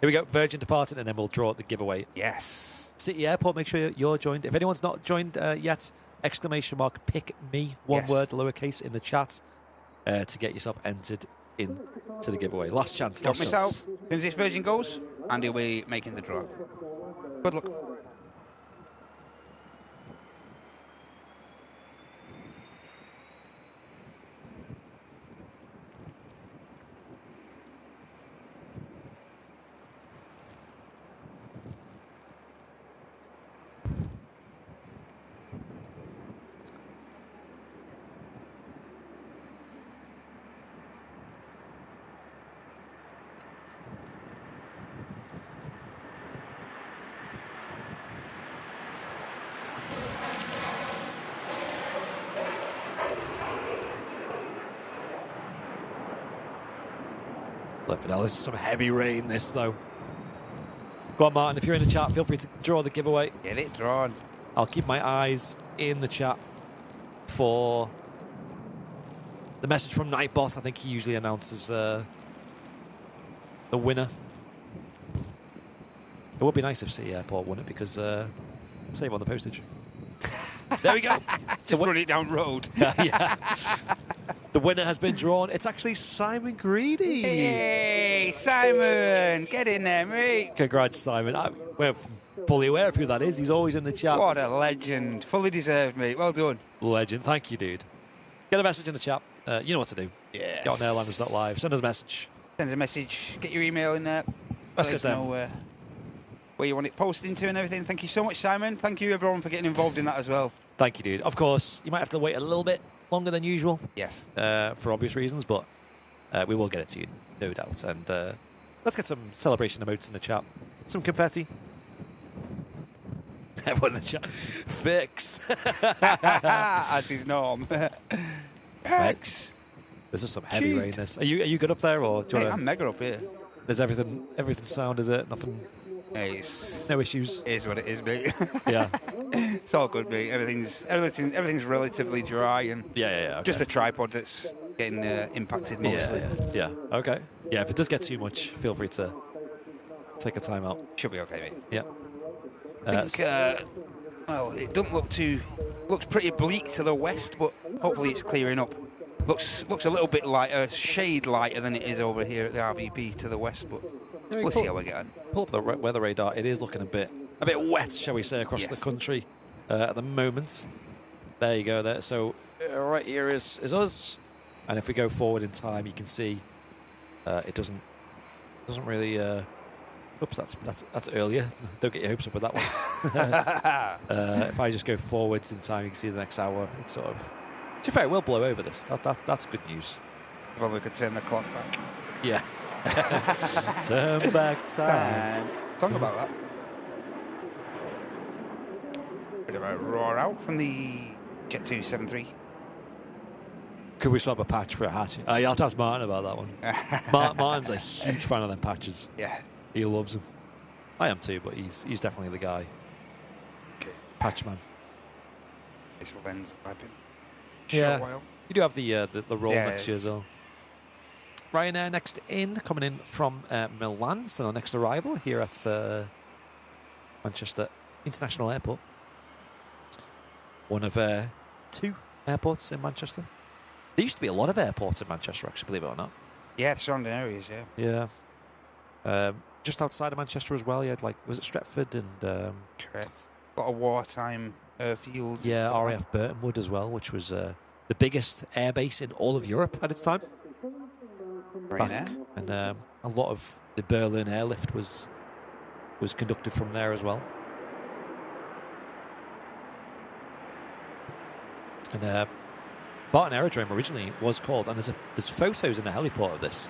Here we go. Virgin departing, and then we'll draw the giveaway. Yes. City Airport, make sure you're joined. If anyone's not joined yet, exclamation mark, pick me, one word, lowercase, in the chat to get yourself entered in to the giveaway. Last chance. Don't miss out. As soon as this Virgin goes, Andy will be making the draw. Good luck. Flipping hell, this is some heavy rain, this, though. Go on, Martin, if you're in the chat, feel free to draw the giveaway. Get it drawn. I'll keep my eyes in the chat for the message from Nightbot. I think he usually announces the winner. It would be nice if City Airport won it, because save on the postage. There we go. Just run it down road. Yeah. The winner has been drawn. It's actually Simon Greedy. Hey, Simon. Get in there, mate. Congrats, Simon. We're fully aware of who that is. He's always in the chat. What a legend. Fully deserved, mate. Well done. Legend. Thank you, dude. Get a message in the chat. You know what to do. Yes. Get on airliners.live. Send us a message. Send us a message. Get your email in there. Let's Let get us them. know where you want it posted to and everything. Thank you so much, Simon. Thank you, everyone, for getting involved in that as well. Thank you, dude. Of course, you might have to wait a little bit longer than usual. Yes. For obvious reasons, but we will get it to you, no doubt. And let's get some celebration emotes in the chat. Some confetti. Everyone in the chat. Fix. As is norm. Fix. This is some heavy Shoot. rain. This. Are you good up there, or do you Hey, wanna, I'm mega up here. There's everything sound, is it? Nothing. Hey, it's, No issues. it is what it is, mate. Yeah. It's all good, mate. Everything's relatively dry, and Yeah. Okay. just the tripod that's getting impacted mostly. Yeah. Okay. Yeah. If it does get too much, feel free to take a time out. Should be okay, mate. Yeah. I think, well, it doesn't look too. Looks pretty bleak to the west, but hopefully it's clearing up. Looks a little bit lighter, shade lighter than it is over here at the RVP to the west, but we'll see how we get on. Pull up the weather radar. It is looking a bit wet, shall we say, across the country at the moment. There you go. There. So right here is us, and if we go forward in time, you can see it doesn't really. Oops, that's earlier. Don't get your hopes up with that one. If I just go forwards in time, you can see the next hour. It's sort of. To be fair, it will blow over this. That's good news. Well, we could turn the clock back. Yeah. Turn back time. Talk about that. Bit of a roar out from the Jet 273. Could we swap a patch for a hatch? You'll have to ask Martin about that one. Martin's a huge fan of them patches. Yeah. He loves them. I am too, but he's definitely the guy. Okay. Patch man. This lens wiping. Yeah. While. You do have the roll Yeah, next year as well. Ryanair next in, coming in from Milan. So our next arrival here at Manchester International Airport. One of two airports in Manchester. There used to be a lot of airports in Manchester, actually, believe it or not. Yeah, the surrounding areas, yeah. Yeah. Just outside of Manchester as well, you had, like, was it Stretford and... Correct. A lot of wartime airfields. Yeah, RAF Burtonwood as well, which was the biggest airbase in all of Europe at its time. Very nice. And a lot of the Berlin airlift was conducted from there as well. And Barton Aerodrome originally was called, and there's photos in the heliport of this.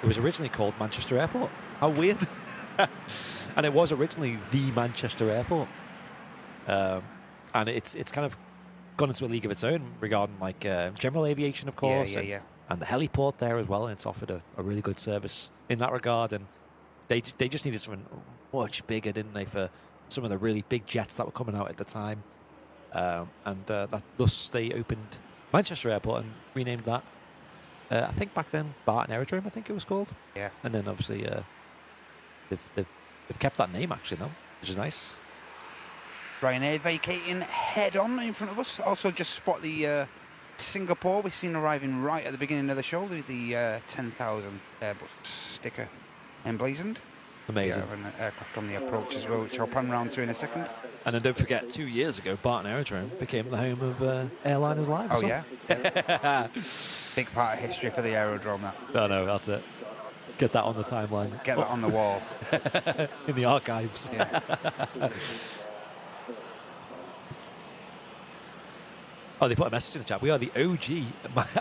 It was originally called Manchester Airport. How weird! And it was originally the Manchester Airport. And it's kind of gone into a league of its own regarding like general aviation, of course. Yeah. And the heliport there as well, and it's offered a really good service in that regard. And they just needed something much bigger, didn't they, for some of the really big jets that were coming out at the time. Thus they opened Manchester Airport and renamed that. I think back then Barton Aerodrome, I think it was called. Yeah. And then obviously they've kept that name actually now, which is nice. Ryanair vacating head on in front of us. Also just spot the Singapore we've seen arriving right at the beginning of the show with the 10,000 Airbus sticker emblazoned. Amazing. We have an aircraft on the approach as well, which I'll pan round to in a second. And then don't forget, 2 years ago, Barton Aerodrome became the home of Airliners Live. Oh, yeah? Big part of history for the aerodrome, that. No, that's it. Get that on the timeline. Get that on the wall. In the archives. Yeah. Oh, they put a message in the chat. We are the OG,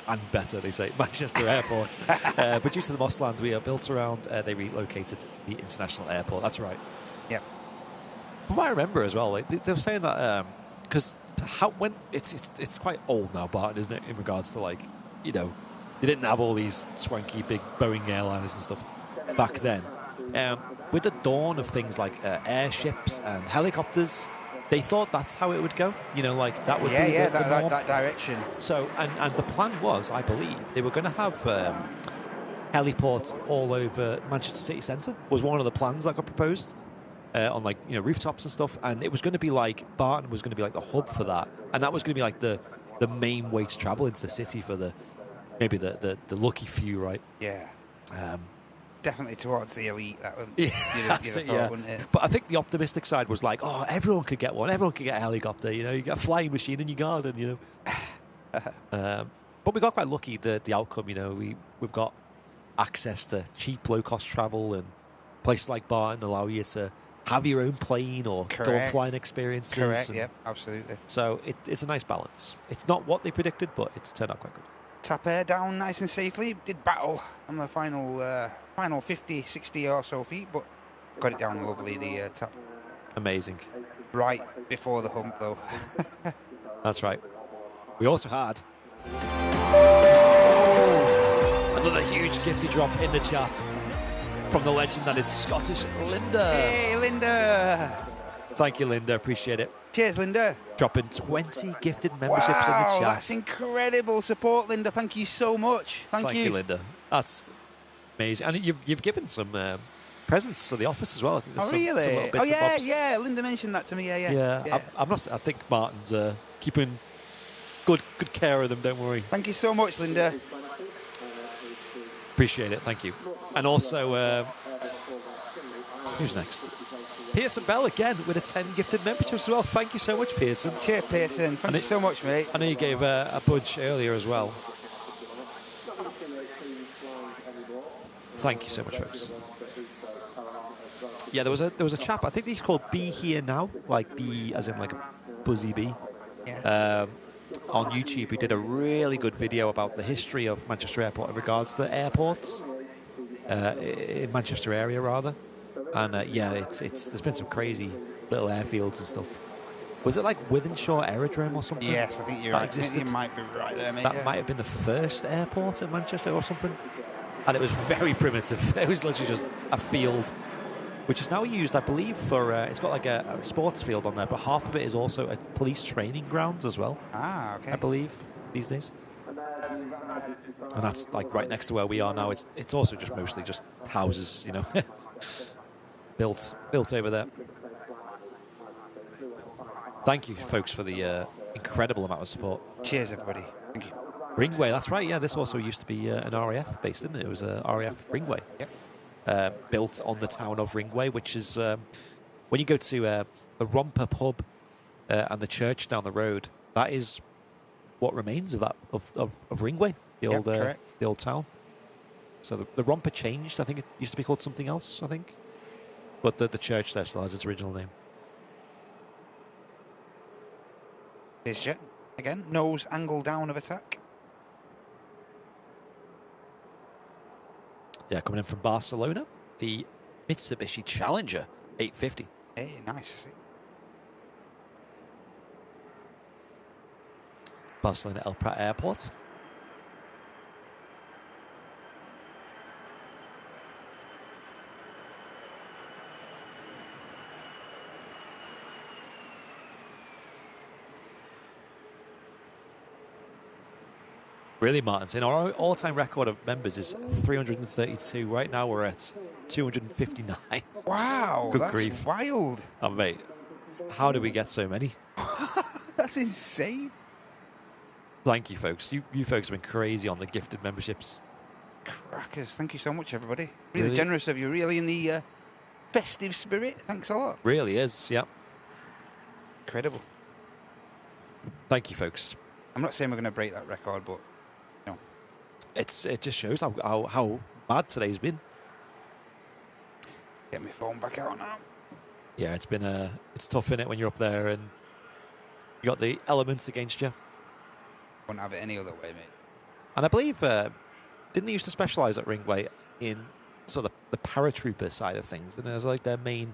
and better, they say, Manchester Airport. But due to the Mossland we are built around, they relocated the international airport. That's right. Yeah. From what I remember as well, like, they were saying that because when it's quite old now, Barton, isn't it? In regards to like, you know, they didn't have all these swanky big Boeing airliners and stuff back then. With the dawn of things like airships and helicopters, they thought that's how it would go. You know, like that would be the norm. that direction. So, and the plan was, I believe, they were going to have heliports all over Manchester City Centre. Was one of the plans that got proposed on, like, you know, rooftops and stuff. And it was going to be like Barton was going to be like the hub for that, and that was going to be like the main way to travel into the city for the lucky few, right? Yeah. Definitely towards the elite, that would wouldn't it? But I think the optimistic side was like, oh, everyone could get one. Everyone could get a helicopter. You know, you got a flying machine in your garden. You know. But we got quite lucky. The outcome. You know, we've got access to cheap, low cost travel, and places like Barton allow you to have your own plane or go on flying experiences. Correct. Yeah, absolutely. So it's a nice balance. It's not what they predicted, but it's turned out quite good. Tap Air down nice and safely. Did battle on the final 50, 60 or so feet, but got it down lovely, the tap. Amazing. Right before the hump, though. That's right. We also had another huge gifty drop in the chat from the legend that is Scottish Linda. Hey, Linda! Thank you, Linda. Appreciate it. Cheers, Linda. Dropping 20 gifted memberships in the chat. That's incredible support, Linda. Thank you so much. Thank you, Linda. That's amazing. And you've given some presents to the office as well. I think there's really? Some little bits yeah, and bobs. yeah. Linda mentioned that to me. Yeah. I'm not. I think Martin's keeping good care of them. Don't worry. Thank you so much, Linda. Appreciate it. Thank you. And also, who's next? Pearson Bell again with a 10 gifted membership as well. Thank you so much, Pearson. Cheers, Pearson. Thank you so much, mate. I know you gave a bunch earlier as well. Thank you so much, folks. Yeah, there was a chap. I think he's called Be Here Now, like bee as in like a buzzy bee. Yeah. On YouTube, who did a really good video about the history of Manchester Airport in regards to airports in Manchester area rather. And there's been some crazy little airfields and stuff. Was it like Withenshaw Aerodrome or something? Yes, I think you're right. I think you might be right there, mate. That might have been the first airport in Manchester or something. And it was very primitive. It was literally just a field, which is now used, I believe, for... it's got like a sports field on there, but half of it is also a police training grounds as well. Ah, okay. I believe, these days. And that's like right next to where we are now. It's also just mostly just houses, you know. built over there. Thank you, folks, for the incredible amount of support. Cheers, everybody. Thank you. Ringway, that's right. Yeah, this also used to be an RAF base, didn't it? It was a RAF Ringway. Yep. Built on the town of Ringway, which is when you go to the Romper pub and the church down the road. That is what remains of that of Ringway, the old town. So the Romper changed. I think it used to be called something else. I think, but the church there still has its original name. Here's Jet again. Nose angle down of attack. Yeah, coming in from Barcelona, the Mitsubishi Challenger 850. Hey, nice. Barcelona El Prat Airport. Really, Martin, our all-time record of members is 332. Right now we're at 259. Wow, Good that's grief. wild. Oh, mate, how do we get so many? That's insane. Thank you, folks. You folks have been crazy on the gifted memberships. Crackers. Thank you so much, everybody. Really, Really? generous of you. Really in the festive spirit. Thanks a lot. Really is, yeah. Incredible. Thank you, folks. I'm not saying we're going to break that record, but no. It just shows how bad today's been. Get my phone back out now. Yeah, it's been it's tough, innit, when you're up there and you got the elements against you. Wouldn't have it any other way, mate. And I believe, didn't they used to specialise at Ringway in sort of the paratrooper side of things? And there's like their main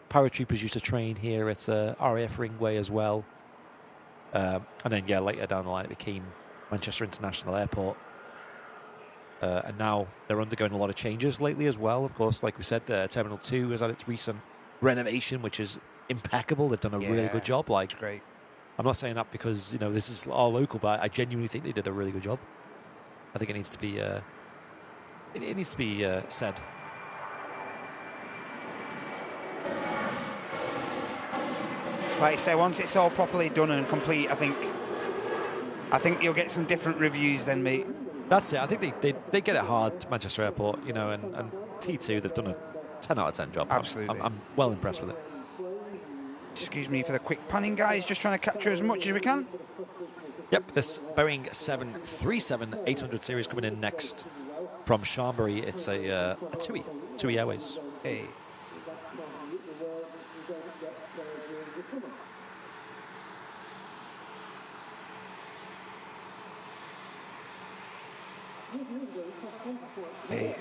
paratroopers used to train here at RAF Ringway as well. And then, yeah, later down the line it became Manchester International Airport. And now they're undergoing a lot of changes lately as well. Of course, like we said, Terminal 2 has had its recent renovation, which is impeccable. They've done a really good job. Like, It's great. I'm not saying that because, you know, this is our local, but I genuinely think they did a really good job. I think it needs to be it needs to be said. Like I say, once it's all properly done and complete, I think you'll get some different reviews then, mate. That's it. I think they get it hard, Manchester Airport, you know, and T2, they've done a 10 out of 10 job. Absolutely. I'm well impressed with it. Excuse me for the quick panning, guys. Just trying to capture as much as we can. Yep, this Boeing 737-800 series coming in next from Chambéry. It's a TUI Airways. Hey. Hey.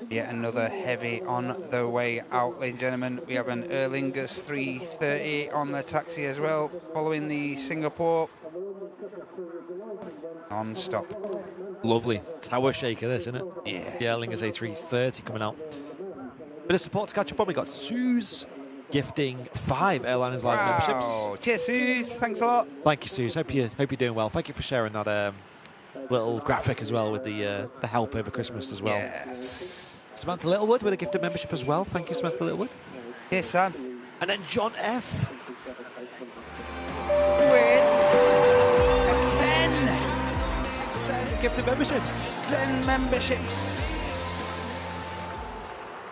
Yet another heavy on the way out, ladies and gentlemen. We have an Aer Lingus 330 on the taxi as well, following the Singapore. Non-stop. Lovely. Tower shaker, this, isn't it? Yeah. The Aer Lingus A330 coming out. Bit of support to catch up on. We got Suze gifting 5 Airliners Live memberships. Cheers, Suze. Thanks a lot. Thank you, Suze. Hope you're doing well. Thank you for sharing that little graphic as well with the help over Christmas as well. Yes. Samantha Littlewood with a gifted membership as well. Thank you, Samantha Littlewood. Yes, Sam. And then John F. With 10 gifted memberships. 10 memberships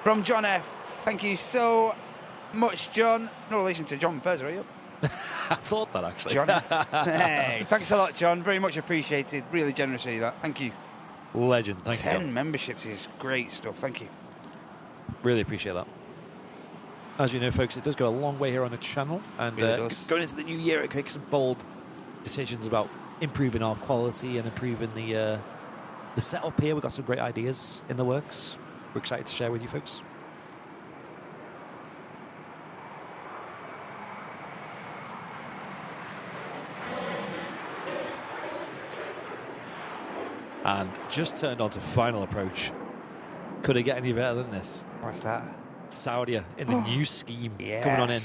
from John F. Thank you so much, John. No relation to John Fez, are you? I thought that, actually. John. Hey, thanks a lot, John. Very much appreciated. Really generous of you, that. Thank you. Legend. Thank you. 10 memberships is great stuff. Thank you. Really appreciate that. As you know, folks, it does go a long way here on the channel. And Really does. going into the new year, it makes some bold decisions about improving our quality and improving the setup here. We've got some great ideas in the works. We're excited to share with you folks. And just turned on to final approach. Could it get any better than this? What's that? Saudi in the new scheme coming on in.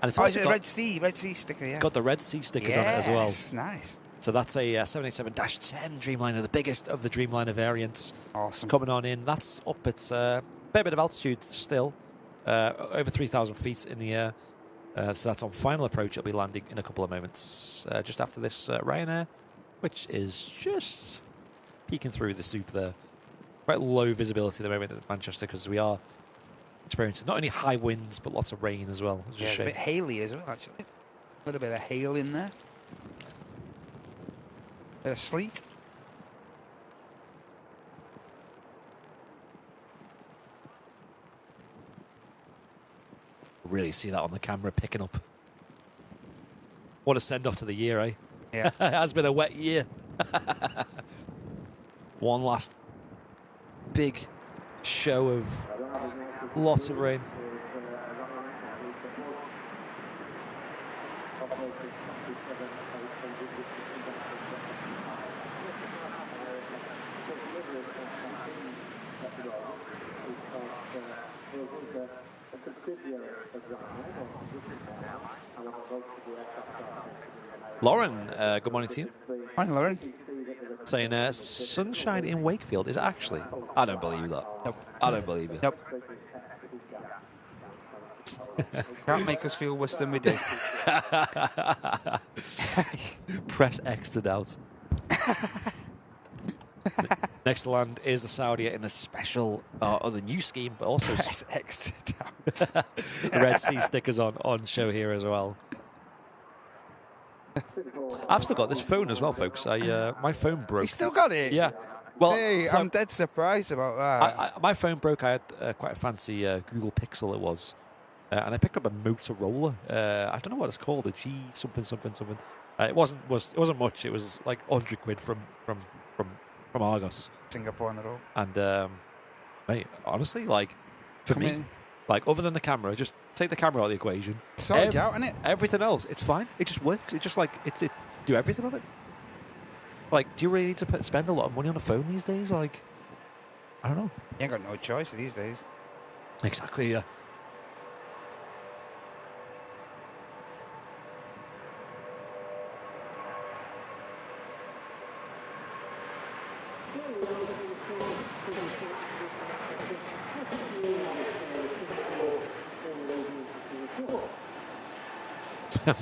And it's is also it got, Red Sea sticker, yeah. it's got the Red Sea stickers on it as well. Nice. So that's a 787-10 Dreamliner, the biggest of the Dreamliner variants. Awesome. Coming on in. That's up at a fair bit of altitude still, over 3,000 feet in the air. So that's on final approach. It'll be landing in a couple of moments, just after this Ryanair, which is just peeking through the soup there. Quite low visibility at the moment at Manchester because we are experiencing not only high winds but lots of rain as well. Yeah, it's a bit haily as well, actually. A little bit of hail in there. Bit of sleet. Really see that on the camera picking up. What a send-off to the year, eh? Yeah. It has been a wet year. One last big show of lots of rain. Lauren, good morning to you. Morning, Lauren. Saying sunshine in Wakefield is actually. I don't believe that. Nope. I don't believe you. Nope. Can't make us feel worse than we do. Press X to doubt. Next to land is the Saudi in the special, or the new scheme, but also Press X to doubt. the Red Sea stickers on show here as well. I've still got this phone as well, folks. My phone broke. You still got it? Yeah. Well, hey, so I'm dead surprised about that. my phone broke. I had quite a fancy Google Pixel it was. And I picked up a Motorola. I don't know what it's called. A G something. It wasn't much. It was like 100 quid from Argos. Singapore on the road. And mate, honestly, like for me, like other than the camera, just take the camera out of the equation. Sort you out, innit? Everything else, it's fine. It just works. It just like it do everything on it. Like, do you really need to spend a lot of money on a phone these days? Like, I don't know. You ain't got no choice these days. Exactly. Yeah.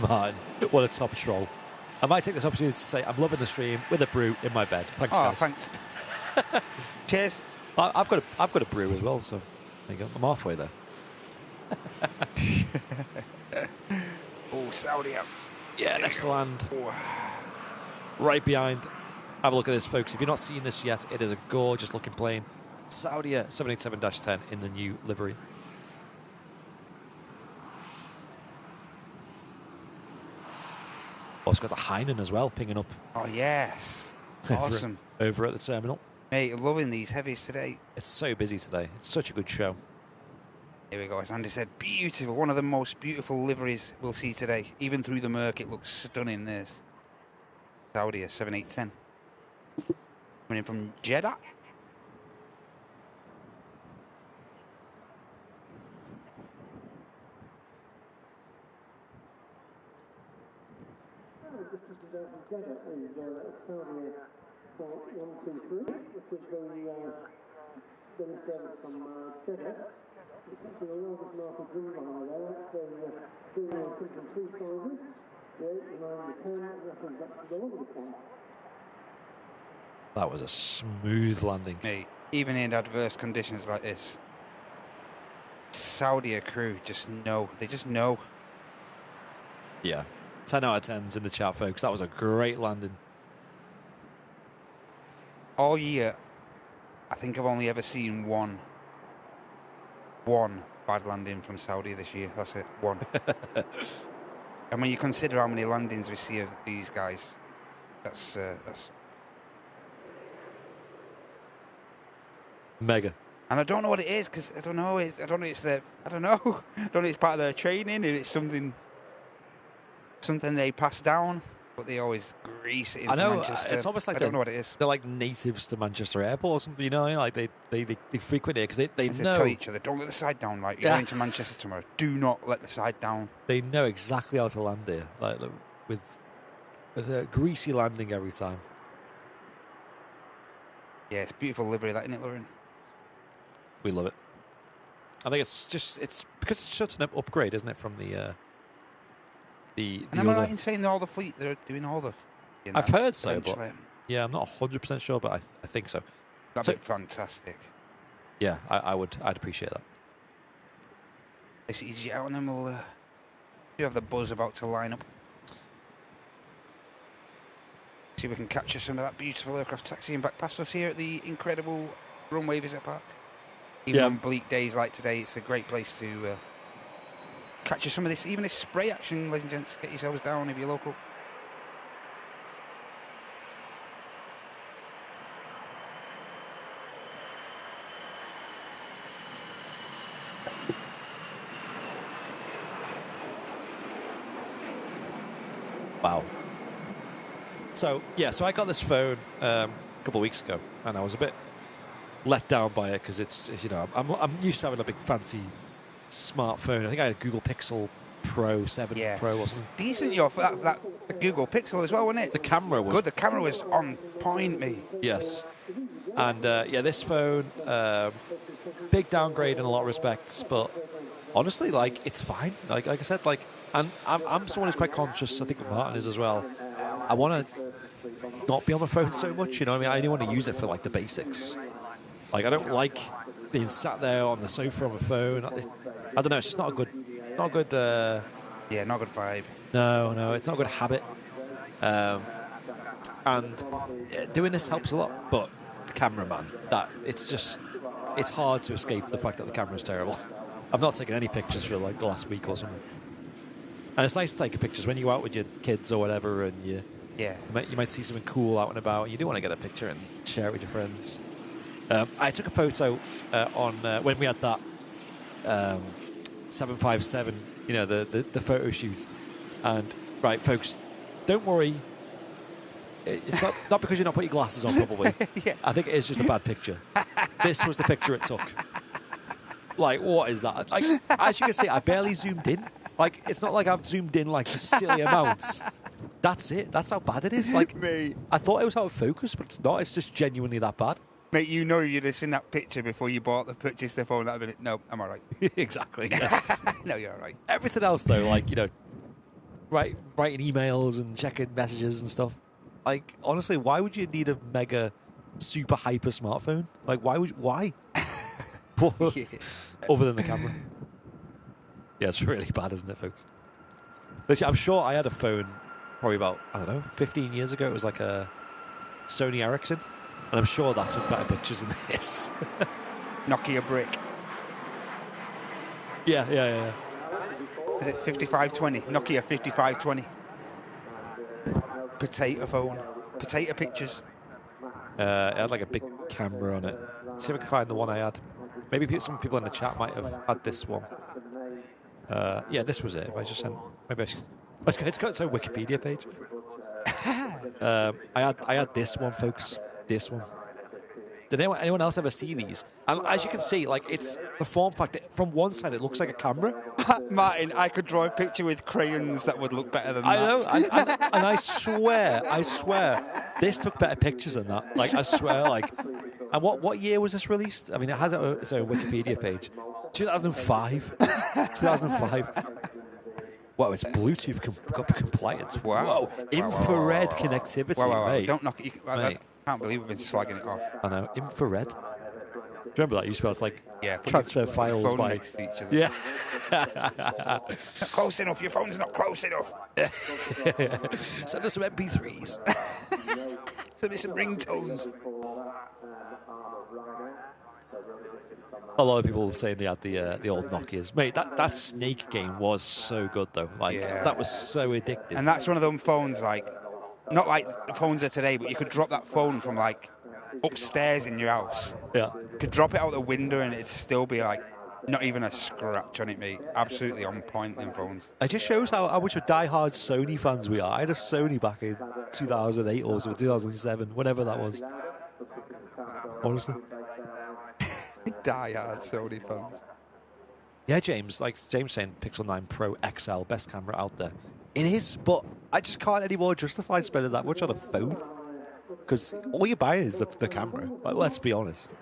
Man, what a top troll. I might take this opportunity to say I'm loving the stream with a brew in my bed. Thanks, guys. Thanks. Cheers. I've got a brew as well, so there you go. I'm halfway there. Saudi up. Yeah, next to land. Right behind. Have a look at this, folks. If you've not seen this yet, it is a gorgeous looking plane. Saudi 787-10 in the new livery. Also got the Hainan as well, pinging up. Oh, yes. Awesome. Over at the terminal. Mate, I'm loving these heavies today. It's so busy today. It's such a good show. Here we go. As Andy said, beautiful. One of the most beautiful liveries we'll see today. Even through the murk, it looks stunning, this. Saudi 7810. Coming in from Jeddah. That was a smooth landing. Mate, even in adverse conditions like this, Saudi crew just know. They just know. Yeah. 10 out of 10s in the chat, folks. That was a great landing. All year, I think I've only ever seen one bad landing from Saudi this year. That's it, one. And when you consider how many landings we see of these guys, that's mega. And I don't know what it is because I don't know. I don't know. I don't know. It's part of their training. If it's something they pass down. but they always grease it I into know, Manchester. it's almost like I don't know what it is. they're like natives to Manchester Airport or something, you know? Like they frequent it because they know. Tell each other, don't let the side down. Like, you're going to Manchester tomorrow. Do not let the side down. They know exactly how to land here, like with a greasy landing every time. Yeah, it's beautiful livery, that, isn't it, Lauren? We love it. I think it's because it's such an upgrade, isn't it, from the And am I right in saying that all the fleet, they're doing all the... I've heard so, but eventually? yeah, I'm not 100% sure, but I think so. That'd be fantastic. Yeah, I'd appreciate that. It's easy out, and then we'll do have the buzz about to line up. See if we can capture some of that beautiful aircraft taxiing back past us here at the incredible Runway Visit Park. Even on bleak days like today, it's a great place to capture some of this, even this spray action, ladies and gents. Get yourselves down if you're local. Wow. So I got this phone a couple of weeks ago, and I was a bit let down by it because it's I'm used to having a big fancy smartphone. I think I had a Google Pixel Pro 7 Pro or something. Decent, for that Google Pixel as well, wasn't it? The camera was good. The camera was on point, mate. Yes, and this phone, big downgrade in a lot of respects, but honestly, like, it's fine. Like I said, like, and I'm someone who's quite conscious. I think Martin is as well. I want to not be on my phone so much. You know what I mean? I only want to use it for like the basics. Like, I don't like being sat there on the sofa on my phone. I don't know. It's just not a good. Not a good. Not a good vibe. No, it's not a good habit. And doing this helps a lot. But the cameraman, it's hard to escape the fact that the camera's terrible. I've not taken any pictures for like the last week or something. And it's nice to take pictures when you go out with your kids or whatever, and you might see something cool out and about. You do want to get a picture and share it with your friends. I took a photo on when we had that 757, the photo shoot. And right, folks, don't worry. It's not because you're not putting your glasses on, probably. I think it is just a bad picture. This was the picture it took. Like, what is that? Like, as you can see, I barely zoomed in. Like, it's not like I've zoomed in like silly amounts. That's it. That's how bad it is. Like, mate, I thought it was out of focus, but it's not. It's just genuinely that bad. Mate, you'd have seen that picture before you purchased the phone. That would have been, no, I'm all right. Exactly. Yeah. No, you're all right. Everything else, though, like, writing emails and checking messages and stuff. Like, honestly, why would you need a mega, super hyper smartphone? Like, why? Other than the camera. Yeah, it's really bad, isn't it, folks? Literally, I'm sure I had a phone probably about, 15 years ago. It was like a Sony Ericsson. And I'm sure that took better pictures than this. Nokia brick. Yeah. Is it 5520? Nokia 5520. Potato phone. Potato pictures. It had like a big camera on it. Let's see if I can find the one I had. Maybe some people in the chat might have had this one. This was it. If I just sent, it's got its own Wikipedia page. I had this one, folks. This one. Did anyone else ever see these? And as you can see, like, it's the form factor. From one side, it looks like a camera. Martin, I could draw a picture with crayons that would look better than that. I know, and I swear, this took better pictures than that. Like, I swear, like. And what year was this released? I mean, it has its own Wikipedia page. 2005. 2005. Wow, it's Bluetooth compliance. Wow. Whoa, infrared connectivity, mate. Don't knock it. I can't believe we've been slagging it off. I know, infrared. Do you remember that? You used to be able to, like, transfer files phone by... next to each other. Yeah. Not close enough. Your phone's not close enough. Send us some MP3s. Send me some ringtones. A lot of people saying they had the old Nokias. Mate, that Snake game was so good, though. Like, that was so addictive. And that's one of them phones, like, not like the phones are today, but you could drop that phone from, like, 'em, like, upstairs in your house. Yeah. You could drop it out the window and it'd still be like 10 minutes later. You could still be like, oh, it's still ringing. Like, it was Not even a scratch on it, mate. Absolutely on point, them phones. It just shows how much of die-hard Sony fans we are. I had a Sony back in 2008 or so, 2007, whatever that was. Honestly. Die-hard Sony fans. Yeah, James, like James saying Pixel 9 Pro XL, best camera out there. It is, but I just can't anymore justify spending that much on a phone. Because all you're buying is the camera. Like, let's be honest.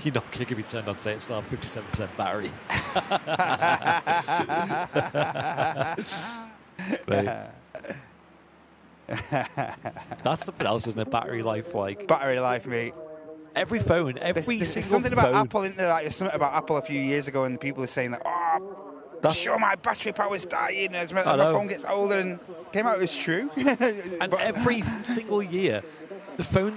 You're not going to be turned on today. It's now 57% battery. That's something else, isn't it? Battery life, like Battery life, mate. every phone, every There's single something about phone. Apple, isn't there? Like, there's something about Apple a few years ago, and people were saying that, sure, my battery power's dying as my phone gets older, and came out, it was true. And every single year,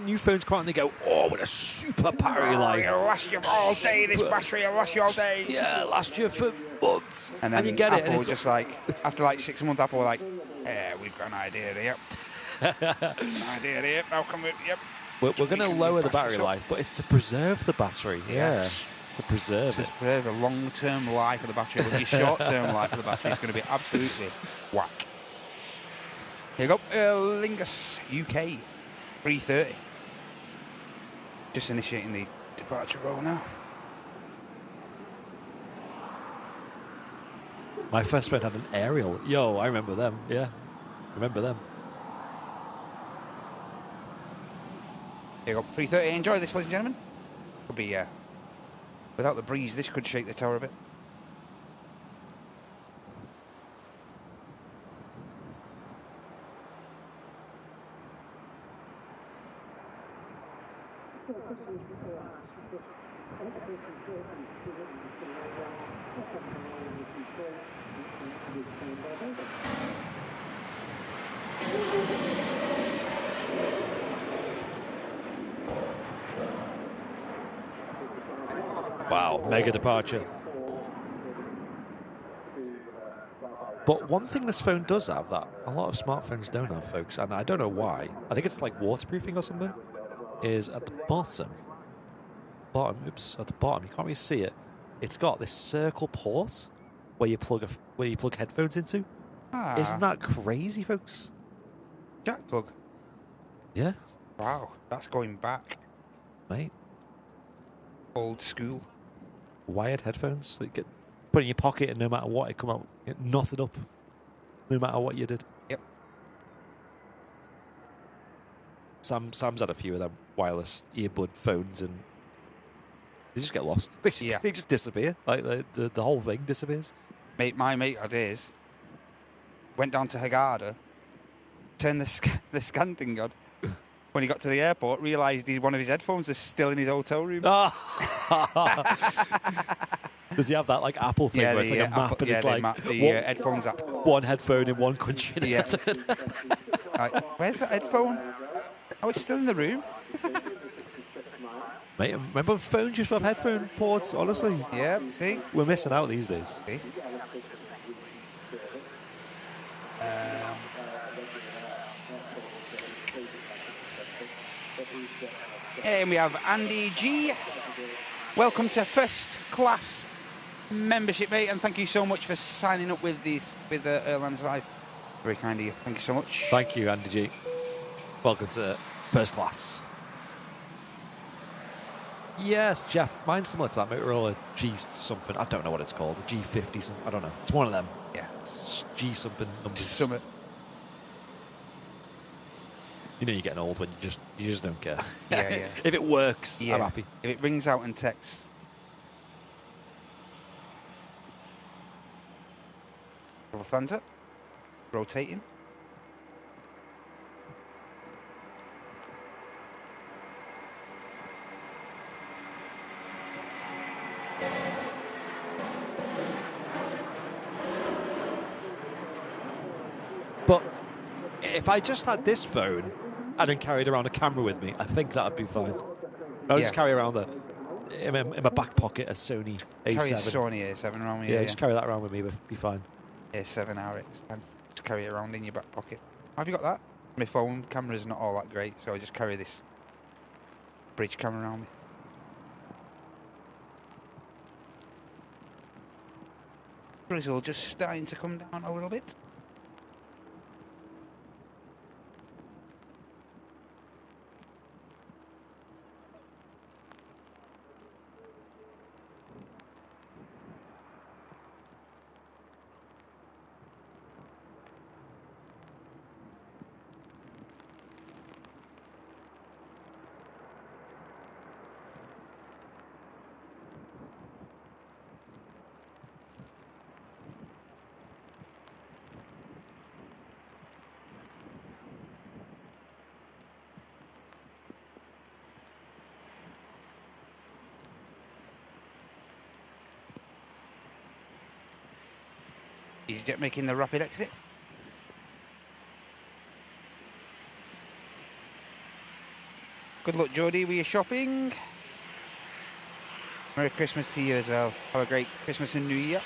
new phones come out and they go, what a super battery life. It'll last you all day, this battery will last you all day. Yeah, last year for months. And then you get Apple it. And just like, after like 6 months, Apple were like, yeah, we've got an idea here. How come yep. We're going to lower the battery life, but it's to preserve the battery. Yeah. It's to preserve it. To preserve the long-term life of the battery, but your short-term life of the battery is going to be absolutely whack. Here you go, Lingus, UK, 3:30. Just initiating the departure roll now. My first friend had an aerial. Yo, I remember them. Yeah, remember them. Here you go, 3:30. Enjoy this, ladies and gentlemen. Could be, without the breeze, this could shake the tower a bit. Wow, mega departure. But one thing this phone does have that a lot of smartphones don't have, folks, and I don't know why. I think it's like waterproofing or something. Is at the bottom. At the bottom, you can't really see it. It's got this circle port where you plug headphones into. Isn't that crazy, folks? Jack plug. Yeah. Wow, that's going back. Mate. Old school. Wired headphones that you put in your pocket, and no matter what, it come out knotted up. No matter what you did. Yep. Sam's had a few of them wireless earbud phones, and they just get lost. They just disappear. Like the whole thing disappears. Mate, my mate had his. Went down to Haggarda, turned the scan thing on. When he got to the airport, realised one of his headphones is still in his hotel room. Does he have that like Apple thing where it's like a map Apple, and it's like headphones app. one headphone in one country? Yeah. Like, where's that headphone? Oh, it's still in the room. Mate, remember phones used to have headphone ports? Honestly, Yeah, see? we're missing out these days. See? And we have Andy G. Welcome to first class membership, mate, and thank you so much for signing up with Airlines Live. Very kind of you. Thank you so much. Thank you, Andy G. Welcome to first class. Yes, Jeff, mine's similar to that Motorola G something. I don't know what it's called. The G50 something. I don't know. It's one of them. Yeah. It's G something numbers. Summit. You know you're getting old when you just don't care. Yeah. If it works, Yeah. I'm happy. If it rings out and texts. Lufthansa. Rotating. But if I just had this phone and then carried around a camera with me, I think that would be fine. I would just carry around in my back pocket a Sony A7. Carry a Sony A7 around with you. Yeah, just carry that around with me, it'd be fine. A7 RX. to carry it around in your back pocket. Have you got that? My phone camera's not all that great, so I just carry this bridge camera around me. Drizzle just starting to come down a little bit. EasyJet making the rapid exit. Good luck, Jodie, with your shopping. Merry Christmas to you as well. Have a great Christmas and New Year.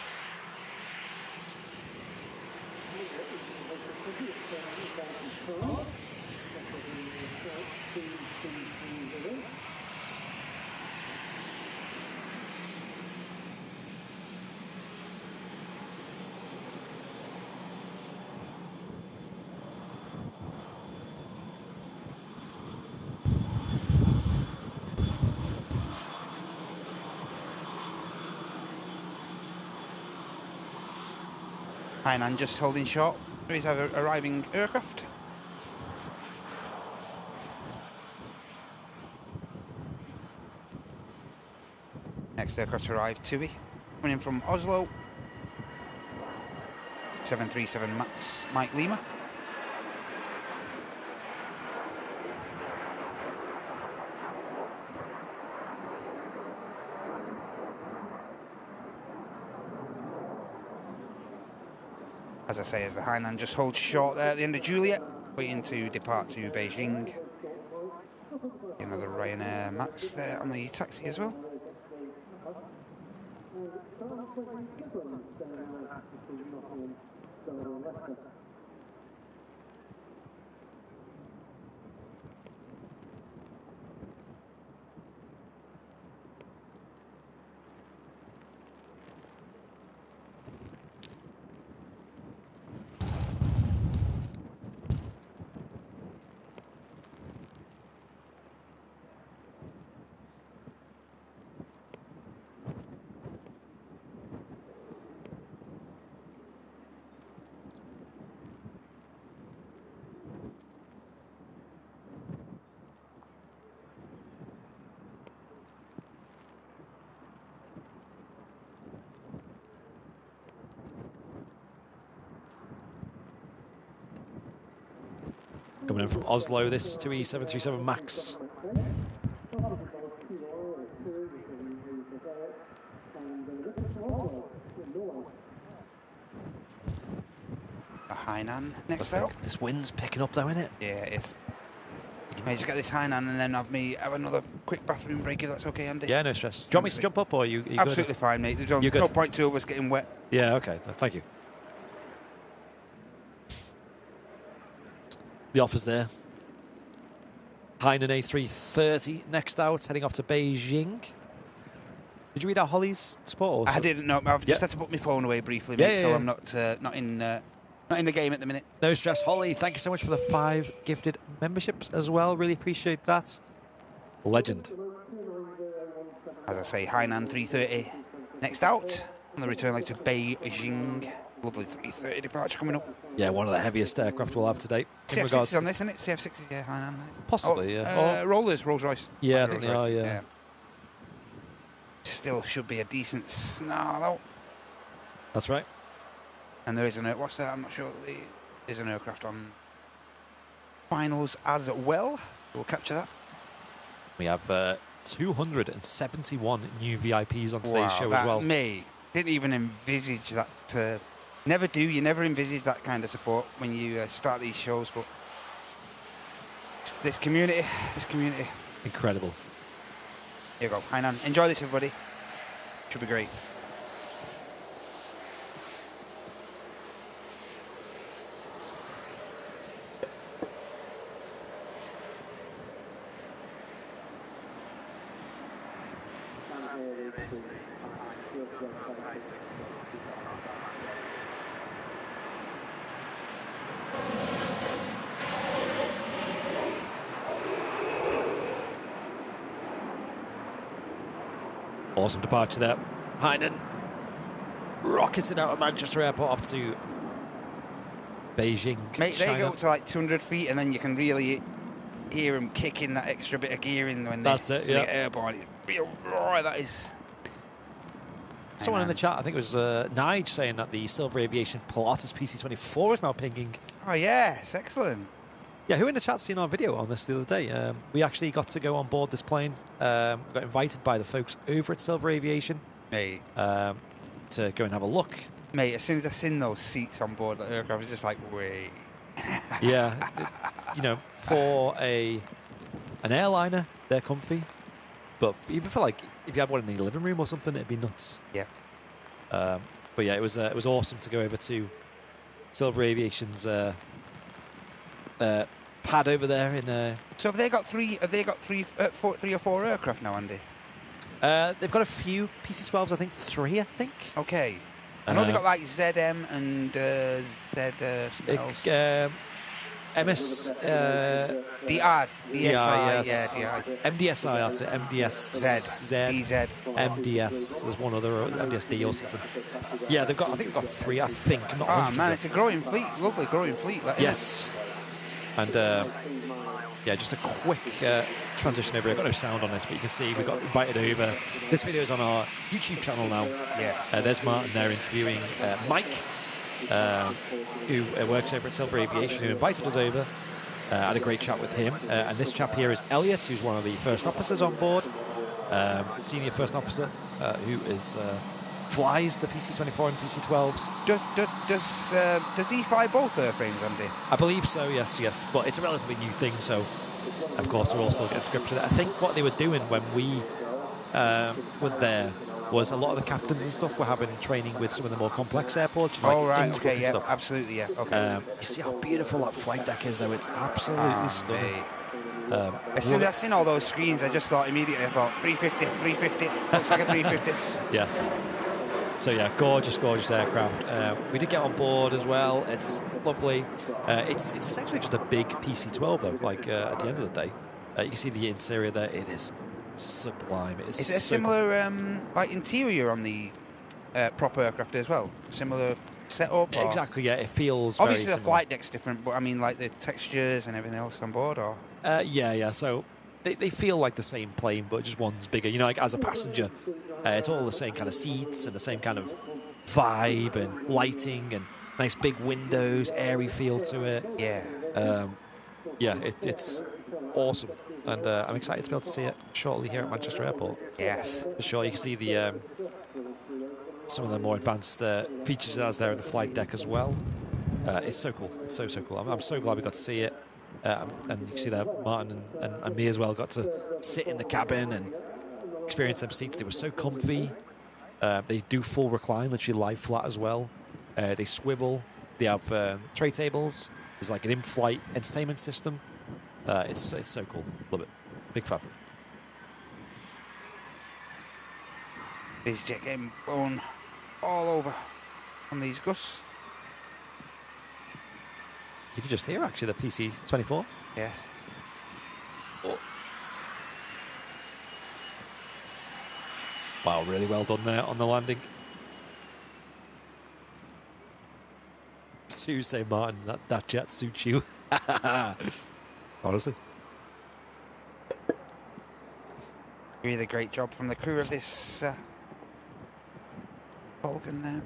Hainan just holding short. He's arriving aircraft. Next aircraft to arrive, Tui, coming in from Oslo. 737 MAX, Mike Lima. As I say, as the Hainan just holds short there at the end of Juliet, waiting to depart to Beijing. Another Ryanair Max there on the taxi as well. Coming in from Oslo, this 737 MAX. A Hainan next out. This wind's picking up though, isn't it? Yeah, it is. May just get this Hainan and then have another quick bathroom break if that's okay, Andy. Yeah, no stress. Do you want me to jump up or are you Absolutely good? fine, mate. There's no point to us getting wet. Yeah, okay. Thank you. The offer's there. Hainan A330 next out, heading off to Beijing. Did you read out Holly's support? I didn't know. I've just had to put my phone away briefly, mate, so I'm not in the game at the minute. No stress, Holly. Thank you so much for the 5 gifted memberships as well. Really appreciate that. Legend. As I say, Hainan 330 next out on the return leg to Beijing. Lovely 330 departure coming up. Yeah, one of the heaviest aircraft we'll have to date. CF6 is on this, isn't it? CF6 is, yeah, Hainan. Possibly, yeah. Rollers, Rolls-Royce. Yeah, I think they are, yeah. Still should be a decent snarl out. That's right. And there is what's that? I'm not sure. There's an aircraft on finals as well. We'll capture that. We have 271 new VIPs on today's show as well. Me didn't even envisage that. Never do. You never envisage that kind of support when you start these shows. But this community. Incredible. Here you go. Hainan. Enjoy this, everybody. Should be great. Awesome departure there. Heinen rocketed out of Manchester Airport off to Beijing, Mate, they China. go up to like 200 feet, and then you can really hear them kicking that extra bit of gear in when they're airborne. That is... Someone in the chat, I think it was Nige, saying that the Silver Aviation Pilatus PC-24 is now pinging. Oh, yes, excellent. Yeah, who in the chat's seen our video on this the other day? We actually got to go on board this plane. Got invited by the folks over at Silver Aviation Mate. To go and have a look. Mate, as soon as I seen those seats on board the aircraft, I was just like, wait. Yeah, you know, for an airliner, they're comfy. But even for like, if you had one in the living room or something, it'd be nuts. Yeah. But yeah, it was awesome to go over to Silver Aviation's pad over there in. So have they got three or four aircraft now, Andy? They've got a few PC-12s, I think 3, I think. Okay. I know they've got like ZM and something else. MS... DR. DSI, yes. yeah, DI. MDSI, that's it. MDS... DZ. MDS. There's one other, MDSD or something. Yeah, I think they've got 3, I think. I'm not 100% man, sure. it's a growing fleet. Lovely growing fleet. Like, Yes. And, yeah, just a quick transition over. I've got no sound on this, but you can see we got invited over. This video is on our YouTube channel now. Yes. There's Martin there interviewing Mike, who works over at Silver Aviation, who invited us over. Had a great chat with him. And this chap here is Elliot, who's one of the first officers on board, senior first officer, who is flies the PC-24 and PC-12s. Does he fly both airframes, Andy? I believe so, yes. But it's a relatively new thing, so of course we're all still getting scripts with it. I think what they were doing when we were there was a lot of the captains and stuff were having training with some of the more complex airports. Like Innsbruck and stuff. Absolutely, yeah. Okay. You see how beautiful that flight deck is, though. It's absolutely stunning. As soon as I seen all those screens, I just thought immediately, 350, looks like a 350. Yes. So yeah, gorgeous aircraft. We did get on board as well. It's lovely. It's essentially just a big PC-12 though. Like at the end of the day, you can see the interior there. It is sublime. Is it a similar like interior on the proper aircraft as well? Similar setup? Or? Exactly. Yeah, it feels obviously very the flight deck's different, but I mean like the textures and everything else on board, or yeah. So they feel like the same plane, but just one's bigger. You know, like as a passenger. It's all the same kind of seats and the same kind of vibe and lighting and nice big windows, airy feel to it. Yeah. It's awesome. And I'm excited to be able to see it shortly here at Manchester Airport. Yes. For sure. You can see the some of the more advanced features it has there in the flight deck as well. It's so cool. It's so cool. I'm so glad we got to see it. And you can see that Martin and me as well got to sit in the cabin and experience them seats. They were so comfy. They do full recline, literally lie flat as well. They swivel. They have tray tables. There's like an in-flight entertainment system. It's so cool. Love it. Big fan. This jet getting blown all over on these gusts. You can just hear actually the PC-24. Yes. Oh. Wow, really well done there on the landing. Sue say, Martin, that jet suits you. Honestly. Really great job from the crew of this Falcon there.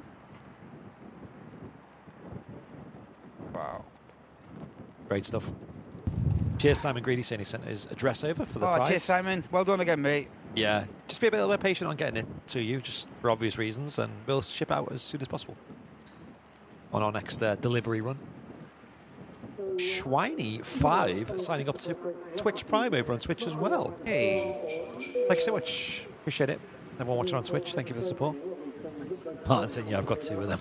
Wow. Great stuff. Cheers, Simon Greedy, saying he sent his address over for the prize. Cheers, Simon. Well done again, mate. Yeah, just be a bit patient on getting it to you, just for obvious reasons, and we'll ship out as soon as possible on our next delivery run. Schweiny5 signing up to Twitch Prime over on Twitch as well. Hey. Thank you so much. Appreciate it. Everyone watching on Twitch, thank you for the support. Martin saying, yeah, I've got 2 of them.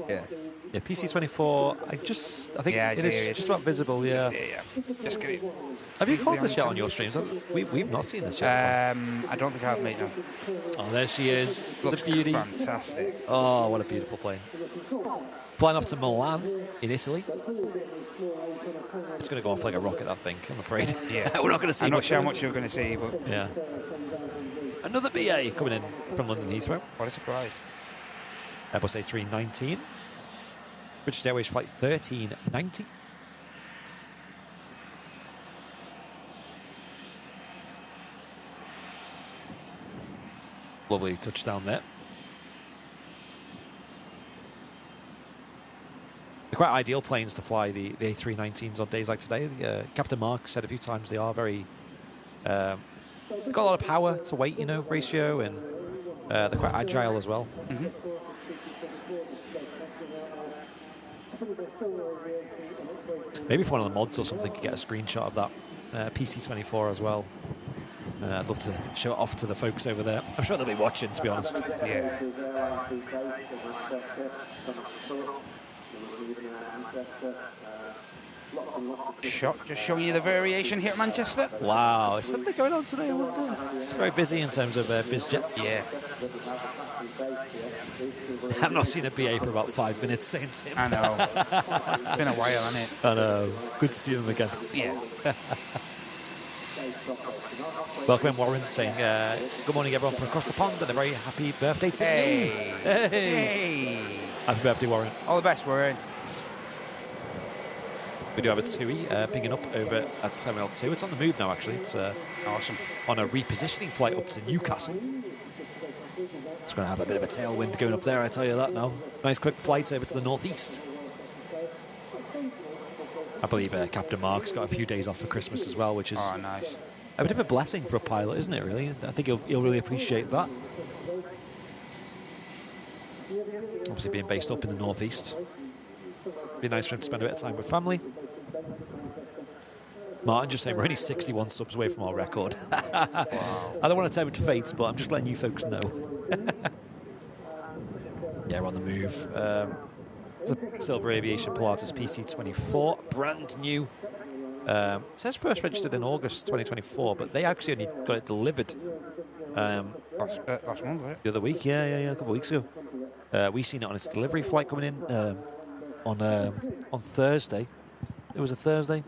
Yes. Yeah, PC-24, I think it is just about visible, yeah. Just get it. Have you caught this yet on your streams? We've not seen this yet. I don't think I've, mate, no. Oh, there she is. Looks the beauty. Fantastic. Oh, what a beautiful plane. Flying off to Milan in Italy. It's going to go off like a rocket, I think, I'm afraid. Yeah. We're not going to see I'm much. not sure how much you're going to see, but... Yeah. Another BA coming in from London Heathrow. What a surprise. Airbus A319. British Airways flight 1390. Lovely touchdown there. They're quite ideal planes to fly, the A319s on days like today. Captain Mark said a few times they are very... got a lot of power to weight, you know, ratio, and they're quite agile as well. Mm-hmm. Maybe if one of the mods or something could get a screenshot of that PC-24 as well. I'd love to show it off to the folks over there. I'm sure they'll be watching, to be honest. Yeah. Shot just showing you the variation here at Manchester. Wow, is something going on today, I wonder? It's very busy in terms of biz jets. Yeah. I've not seen a BA for about 5 minutes, saying Tim. I know. It's been a while, hasn't it? I know. Good to see them again. Yeah. Welcome, Warren, saying good morning, everyone, from across the pond, and a very happy birthday to me. Hey! Happy birthday, Warren. All the best, Warren. We do have a TUI pinging up over at Terminal 2. It's on the move now, actually. It's Awesome. on a repositioning flight up to Newcastle. It's going to have a bit of a tailwind going up there, I tell you that now. Nice quick flight over to the northeast. I believe Captain Mark's got a few days off for Christmas as well, which is Nice. a bit of a blessing for a pilot, isn't it, really? I think he'll really appreciate that. Obviously being based up in the northeast. Be nice for him to spend a bit of time with family. Martin just saying we're only 61 subs away from our record. Wow. I don't want to tempt fate, but I'm just letting you folks know. Yeah, we're on the move. The Silver Aviation Pilatus PC-24, brand new. It says first registered in August 2024, but they actually only got it delivered Last month, right? the other week. Yeah, a couple of weeks ago. We seen it on its delivery flight coming in on Thursday. It was a Thursday.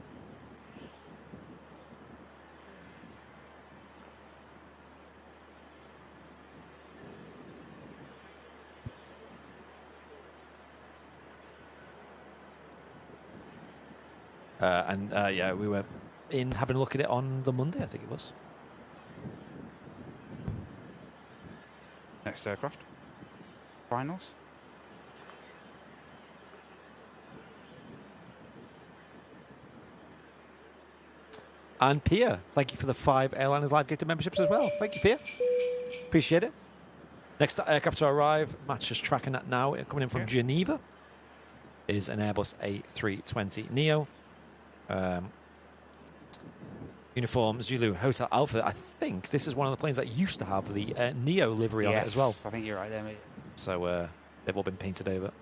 Yeah, we were in having a look at it on the Monday, I think it was. Next aircraft. Finals. And Pia, thank you for the 5 Airliners Live Gated memberships as well. Thank you, Pia. Appreciate it. Next aircraft to arrive, Matt's just tracking that now. Coming in from Geneva is an Airbus A320 Neo. Uniform Zulu Hotel Alpha. I think this is one of the planes that used to have the Neo livery on it as well. I think you're right there, mate. So they've all been painted over.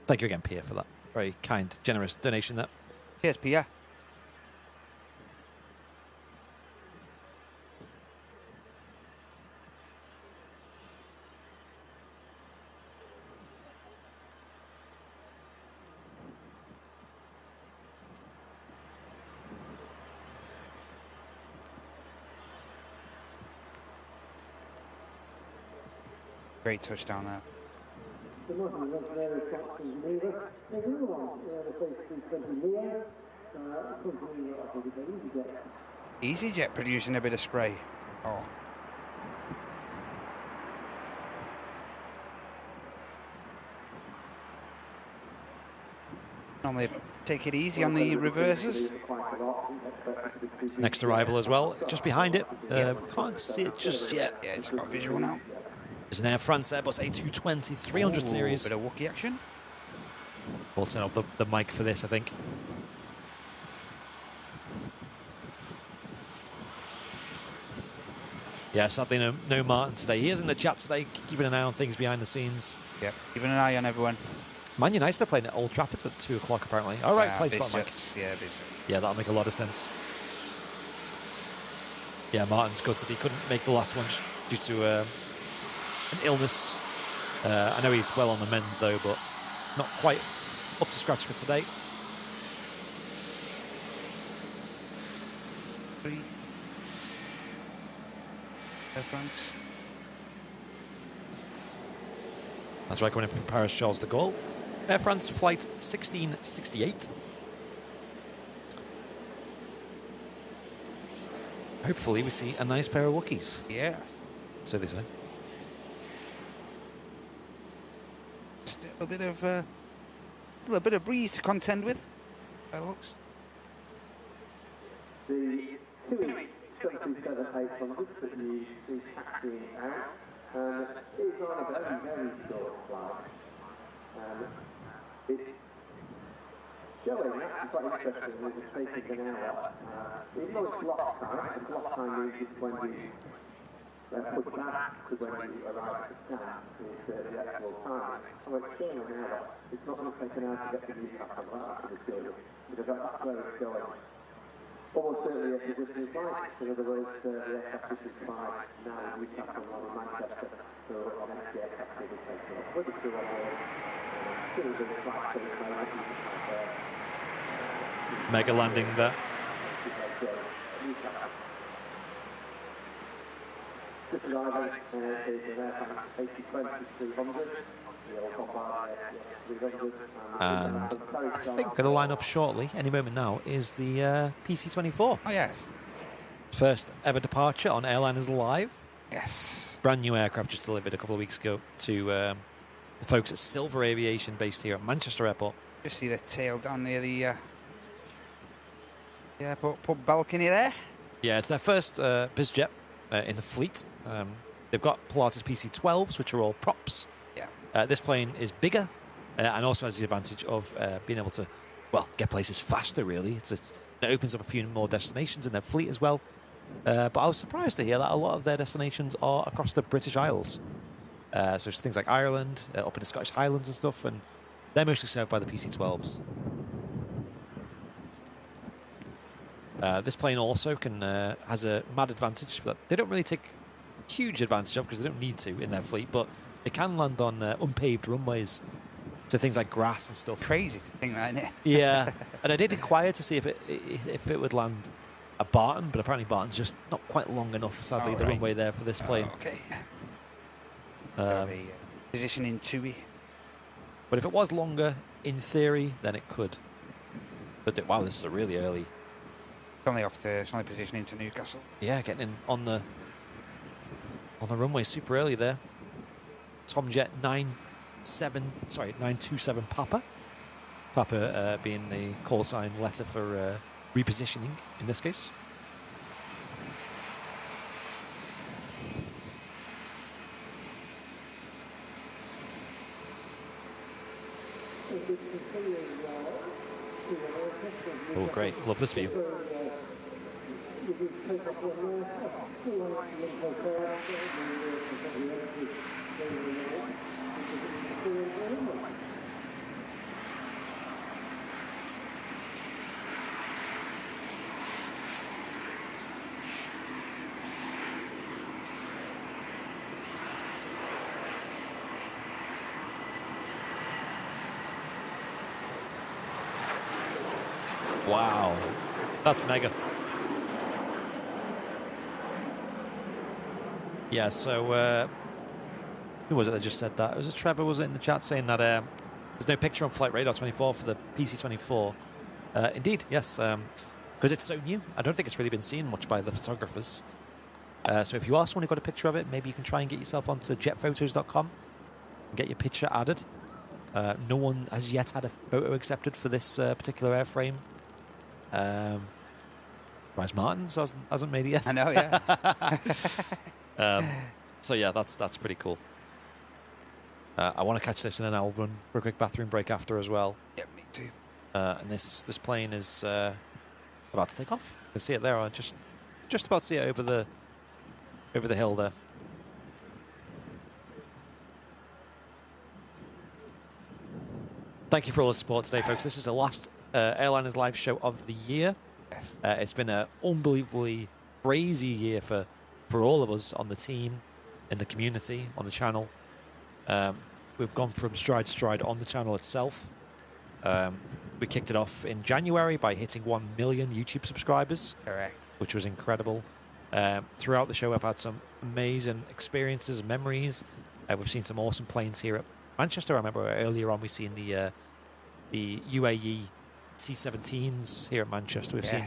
Thank you again, Pia, for that very kind, generous donation there. Cheers, Pia. Great touchdown there. EasyJet producing a bit of spray. Oh. Normally take it easy on the reverses. Next arrival as well, just behind it. Can't see it just yet. Yeah, it's got visual now. It's an Air France Airbus A220 300 series. Bit of Wookiee action. We'll turn up the mic for this, I think. Yeah, sadly no Martin today. He is in the chat today, keeping an eye on things behind the scenes. Yep, keeping an eye on everyone. Man United are playing at Old Trafford at 2 o'clock apparently. All right, played spot, Mike. Yeah, yeah, that'll make a lot of sense. Yeah, Martin's gutted. He couldn't make the last one due to an illness. I know he's well on the mend though, but not quite up to scratch for today. 3. Air France. That's right, coming in from Paris, Charles de Gaulle. Air France flight 1668. Hopefully we see a nice pair of Wookiees. Yeah. So they say. Just a little bit of breeze to contend with. By the looks. The 737-800 that you see taxiing out is on a very, very short flight. It's showing, actually quite interesting, that it's taking an hour. Even though it's block time, the block time means it's when you put back to when you arrive at the stand, is the actual time. So it's showing an hour. It's not going to take an hour to get to Newcastle, that's the good, because that's where it's going. Almost certainly a position flight. In other words, the aircraft is flight now in Newcastle or Manchester, so on the aircraft will be taken off. Whether it's the Runway, still the flight for the moment, Mega landing there. This arrival is an Air France 80-20-300. And I think going to line up shortly, any moment now, is the PC-24. Oh, yes. First ever departure on Airliners Live. Yes. Brand new aircraft just delivered a couple of weeks ago to the folks at Silver Aviation based here at Manchester Airport. Just see the tail down near the airport pub balcony there. Yeah, it's their first BizJet in the fleet. They've got Pilatus PC-12s, which are all props. Yeah. This plane is bigger and also has the advantage of being able to, well, get places faster, really. It opens up a few more destinations in their fleet as well. But I was surprised to hear that a lot of their destinations are across the British Isles. So it's things like Ireland, up in the Scottish Highlands and stuff, and they're mostly served by the PC-12s. This plane also has a mad advantage that they don't really take huge advantage of because they don't need to in their fleet, but they can land on unpaved runways, so things like grass and stuff. Crazy to think that, isn't it? Yeah, and I did inquire to see if it would land at Barton, but apparently Barton's just not quite long enough, sadly, the runway there for this plane. Okay. Positioning TUI. But if it was longer, in theory, then it could. But wow, this is a really early. It's only positioning to Newcastle. Yeah, getting in on the runway super early there. Tomjet 927 Papa. Papa being the call sign letter for repositioning in this case. Oh, great. Love this view. Wow, that's mega. Yeah, so who was it that just said that? Was it Trevor, was it, in the chat saying that there's no picture on Flight Radar 24 for the PC-24? Indeed, yes, because it's so new. I don't think it's really been seen much by the photographers. So if you are someone who got a picture of it, maybe you can try and get yourself onto jetphotos.com and get your picture added. No one has yet had a photo accepted for this particular airframe. Bryce Martins hasn't made it yet. I know, yeah. So yeah, that's pretty cool. I want to catch this, and then I'll run for a quick bathroom break after as well. Yeah, me too. And this plane is about to take off. You can see it there. I just about to see it over the hill there. Thank you for all the support today, folks. This is the last Airliners Live show of the year. Yes. It's been an unbelievably crazy year for all of us on the team, in the community, on the channel. We've gone from stride to stride on the channel itself. We kicked it off in January by hitting 1 million YouTube subscribers. Correct. Which was incredible. Throughout the show, I've had some amazing experiences and memories. We've seen some awesome planes here at Manchester. I remember earlier on we seen the UAE C-17s here at Manchester. We've seen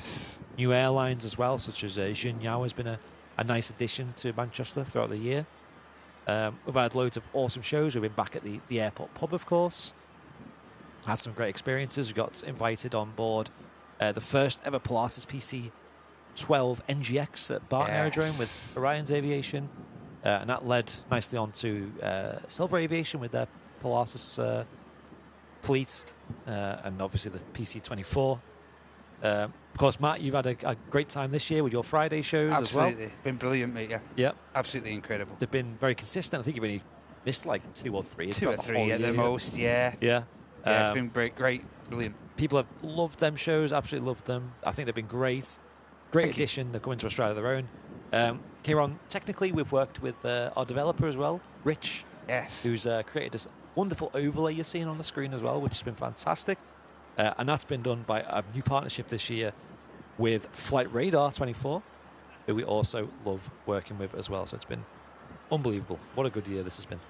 new airlines as well, such as Jinyao has been a nice addition to Manchester throughout the year. We've had loads of awesome shows. We've been back at the airport pub, of course. Had some great experiences. We got invited on board the first ever Pilatus PC-12 NGX at Barton Aerodrome with Orion's Aviation. And that led nicely on to Silver Aviation with their Pilatus fleet. And obviously the PC-24. Of course, Matt, you've had a great time this year with your Friday shows as well. Absolutely. Been brilliant, mate, yeah. Yep. Absolutely incredible. They've been very consistent. I think you've only missed like 2 or 3. 2 or 3 at the most, yeah. Yeah. Yeah, it's been great, brilliant. People have loved them shows, absolutely loved them. I think they've been great. Great addition. They're coming to Australia of their own. Kieran, technically, we've worked with our developer as well, Rich. Yes. Who's created this wonderful overlay you're seeing on the screen as well, which has been fantastic. And that's been done by a new partnership this year with Flight Radar 24, who we also love working with as well. So it's been unbelievable. What a good year this has been.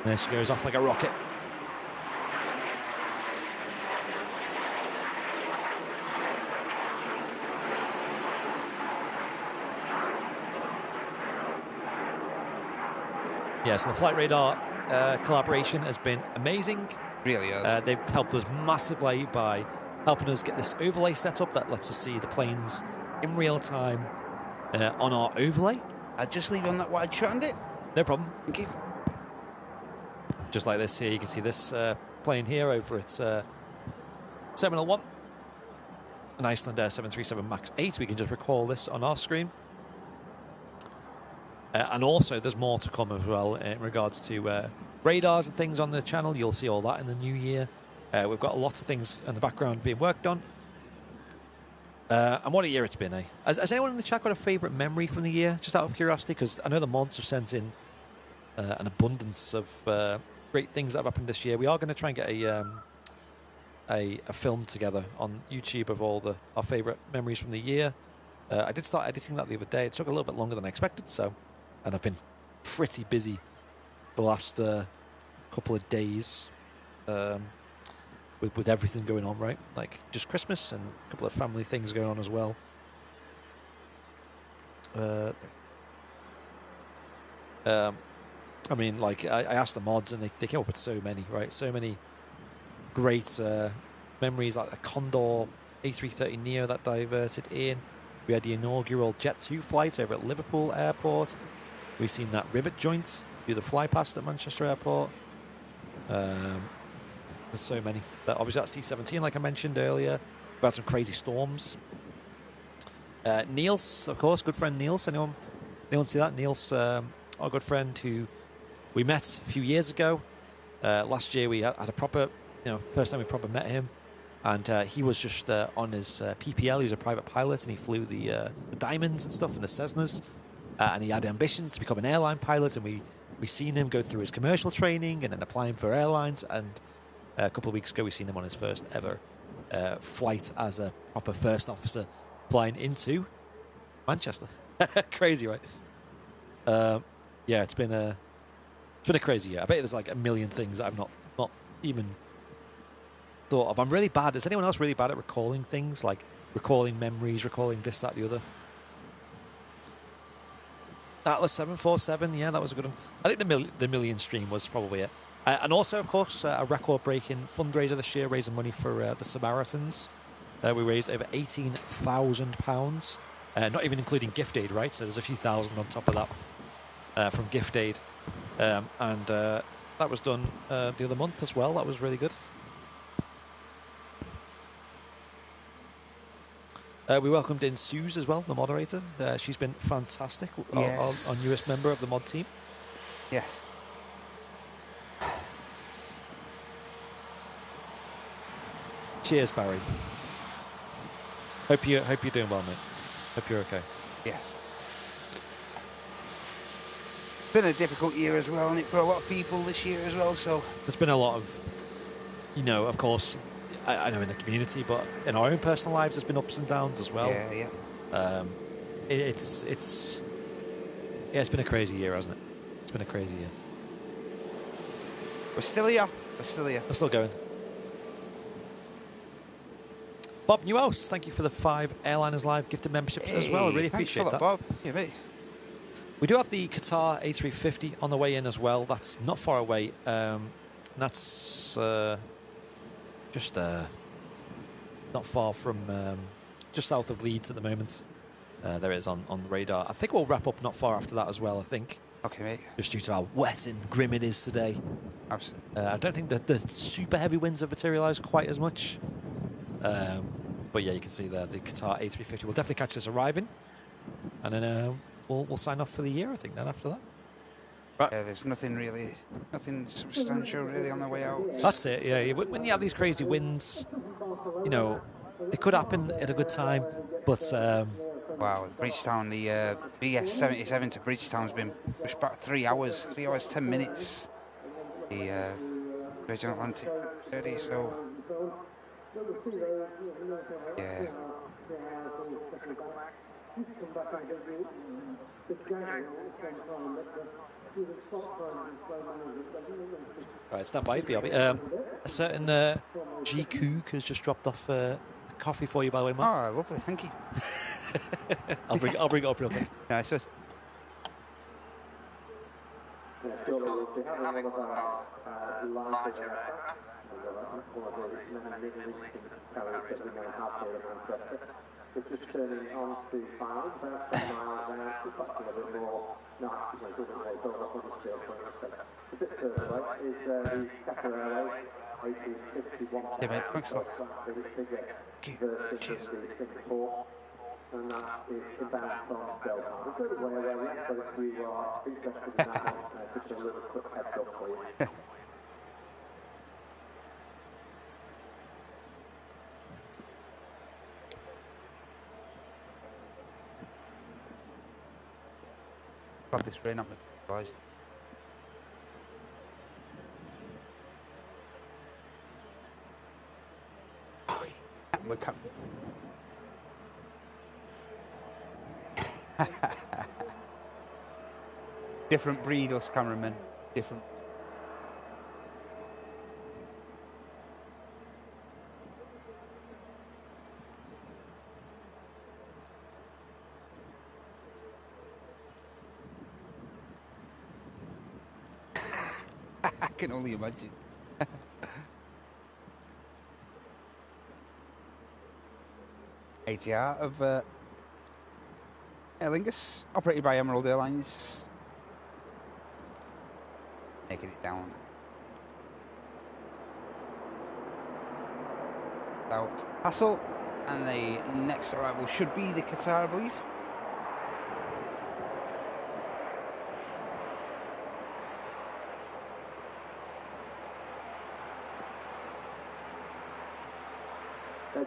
There she goes off like a rocket. Yeah, so the Flight Radar collaboration has been amazing. Really is. They've helped us massively by helping us get this overlay set up that lets us see the planes in real time on our overlay. I'll just leave you on that wide shot and it. No problem. Thank you. Just like this here, you can see this plane here over at Terminal 1. An Iceland Air 737 MAX 8. We can just recall this on our screen. And also, there's more to come as well in regards to radars and things on the channel. You'll see all that in the new year. We've got lots of things in the background being worked on. And what a year it's been, eh? Has anyone in the chat got a favourite memory from the year, just out of curiosity? Because I know the mods have sent in an abundance of great things that have happened this year. We are going to try and get a film together on YouTube of all our favourite memories from the year. I did start editing that the other day. It took a little bit longer than I expected, and I've been pretty busy the last couple of days with everything going on, right? Like just Christmas and a couple of family things going on as well. I mean, like I asked the mods and they came up with so many, right? So many great memories, like the Condor A330neo that diverted in. We had the inaugural Jet 2 flight over at Liverpool Airport. We've seen that rivet joint do the fly past at Manchester Airport. There's so many. Obviously that C-17, like I mentioned earlier. We've had some crazy storms. Niels, of course, good friend Niels. Anyone see that? Niels, our good friend who we met a few years ago. Last year we had a proper, first time we proper met him. And he was just on his PPL. He was a private pilot, and he flew the Diamonds and stuff, and the Cessnas. And he had ambitions to become an airline pilot, and we seen him go through his commercial training and then applying for airlines. And a couple of weeks ago, we seen him on his first ever flight as a proper first officer, flying into Manchester. Crazy, right? Yeah, it's been a crazy year. I bet there's like a million things that I've not even thought of. I'm really bad. Is anyone else really bad at recalling things, like recalling memories, recalling this, that, the other? Atlas 747, yeah, that was a good one. I think the million stream was probably it. And also, of course, a record-breaking fundraiser this year, raising money for the Samaritans. We raised over £18,000, not even including gift aid, right? So there's a few thousand on top of that from gift aid. And that was done the other month as well. That was really good. We welcomed in Suze as well, the moderator. She's been fantastic. Yes. Our newest member of the mod team. Yes. Cheers, Barry. Hope you're doing well, mate. Hope you're okay. Yes. Been a difficult year as well, and it for a lot of people this year as well. So There's been a lot of, you know, of course, I know in the community, but in our own personal lives, there's been ups and downs as well. yeah. It's it's been a crazy year, hasn't it? It's been a crazy year. We're still here. We're still here. We're still going. Bob Newhouse, thank you for the 5 Airliners Live gifted memberships as well. I really Thanks appreciate for that. Bob. Yeah, mate. We do have the Qatar A350 on the way in as well. That's not far away. And that's just not far from, just south of Leeds at the moment. There it is on the radar. I think we'll wrap up not far after that as well, I think. Okay, mate. Just due to how wet and grim it is today. Absolutely. I don't think that the super heavy winds have materialised quite as much. But yeah, you can see the Qatar A350. We'll definitely catch this arriving. And then we'll sign off for the year, I think, then after that. Right. There's nothing substantial really on the way out. That's it, yeah. When you have these crazy winds, you know, it could happen at a good time, but... Wow, Bridgetown, the BS77 to Bridgetown's been pushed back 3 hours, 10 minutes. The Virgin Atlantic 30, so... Yeah. Right, stand by, BRB. A certain G Cook has just dropped off a coffee for you, by the way, Mark. Oh, lovely, thank you. I'll bring it up real quick. Nice one. It's just turning on to 5, about 10 miles an hour, just like a little bit more nice, you know, doesn't really build up on the scale for us. A bit further away is the Qatar Airways 1851. Yeah, mate, thanks a lot. The bigger version of the Singapore, and that is inbound from Doha. It's a little way away, so if you are interested in that one, just a little quick heads up for you. Glad this rain, I'm not surprised. Oh, yeah. Look up. Different breed, us cameramen. Different. I can only imagine. ATR of Aer Lingus, operated by Emerald Airlines. Making it down. Without hassle. And the next arrival should be the Qatar, I believe.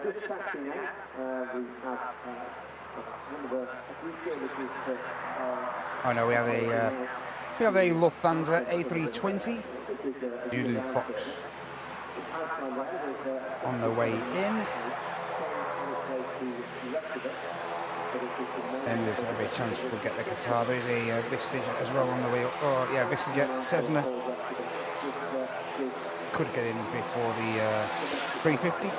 Just catching out, we have one of the few services that Oh no, we have a Lufthansa A320 Zulu Fox on the way in. And there's every chance we'll get the Qatar. There is a VistaJet as well on the way up. Oh yeah, VistaJet Cessna could get in before the 350.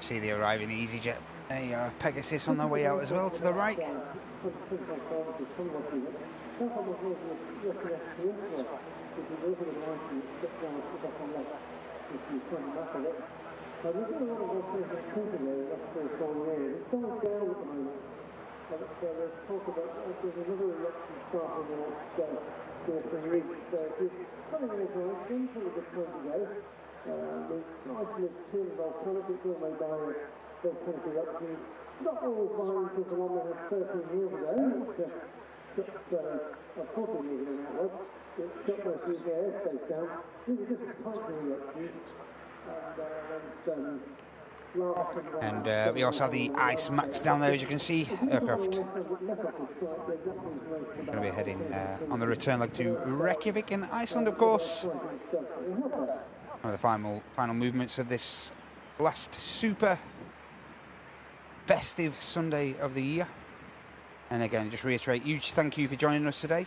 See the arriving EasyJet. There you are, Pegasus on their way out as well to the right. Not all fine because the one that had 13 years ago, unfortunately, moving an outlet, it shut most of the airspace down. These are just pipe reactions, And we also have the Ice Max down there, as you can see. Aircraft going to be heading on the return leg to Reykjavik in Iceland, of course. One of the final movements of this last super festive Sunday of the year. And again, just reiterate, huge thank you for joining us today.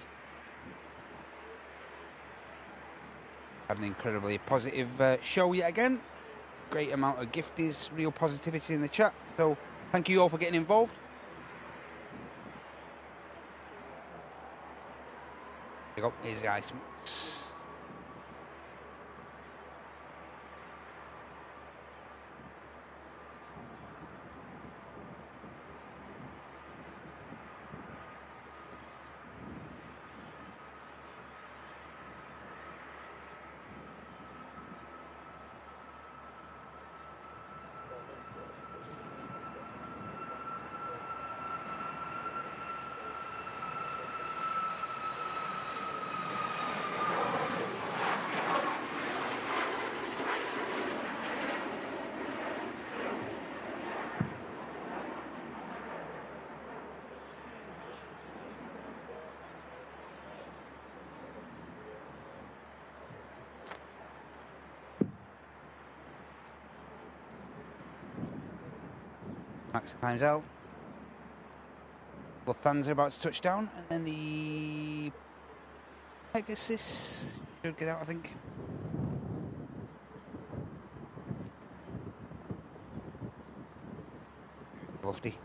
Had an incredibly positive show yet again. Great amount of gifties, real positivity in the chat. So thank you all for getting involved. There you go, here's the Ice Max. Max climbs out. Lufthansa about to touch down, and then the Pegasus should get out, I think. Lofty.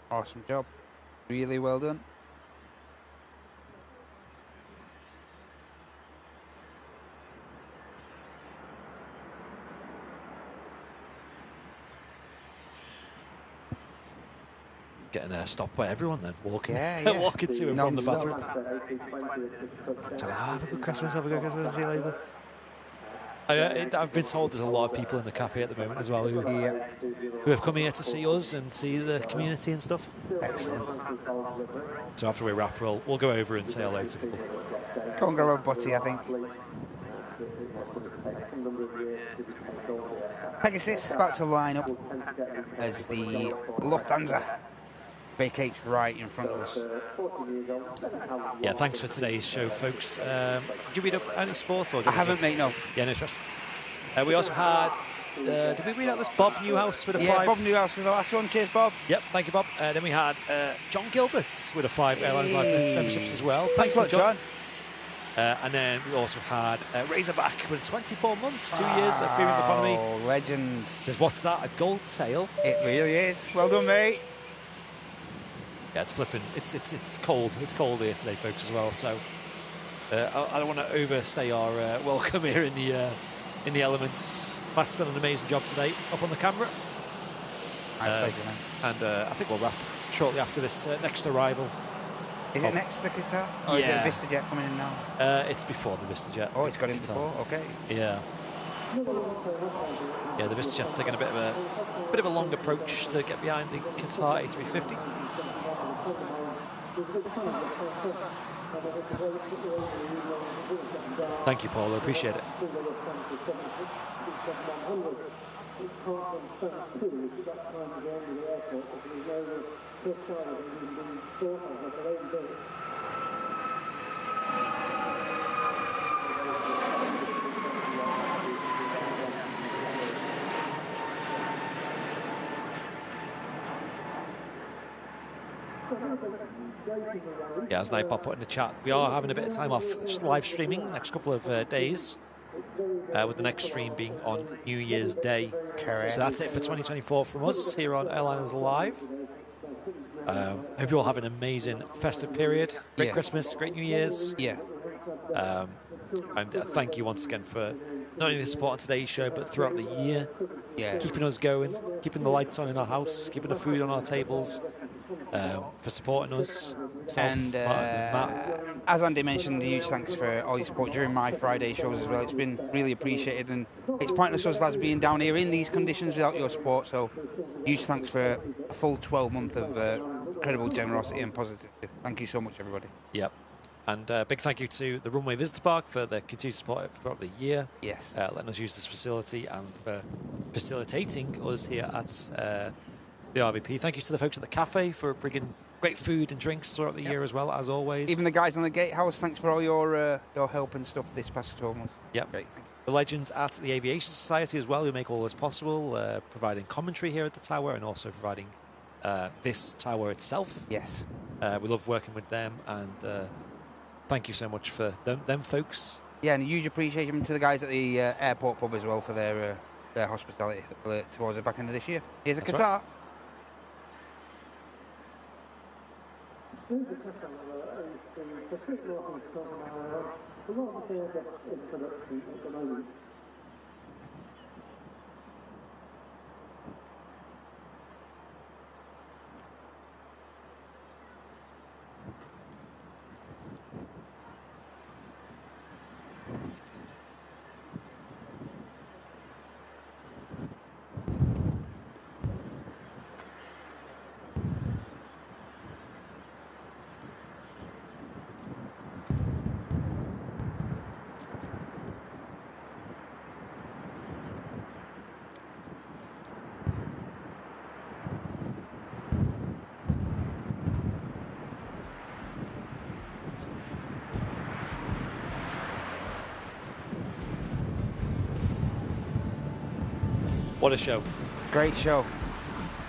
Awesome job. Really well done. Getting stopped by everyone then, walking, Yeah. walking to and from the Non-stop. bathroom. So, have a good Christmas, have a good Christmas, see you later. I've been told there's a lot of people in the cafe at the moment as well who have come here to see us and see the community and stuff. Excellent. So after we wrap, we'll go over and say hello to people. Go and grab a butty, I think. Pegasus about to line up as the Lufthansa vacates right in front of us. Yeah, thanks for today's show, folks. Did you read up any sports? Or I haven't, mate, no. Yeah, no stress. We also had... did we read out this Bob Newhouse with a 5? Yeah, Bob Newhouse is the last one. Cheers, Bob. Yep, thank you, Bob. Then we had John Gilbert with a 5 Airlines Live memberships as well. Thanks a lot, John. And then we also had Razorback with 24 months, 2 years of premium economy. Oh, legend. Says, what's that? A gold tail? It really is. Well done, mate. Yeah, it's flipping. It's cold. It's cold here today, folks, as well. So I don't want to overstay our welcome here in the elements. Matt's done an amazing job today up on the camera. My pleasure, man. And I think we'll wrap shortly after this next arrival. Is it next to the Qatar? Or is it the VistaJet coming in now? It's before the VistaJet. Oh, it's got in Qatar. before? Okay. Yeah. Yeah, the VistaJet's taking a bit of a long approach to get behind the Qatar A350. Thank you, Paul. I appreciate it. Yeah, as Nightbot put in the chat, we are having a bit of time off just live streaming the next couple of days, with the next stream being on New Year's Day. Correct. So that's it for 2024 from us here on Airliners Live. Hope you all have an amazing festive period. Great Christmas, great New Year's. Yeah. And thank you once again for not only the support on today's show, but throughout the year. Yeah. Keeping us going, keeping the lights on in our house, keeping the food on our tables, for supporting us. And as Andy mentioned, huge thanks for all your support during my Friday shows as well. It's been really appreciated, and it's pointless us lads being down here in these conditions without your support. So huge thanks for a full 12 months of incredible generosity and positivity. Thank you so much, everybody. Yep. And big thank you to the Runway Visitor Park for the continued support throughout the year. Yes. Letting us use this facility and for facilitating us here at the RVP. Thank you to the folks at the cafe for bringing great food and drinks throughout the year as well, as always. Even the guys on the gatehouse, thanks for all your help and stuff this past 12 months. Yep. Great, thank you. The legends at the Aviation Society as well, who make all this possible, providing commentary here at the tower and also providing this tower itself. Yes. We love working with them, and thank you so much for them folks. Yeah, and a huge appreciation to the guys at the airport pub as well for their hospitality towards the back end of this year. Here's a That's Qatar. right. What a show. Great show.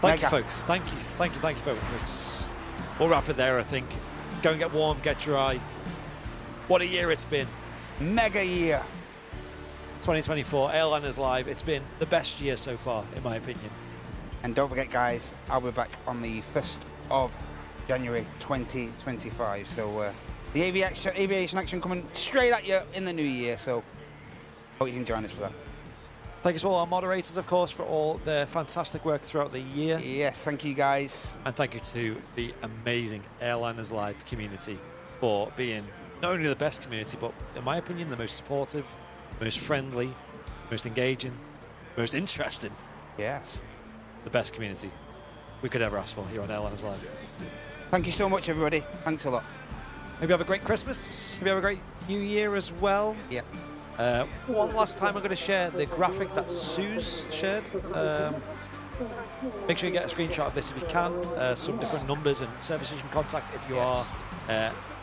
Thank you, Mega. folks. Thank you, folks. We'll wrap it there, I think. Go and get warm, get dry. What a year it's been. Mega year. 2024, Airliners Live. It's been the best year so far, in my opinion. And don't forget, guys, I'll be back on the 1st of January 2025. So the aviation action coming straight at you in the new year. So hope you can join us for that. Thank you to all our moderators, of course, for all their fantastic work throughout the year. Yes, thank you, guys. And thank you to the amazing Airliners Live community for being not only the best community, but in my opinion, the most supportive, most friendly, most engaging, most interesting. Yes. The best community we could ever ask for here on Airliners Live. Thank you so much, everybody. Thanks a lot. Hope you have a great Christmas. Hope you have a great New Year as well. Yeah. One last time, I'm going to share the graphic that Sue's shared. Make sure you get a screenshot of this if you can. Some different numbers and services you can contact if you are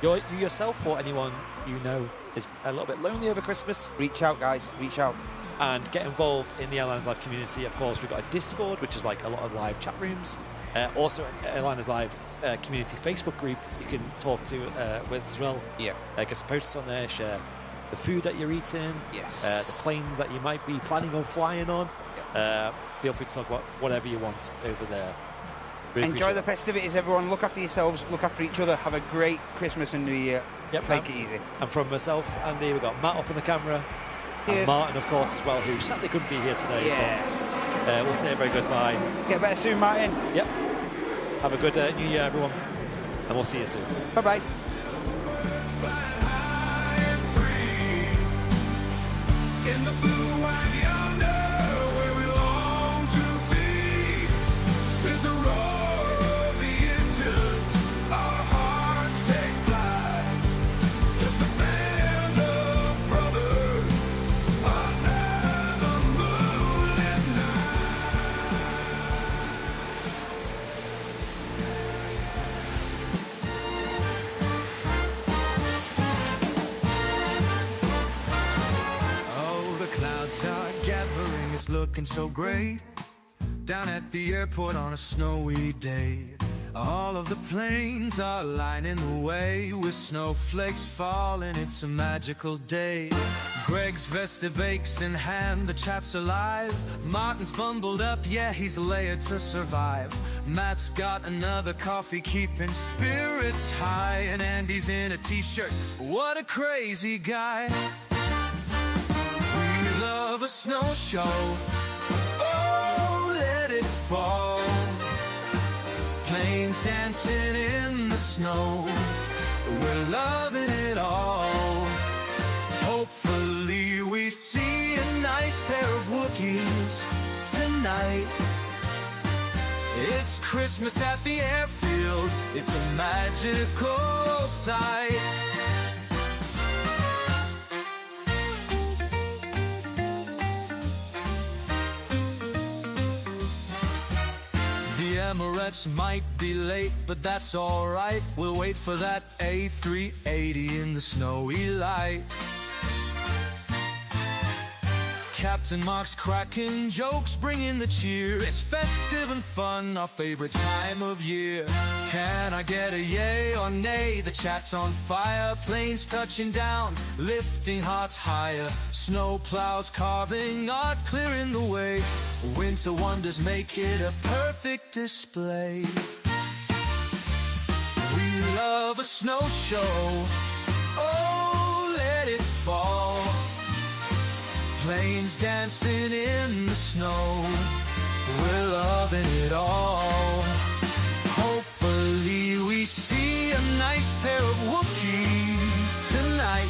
you yourself or anyone you know is a little bit lonely over Christmas. Reach out, guys. Reach out. And get involved in the Airliners Live community. Of course, we've got a Discord, which is like a lot of live chat rooms. Also, an Airliners Live community Facebook group you can talk to with as well. Yeah. Get some posts on there, share the food that you're eating, Yes. the planes that you might be planning on flying on. Feel free to talk about whatever you want over there. Really Enjoy appreciate the festivities, everyone. Look after yourselves. Look after each other. Have a great Christmas and New Year. Yep, Take it easy. And from myself, Andy, we've got Matt up on the camera. And Cheers. Martin, of course, as well, who sadly couldn't be here today. Yes. But, we'll say a very goodbye. Get better soon, Martin. Yep. Have a good New Year, everyone. And we'll see you soon. Bye-bye. In the blue white yonder, where we long to be, with the roar of the engines, our hearts take flight. Just a band of brothers under the moonlit Oh, the clouds are gathering, it's looking so great. Down at the airport on a snowy day, all of the planes are lining the way with snowflakes falling. It's a magical day. Greg's vested bakes in hand, the chat's alive. Martin's bundled up, yeah, he's layered to survive. Matt's got another coffee, keeping spirits high. And Andy's in a t-shirt, what a crazy guy. We love a snow show, oh, let it fall. Planes dancing in the snow, we're loving it all. Hopefully we see a nice pair of Wookiees tonight. It's Christmas at the airfield, it's a magical sight. The Emirates might be late, but that's alright. We'll wait for that A380 in the snowy light. Captain Mark's cracking jokes, bringing the cheer. It's festive and fun, our favorite time of year. Can I get a yay or nay? The chat's on fire, planes touching down, lifting hearts higher. Snow plows carving art, clearing the way. Winter wonders make it a perfect display. We love a snow show, oh, let it fall. Planes dancing in the snow, we're loving it all. Hopefully we see a nice pair of Wookiees tonight.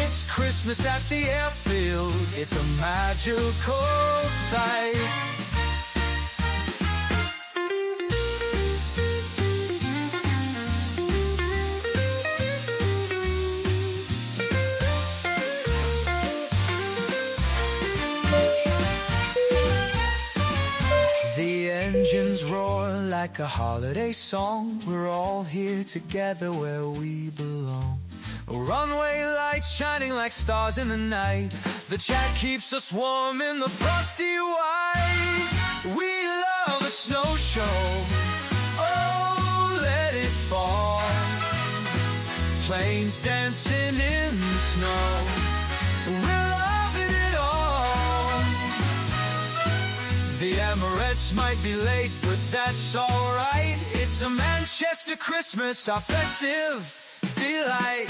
It's Christmas at the airfield, it's a magical sight. The engines roar like a holiday song. We're all here together where we belong. Runway lights shining like stars in the night. The chat keeps us warm in the frosty white. We love a snow show, oh, let it fall. Planes dancing in the snow, we're loving it all. The Emirates might be late, but that's alright. It's a Manchester Christmas, our festive delight.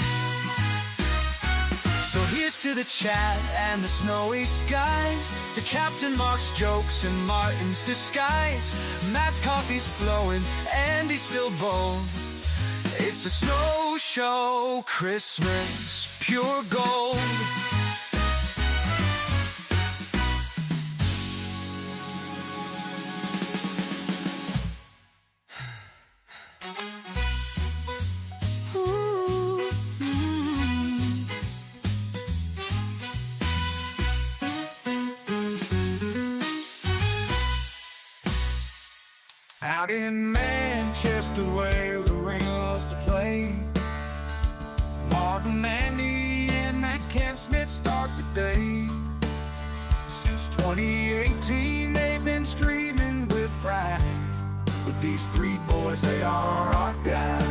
So here's to the chat and the snowy skies, to Captain Mark's jokes and Martin's disguise. Matt's coffee's flowing and he's still bold. It's a snow show Christmas, pure gold. Out in Manchester where the ring loves to play, Martin, Andy, and Matt Camp Smith start the day. Since 2018 they've been streaming with pride. With these three boys, they are our guide.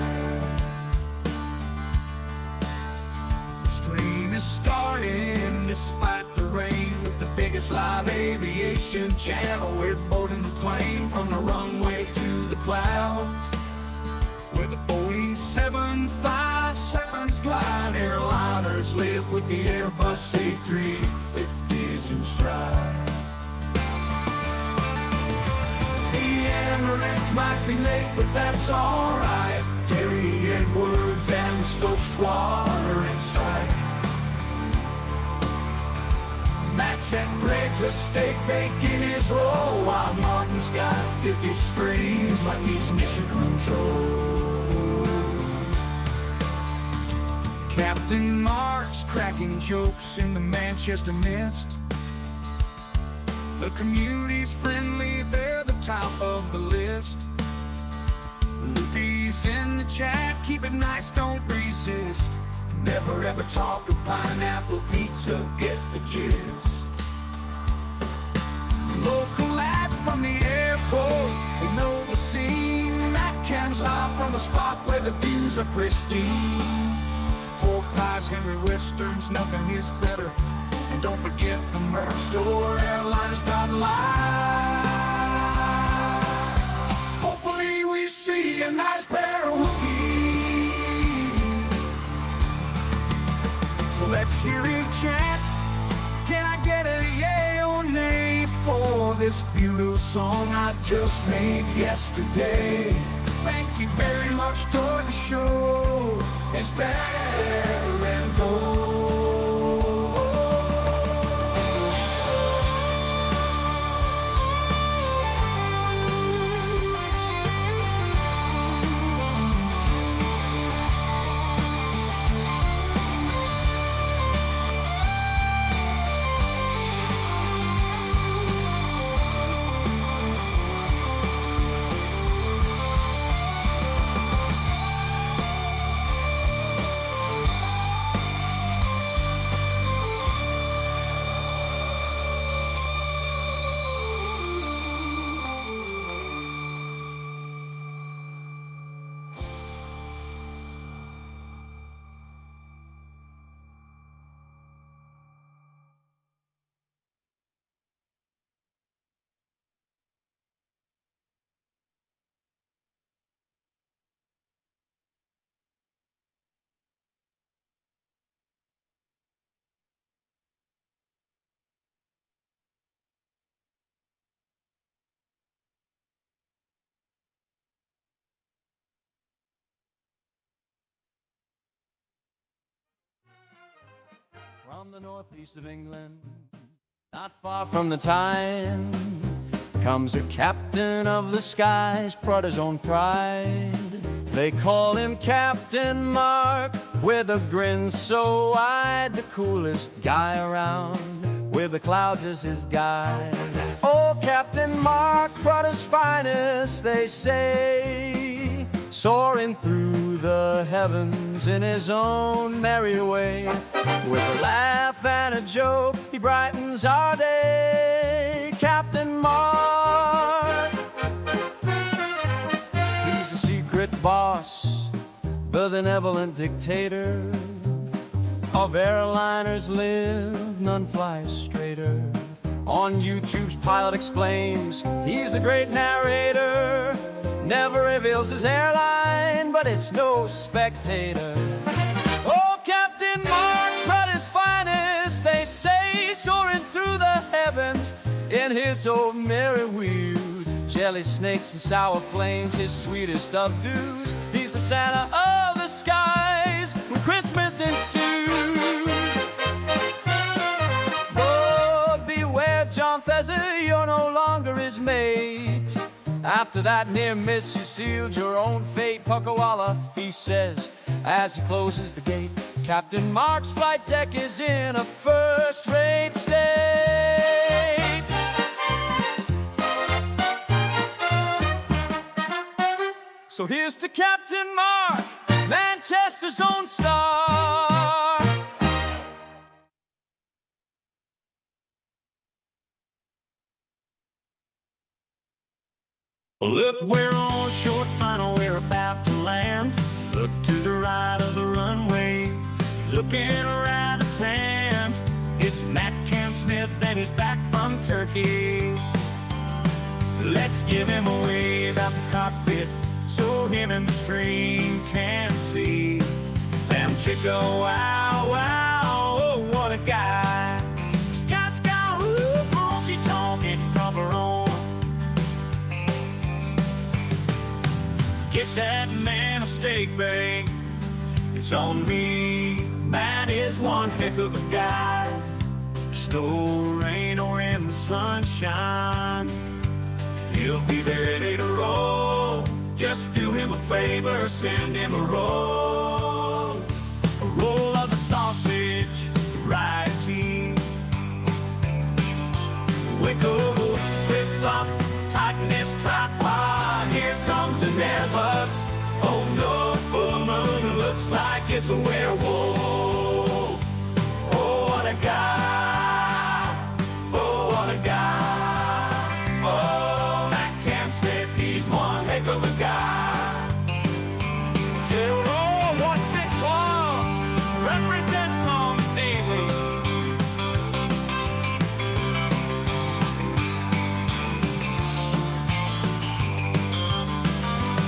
The stream is starting despite the rain, with the biggest live aviation channel. We're boarding the plane from the Runway. with the Airbus A350s in stride. The Emirates might be late, but that's alright. Terry Edwards and the Stokes squad are inside. Matt Check breaks a steak bacon his roll, while Martin's got 50 screens like he's mission control. Captain Mark's cracking jokes in the Manchester mist. The community's friendly, they're the top of the list. Loopy's in the chat, keep it nice, don't resist. Never ever talk of pineapple pizza, get the gist. Local lads from the airport, they know the scene. Matt Cam's live from a spot where the views are pristine. Pork pies, Henry Westerns, nothing is better. And don't forget the merch store, airlines.live. Hopefully we see a nice pair of Wookiees. So let's hear it chant. Can I get a yay or nay for this beautiful song I just made yesterday? Thank you very much, to the show. It's better and gold. From the northeast of England, not far from the Tyne, comes a captain of the skies, proud his own pride. They call him Captain Mark, with a grin so wide, the coolest guy around, with the clouds as his guide. Oh, Captain Mark, proud his finest, they say, soaring through the heavens in his own merry way. With a laugh and a joke, he brightens our day. Captain Mark, he's the secret boss, the benevolent dictator. Of airliners live, none flies straighter. On YouTube's Pilot Explains, he's the great narrator. Never reveals his airline, but it's no spectator. Oh, Captain Mark, proud his finest, they say, soaring through the heavens in his old merry wheel. Jelly snakes and sour flames, his sweetest of dews. He's the Santa of the skies when Christmas ensues. But beware, John Thezzer, you're no longer his mate. After that near miss, you sealed your own fate. Puckawalla, he says, as he closes the gate. Captain Mark's flight deck is in a first-rate state. So here's to Captain Mark, Manchester's own star. Look, we're on short final, we're about to land. Look to the right of the runway, looking around the tent. It's Matt Cam Smith and he's back from Turkey. Let's give him a wave out the cockpit so him and the stream can see. Them chicka wow wow, oh guy. He's got honky tonk cover on. Get that man a steak bake. It's on me. Matt is one heck of a guy. Snow, rain, or in the sunshine, he'll be there ready to roll. Just do him a favor, send him a roll. A roll of the sausage, right tea. Wiggle, flip-flop, tighten this tripod. Here comes an Airbus. Oh no, full moon, looks like it's a werewolf. Oh, what a guy. Oh, what a guy. Oh, Matt Cam Smith, he's one heck of a guy. 0161, represent Long Daily.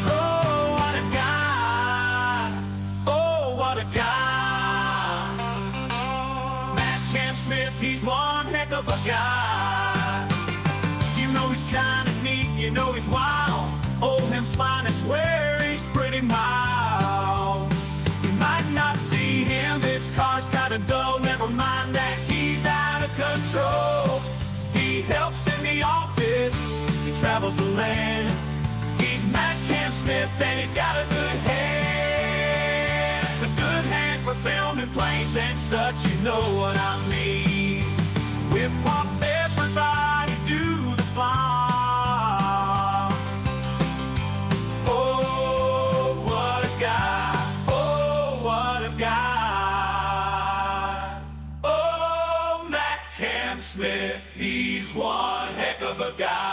Oh, what a guy. Oh, what a guy. Matt Cam Smith, he's one heck of a guy. You know he's kind of neat, you know he's wild. Old him's fine, I swear he's pretty mild. You might not see him, this car's kinda dull. Never mind that he's out of control. He helps in the office, he travels the land. He's Matt Cam Smith and he's got a good hand. It's a good hand for filming planes and such, you know what I mean. Whip pop, everybody do the bomb. Oh, what a guy. Oh, what a guy. Oh, Matt Cam Smith, he's one heck of a guy.